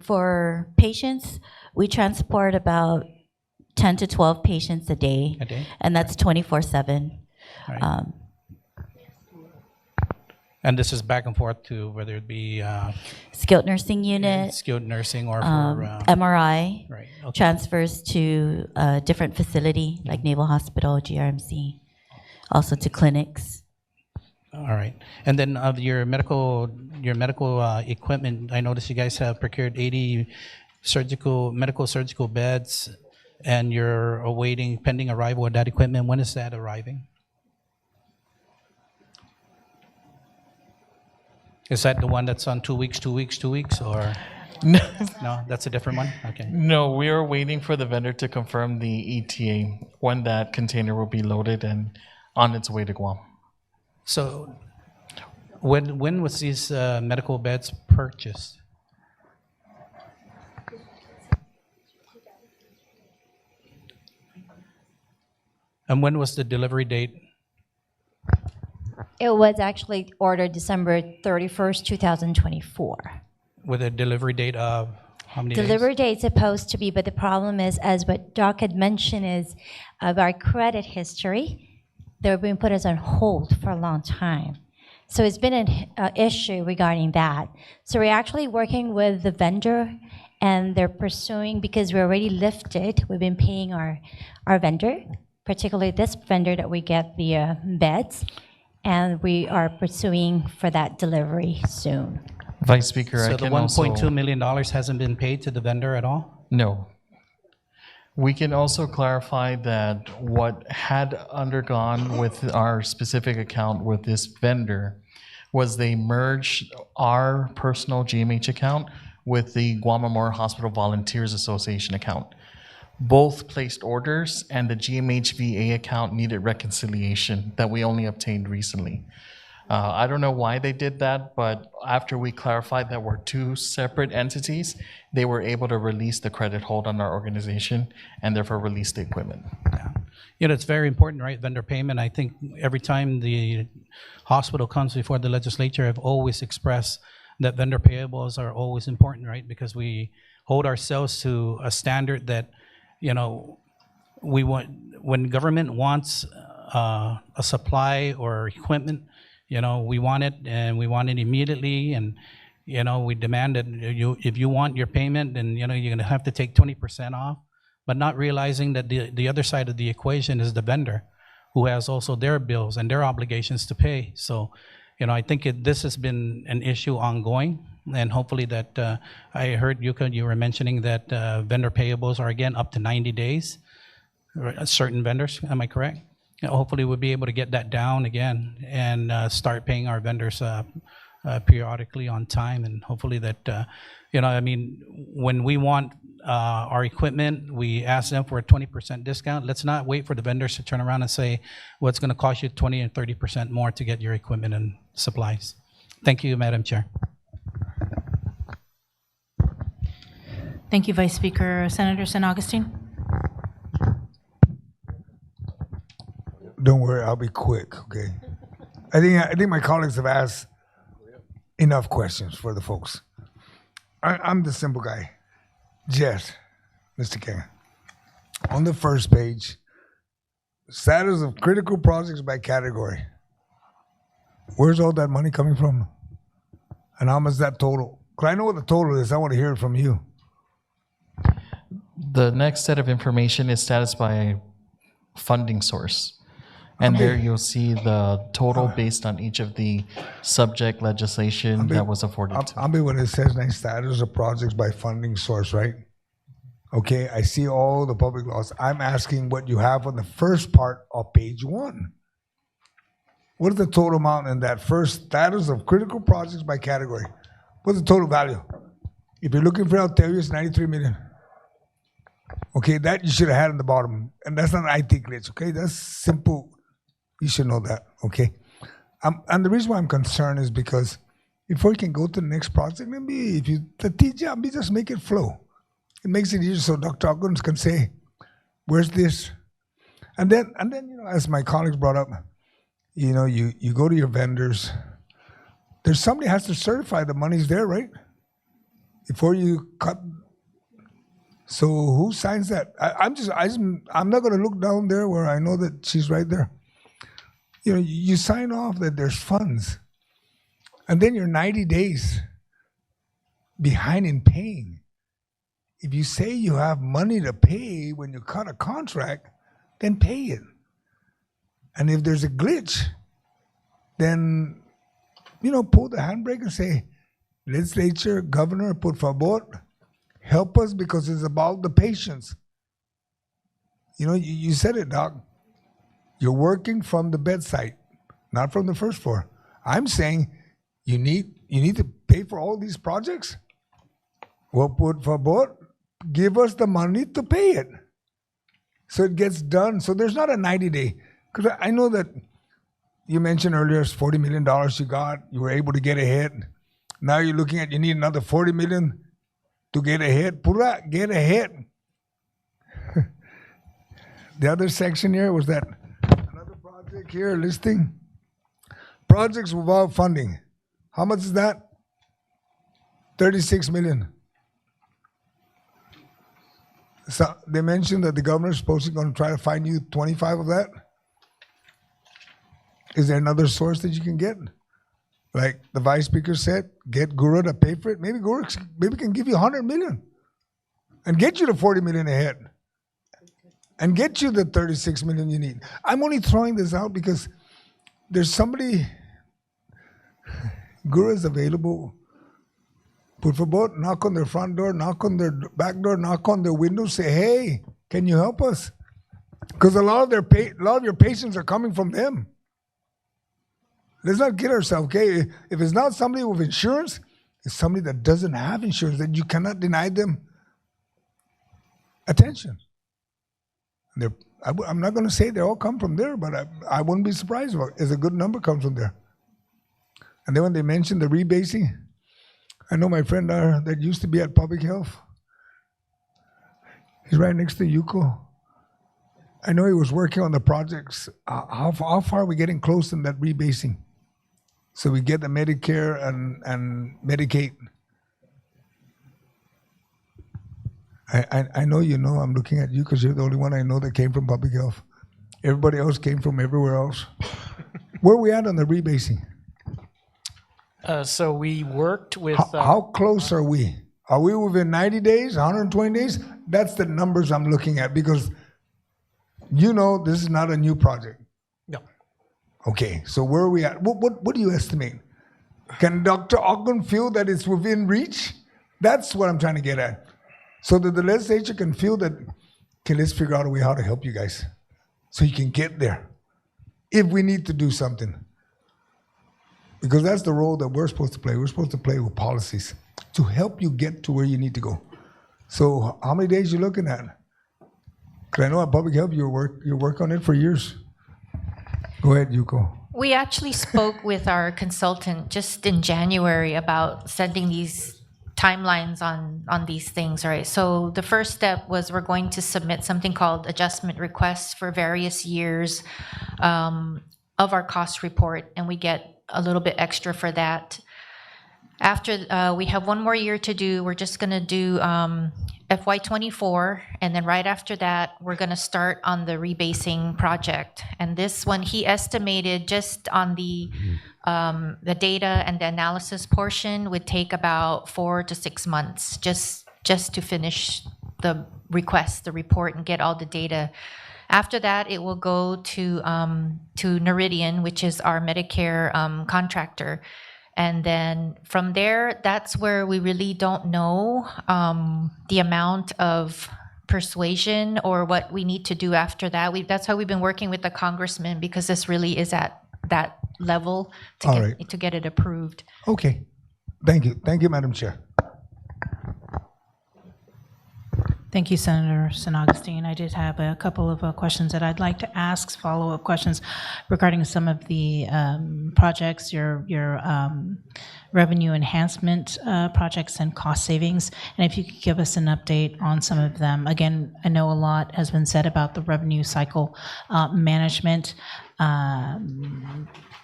For patients, we transport about 10 to 12 patients a day, and that's 24/7. Right. And this is back and forth to whether it be skilled nursing unit, skilled nursing, or for MRI, right. Okay. transfers to a different facility like Naval Hospital, GRMC, also to clinics. All right. And then of your medical equipment, I noticed you guys have procured 80 medical surgical beds, and you're awaiting pending arrival of that equipment. When is that arriving? Is that the one that's on 2 weeks, or? No, that's a different one? Okay. No, we are waiting for the vendor to confirm the ETA when that container will be loaded and on its way to Guam. So when was these medical beds purchased? And when was the delivery date? It was actually ordered December 31st, 2024. With a delivery date of how many Delivery days? date supposed to be, but the problem is, as what Doc had mentioned, is of our credit history. They're being put as on hold for a long time. So it's been an issue regarding that. So we're actually working with the vendor, and they're pursuing, because we already lifted, we've been paying our vendor, particularly this vendor that we get the beds, and we are pursuing for that delivery soon. Vice Speaker, So I the can $1.2 million hasn't been paid to the vendor at all? No. We can also clarify that what had undergone with our specific account with this vendor was they merged our personal GMH account with the Guam Memorial Hospital Volunteers Association account. Both placed orders, and the GMH VA account needed reconciliation that we only obtained recently. I don't know why they did that, but after we clarified that we're 2 separate entities, they were able to release the credit hold on our organization and therefore release the equipment. You know, it's very important, right, vendor payment. I think every time the hospital comes before the legislature, I've always expressed that vendor payables are always important, right? Because we hold ourselves to a standard that, you know, we want, when government wants a supply or equipment, you know, we want it, and we want it immediately, and, you know, we demand that if you want your payment, then, you know, you're gonna have to take 20% off, but not realizing that the other side of the equation is the vendor, who has also their bills and their obligations to pay. So, you know, I think this has been an issue ongoing, and hopefully that, I heard Yuka, you were mentioning that vendor payables are again up to 90 days, certain vendors, am I correct? Hopefully we'll be able to get that down again and start paying our vendors periodically on time, and hopefully that I mean, when we want our equipment, we ask them for a 20% discount. Let's not wait for the vendors to turn around and say, well, it's going to cost you 20 and 30% more to get your equipment and supplies. Thank you, Madam Chair. Thank you, Vice Speaker. Senator San Augustine. Don't worry, I'll be quick, okay? I think my colleagues have asked enough questions for the folks. I'm the simple guy. Yes, Mr. King. On the first page, status of critical projects by category. Where's all that money coming from? And how much is that total? Because I know what the total is. I want to hear it from you. The next set of information is status by funding source. And there you'll see the total based on each of the subject legislation that was afforded to. I'll be when it says next status of projects by funding source, right? Okay, I see all the public laws. I'm asking what you have on the first part of page 1. What is the total amount in that first status of critical projects by category? What's the total value? If you're looking for it, I'll tell you it's 93 million. Okay, that you should have had in the bottom. And that's not an IT glitch, okay? That's simple. You should know that, okay? And the reason why I'm concerned is because before you can go to the next project, maybe if you, the TJ, just make it flow. It makes it easier so Dr. Ogden can say, where's this? And then, as my colleagues brought up, you go to your vendors. There's somebody has to certify the money's there, right? Before you cut. So who signs that? I'm not going to look down there where I know that she's right there. You sign off that there's funds, and then you're 90 days behind in paying. If you say you have money to pay when you cut a contract, then pay it. And if there's a glitch, then, pull the handbrake and say, legislature, governor, por favor, help us because it's about the patients. You said it, Doc. You're working from the bedside, not from the first floor. I'm saying you need to pay for all these projects. Well, por favor, give us the money to pay it. So it gets done. So there's not a 90-day. Because I know that you mentioned earlier it's $40 million you got. You were able to get ahead. Now you're looking at you need another $40 million to get ahead. Pura, get ahead. The other section here was that another project here listing. Projects without funding. How much is that? 36 million. So they mentioned that the governor is supposedly going to try to find you 25 of that. Is there another source that you can get? Like the vice speaker said, get Guru to pay for it. Maybe Guru can give you 100 million and get you the 40 million ahead and get you the 36 million you need. I'm only throwing this out because there's somebody, Guru is available. Por favor, knock on their front door, knock on their back door, knock on their window, say, hey, can you help us? Because a lot of your patients are coming from them. Let's not kid ourselves, okay? If it's not somebody with insurance, it's somebody that doesn't have insurance, that you cannot deny them attention. I'm not going to say they all come from there, but I wouldn't be surprised if a good number comes from there. And then when they mentioned the rebasing, I know my friend that used to be at Public Health. He's right next to Yuko. I know he was working on the projects. How far are we getting close in that rebasing? So we get the Medicare and Medicaid. I know you know I'm looking at you because you're the only one I know that came from Public Health. Everybody else came from everywhere else. Where are we at on the rebasing? So we worked with... How close are we? Are we within 90 days, 120 days? That's the numbers I'm looking at because this is not a new project. No. Okay, so where are we at? What do you estimate? Can Dr. Ogden feel that it's within reach? That's what I'm trying to get at. So that the legislature can feel that, okay, let's figure out a way how to help you guys so you can get there if we need to do something. Because that's the role that we're supposed to play. We're supposed to play with policies. to help you get to where you need to go. So how many days you looking at? Because I know at Public Health you work on it for years. Go ahead, Yuko. We actually spoke with our consultant just in January about sending these timelines on these things, right? So the first step was we're going to submit something called adjustment requests for various years of our cost report, and we get a little bit extra for that. After we have one more year to do, we're just going to do FY24, and then right after that, we're going to start on the rebasing project. And this one, he estimated just on the data and the analysis portion would take about 4 to 6 months just to finish the request, the report, and get all the data. After that, it will go to Noridian, which is our Medicare contractor. And then from there, that's where we really don't know the amount of persuasion or what we need to do after that. That's how we've been working with the congressman, because this really is at that level to get it approved. Okay. Thank you. Thank you, Madam Chair. Thank you, Senator San Augustine. I did have a couple of questions that I'd like to ask, follow-up questions regarding some of the projects, your revenue enhancement projects and cost savings. And if you could give us an update on some of them. Again, I know a lot has been said about the revenue cycle management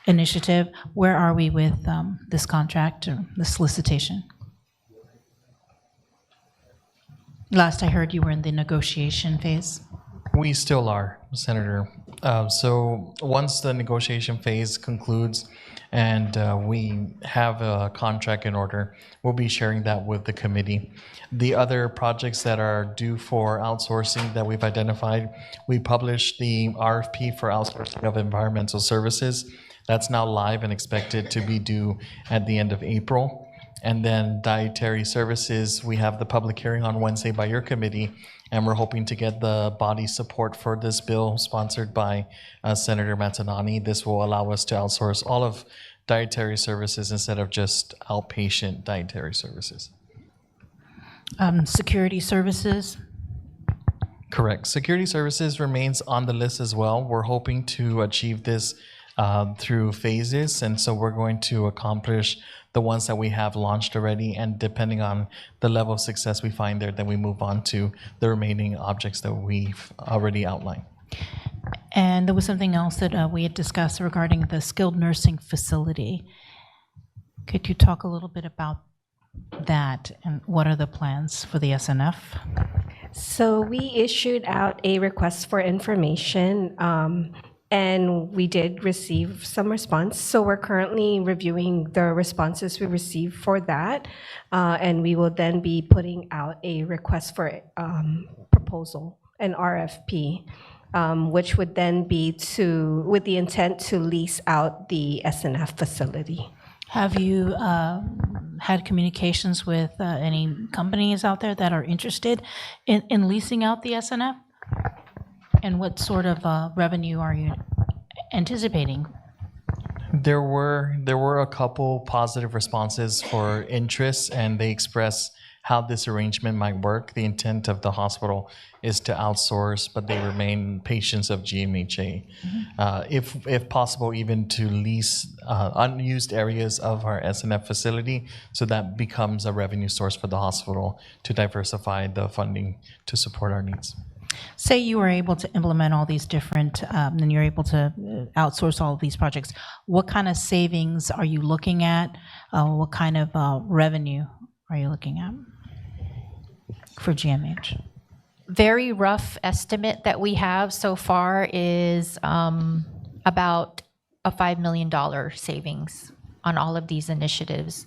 initiative. Where are we with this contract or the solicitation? Last I heard, you were in the negotiation phase. We still are, Senator. So once the negotiation phase concludes and we have a contract in order, we'll be sharing that with the committee. The other projects that are due for outsourcing that we've identified, we published the RFP for outsourcing of environmental services. That's now live and expected to be due at the end of April. And then dietary services, we have the public hearing on Wednesday by your committee, and we're hoping to get the body support for this bill sponsored by Senator Matanane. This will allow us to outsource all of dietary services instead of just outpatient dietary services. Security services? Correct. Security services remains on the list as well. We're hoping to achieve this through phases, and so we're going to accomplish the ones that we have launched already, and depending on the level of success we find there, then we move on to the remaining objects that we've already outlined. And there was something else that we had discussed regarding the skilled nursing facility. Could you talk a little bit about that, and what are the plans for the SNF? So we issued out a request for information, and we did receive some response. So we're currently reviewing the responses we received for that, and we will then be putting out a request for proposal, an RFP, which would then be with the intent to lease out the SNF facility. Have you had communications with any companies out there that are interested in leasing out the SNF? And what sort of revenue are you anticipating? There were a couple positive responses for interest, and they express how this arrangement might work. The intent of the hospital is to outsource, but they remain patients of GMHA. If possible, even to lease unused areas of our SNF facility, so that becomes a revenue source for the hospital to diversify the funding to support our needs. Say you were able to implement all these different, and you're able to outsource all of these projects. What kind of savings are you looking at? What kind of revenue are you looking at for GMH? Very rough estimate that we have so far is about a $5 million savings on all of these initiatives.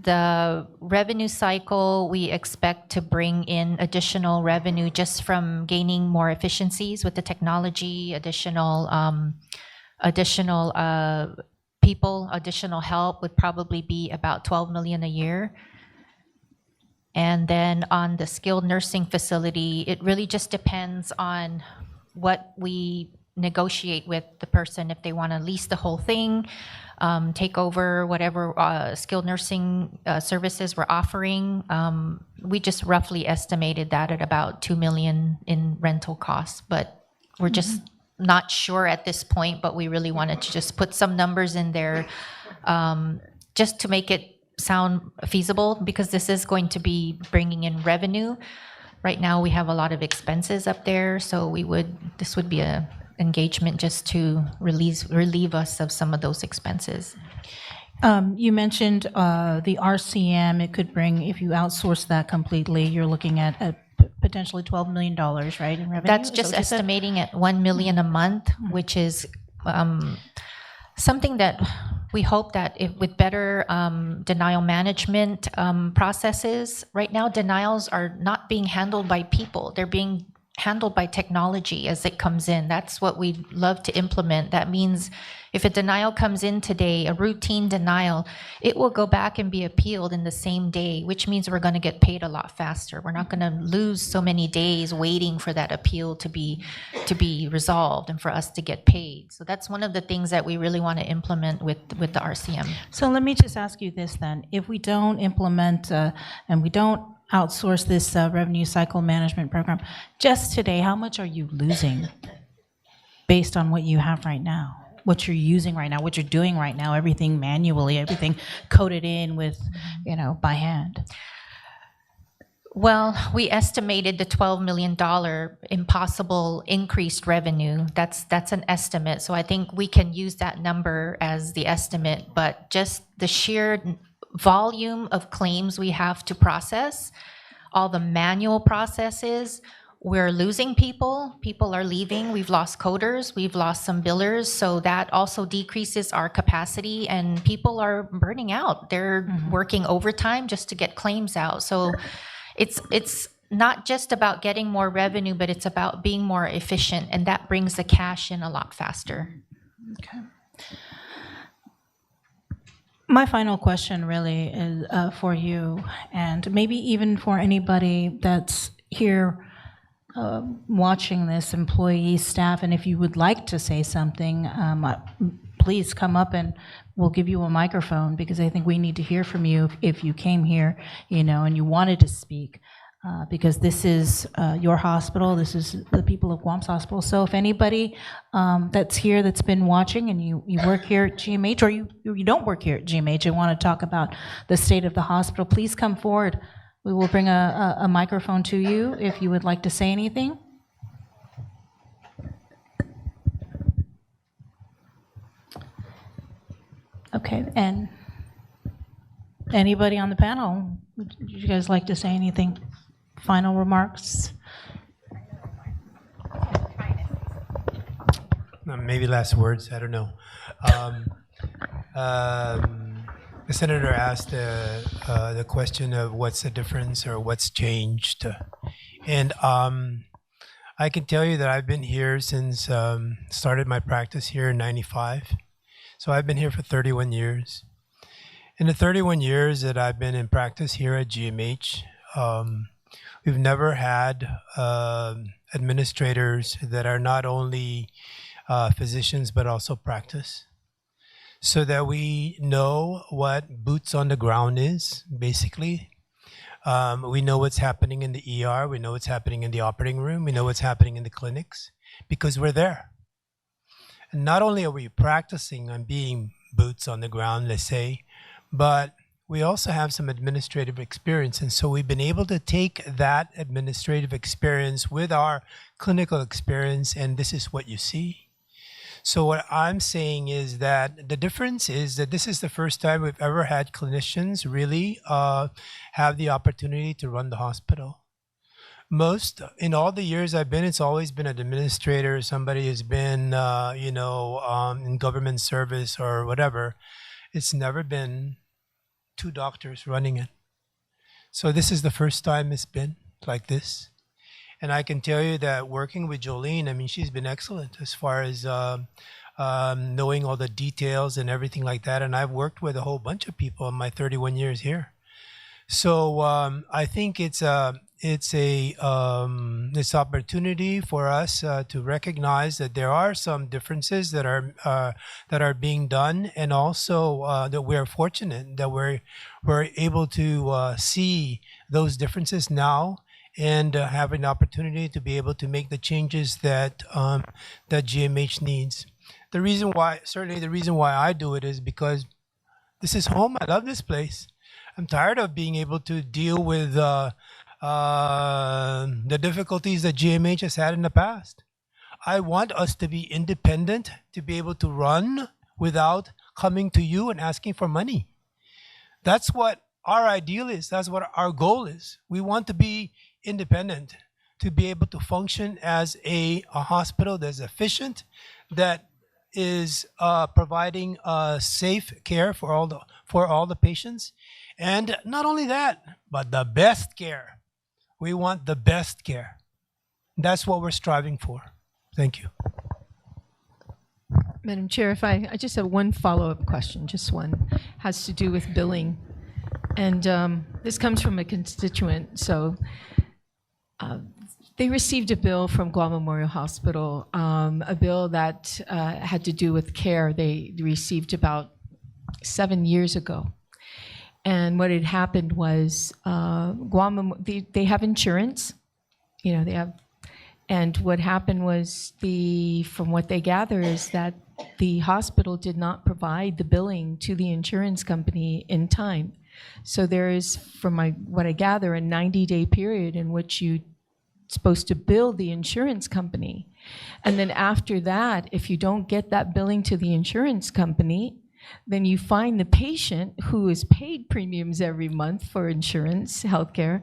The revenue cycle, we expect to bring in additional revenue just from gaining more efficiencies with the technology, additional people, additional help would probably be about $12 million a year. And then on the skilled nursing facility, it really just depends on what we negotiate with the person if they want to lease the whole thing, take over whatever skilled nursing services we're offering. We just roughly estimated that at about $2 million in rental costs, but we're just not sure at this point, but we really wanted to just put some numbers in there just to make it sound feasible, because this is going to be bringing in revenue. Right now, we have a lot of expenses up there, so this would be a engagement just to relieve us of some of those expenses. You mentioned the RCM. It could bring, if you outsource that completely, you're looking at potentially $12 million, right, in revenue? That's Is just that what you said? estimating at $1 million a month, which is something that we hope that with better denial management processes. Right now, denials are not being handled by people. They're being handled by technology as it comes in. That's what we'd love to implement. That means if a denial comes in today, a routine denial, it will go back and be appealed in the same day, which means we're going to get paid a lot faster. We're not going to lose so many days waiting for that appeal to be resolved and for us to get paid. So that's one of the things that we really want to implement with the RCM. So let me just ask you this then. If we don't implement and we don't outsource this revenue cycle management program, just today, how much are you losing based on what you have right now? What you're using right now, what you're doing right now, everything manually, everything coded in with, by hand? Well, we estimated the $12 million impossible increased revenue. That's an estimate. So I think we can use that number as the estimate, but just the sheer volume of claims we have to process, all the manual processes, we're losing people. People are leaving. We've lost coders. We've lost some billers. So that also decreases our capacity, and people are burning out. They're working overtime just to get claims out. So it's not just about getting more revenue, but it's about being more efficient, and that brings the cash in a lot faster. Okay. My final question really is for you, and maybe even for anybody that's here watching this, employees, staff, and if you would like to say something, please come up and we'll give you a microphone, because I think we need to hear from you if you came here, and you wanted to speak. Because this is your hospital, this is the people of Guam's hospital. So if anybody that's here that's been watching and you work here at GMH, or you don't work here at GMH and want to talk about the state of the hospital, please come forward. We will bring a microphone to you if you would like to say anything. Okay, and anybody on the panel, would you guys like to say anything? Final remarks? Maybe last words, I don't know. The senator asked the question of what's the difference or what's changed. And I can tell you that I've been here since started my practice here in '95. So I've been here for 31 years. In the 31 years that I've been in practice here at GMH, we've never had administrators that are not only physicians but also practice, so that we know what boots on the ground is, basically. We know what's happening in the ER, we know what's happening in the operating room, we know what's happening in the clinics, because we're there. And not only are we practicing on being boots on the ground, let's say, but we also have some administrative experience. And so we've been able to take that administrative experience with our clinical experience, and this is what you see. So what I'm saying is that the difference is that this is the first time we've ever had clinicians really have the opportunity to run the hospital. In all the years I've been, it's always been an administrator, somebody who's been, in government service or whatever. It's never been two doctors running it. So this is the first time it's been like this. And I can tell you that working with Jolene, I mean, she's been excellent as far as knowing all the details and everything like that. And I've worked with a whole bunch of people in my 31 years here. So I think it's this opportunity for us to recognize that there are some differences that are being done, and also that we're fortunate that we're able to see those differences now, and have an opportunity to be able to make the changes that that GMH needs. The reason why I do it is because this is home. I love this place. I'm tired of being able to deal with the difficulties that GMH has had in the past. I want us to be independent, to be able to run without coming to you and asking for money. That's what our ideal is. That's what our goal is. We want to be independent, to be able to function as a hospital that's efficient, that is providing safe care for all the patients. And not only that, but the best care. We want the best care. That's what we're striving for. Thank you. Madam Chair, if I just have one follow-up question, just one, has to do with billing. And this comes from a constituent. So they received a bill from Guam Memorial Hospital, a bill that had to do with care they received about 7 years ago. And what had happened was Guam, they have insurance, they have, and what happened was from what they gather is that the hospital did not provide the billing to the insurance company in time. So there is, from what I gather, a 90-day period in which you're supposed to bill the insurance company. And then after that, if you don't get that billing to the insurance company, then you find the patient who is paid premiums every month for insurance, healthcare,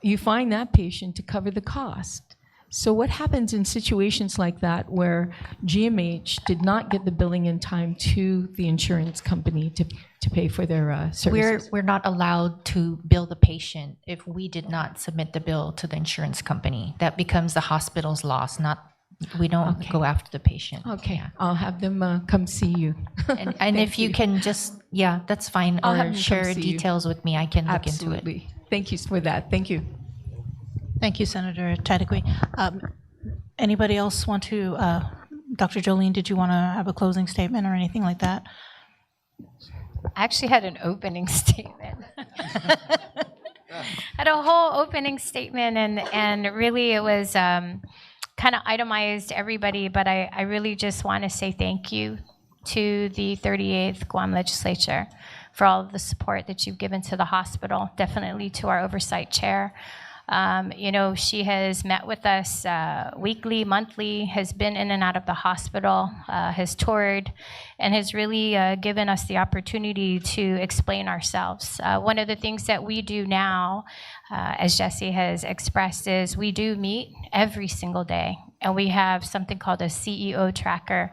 you find that patient to cover the cost. So what happens in situations like that where GMH did not get the billing in time to the insurance company to pay for their services? We're not allowed to bill the patient if we did not submit the bill to the insurance company. That becomes the hospital's loss, we don't go after the patient. Okay, Yeah. I'll have them come see you. And if you can just, that's fine, I'll have or them come share see you. details with me, I can look into it. Absolutely. Thank you for that. Thank you. Thank you, Senator Tadegui. Anybody else want to, Dr. Jolene, did you want to have a closing statement or anything like that? I actually had an opening statement. Had a whole opening statement, and really it was kind of itemized everybody, but I really just want to say thank you to the 38th Guam Legislature for all of the support that you've given to the hospital, definitely to our oversight chair. She has met with us weekly, monthly, has been in and out of the hospital, has toured, and has really given us the opportunity to explain ourselves. One of the things that we do now, as Jesse has expressed, is we do meet every single day, and we have something called a CEO tracker.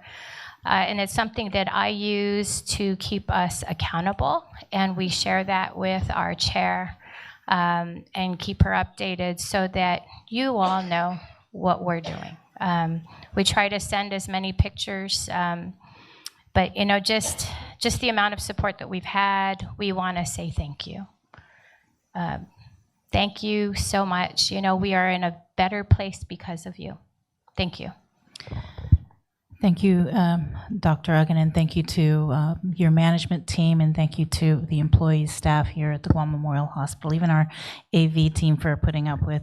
And it's something that I use to keep us accountable, and we share that with our chair. And keep her updated so that you all know what we're doing. We try to send as many pictures, but just the amount of support that we've had, we want to say thank you. Thank you so much. We are in a better place because of you. Thank you. Thank you, Dr. Uggan, and thank you to your management team, and thank you to the employees, staff here at the Guam Memorial Hospital, even our AV team for putting up with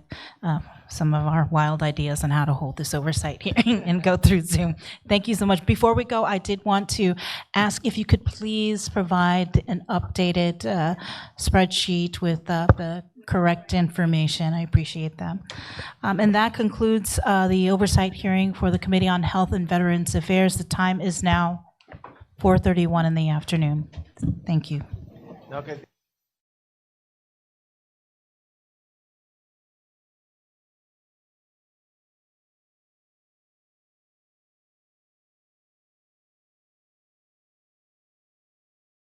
some of our wild ideas on how to hold this oversight hearing and go through Zoom. Thank you so much. Before we go, I did want to ask if you could please provide an updated spreadsheet with the correct information. I appreciate that. And that concludes the oversight hearing for the Committee on Health and Veterans Affairs. The time is now 4:31 in the afternoon. Thank you. Okay.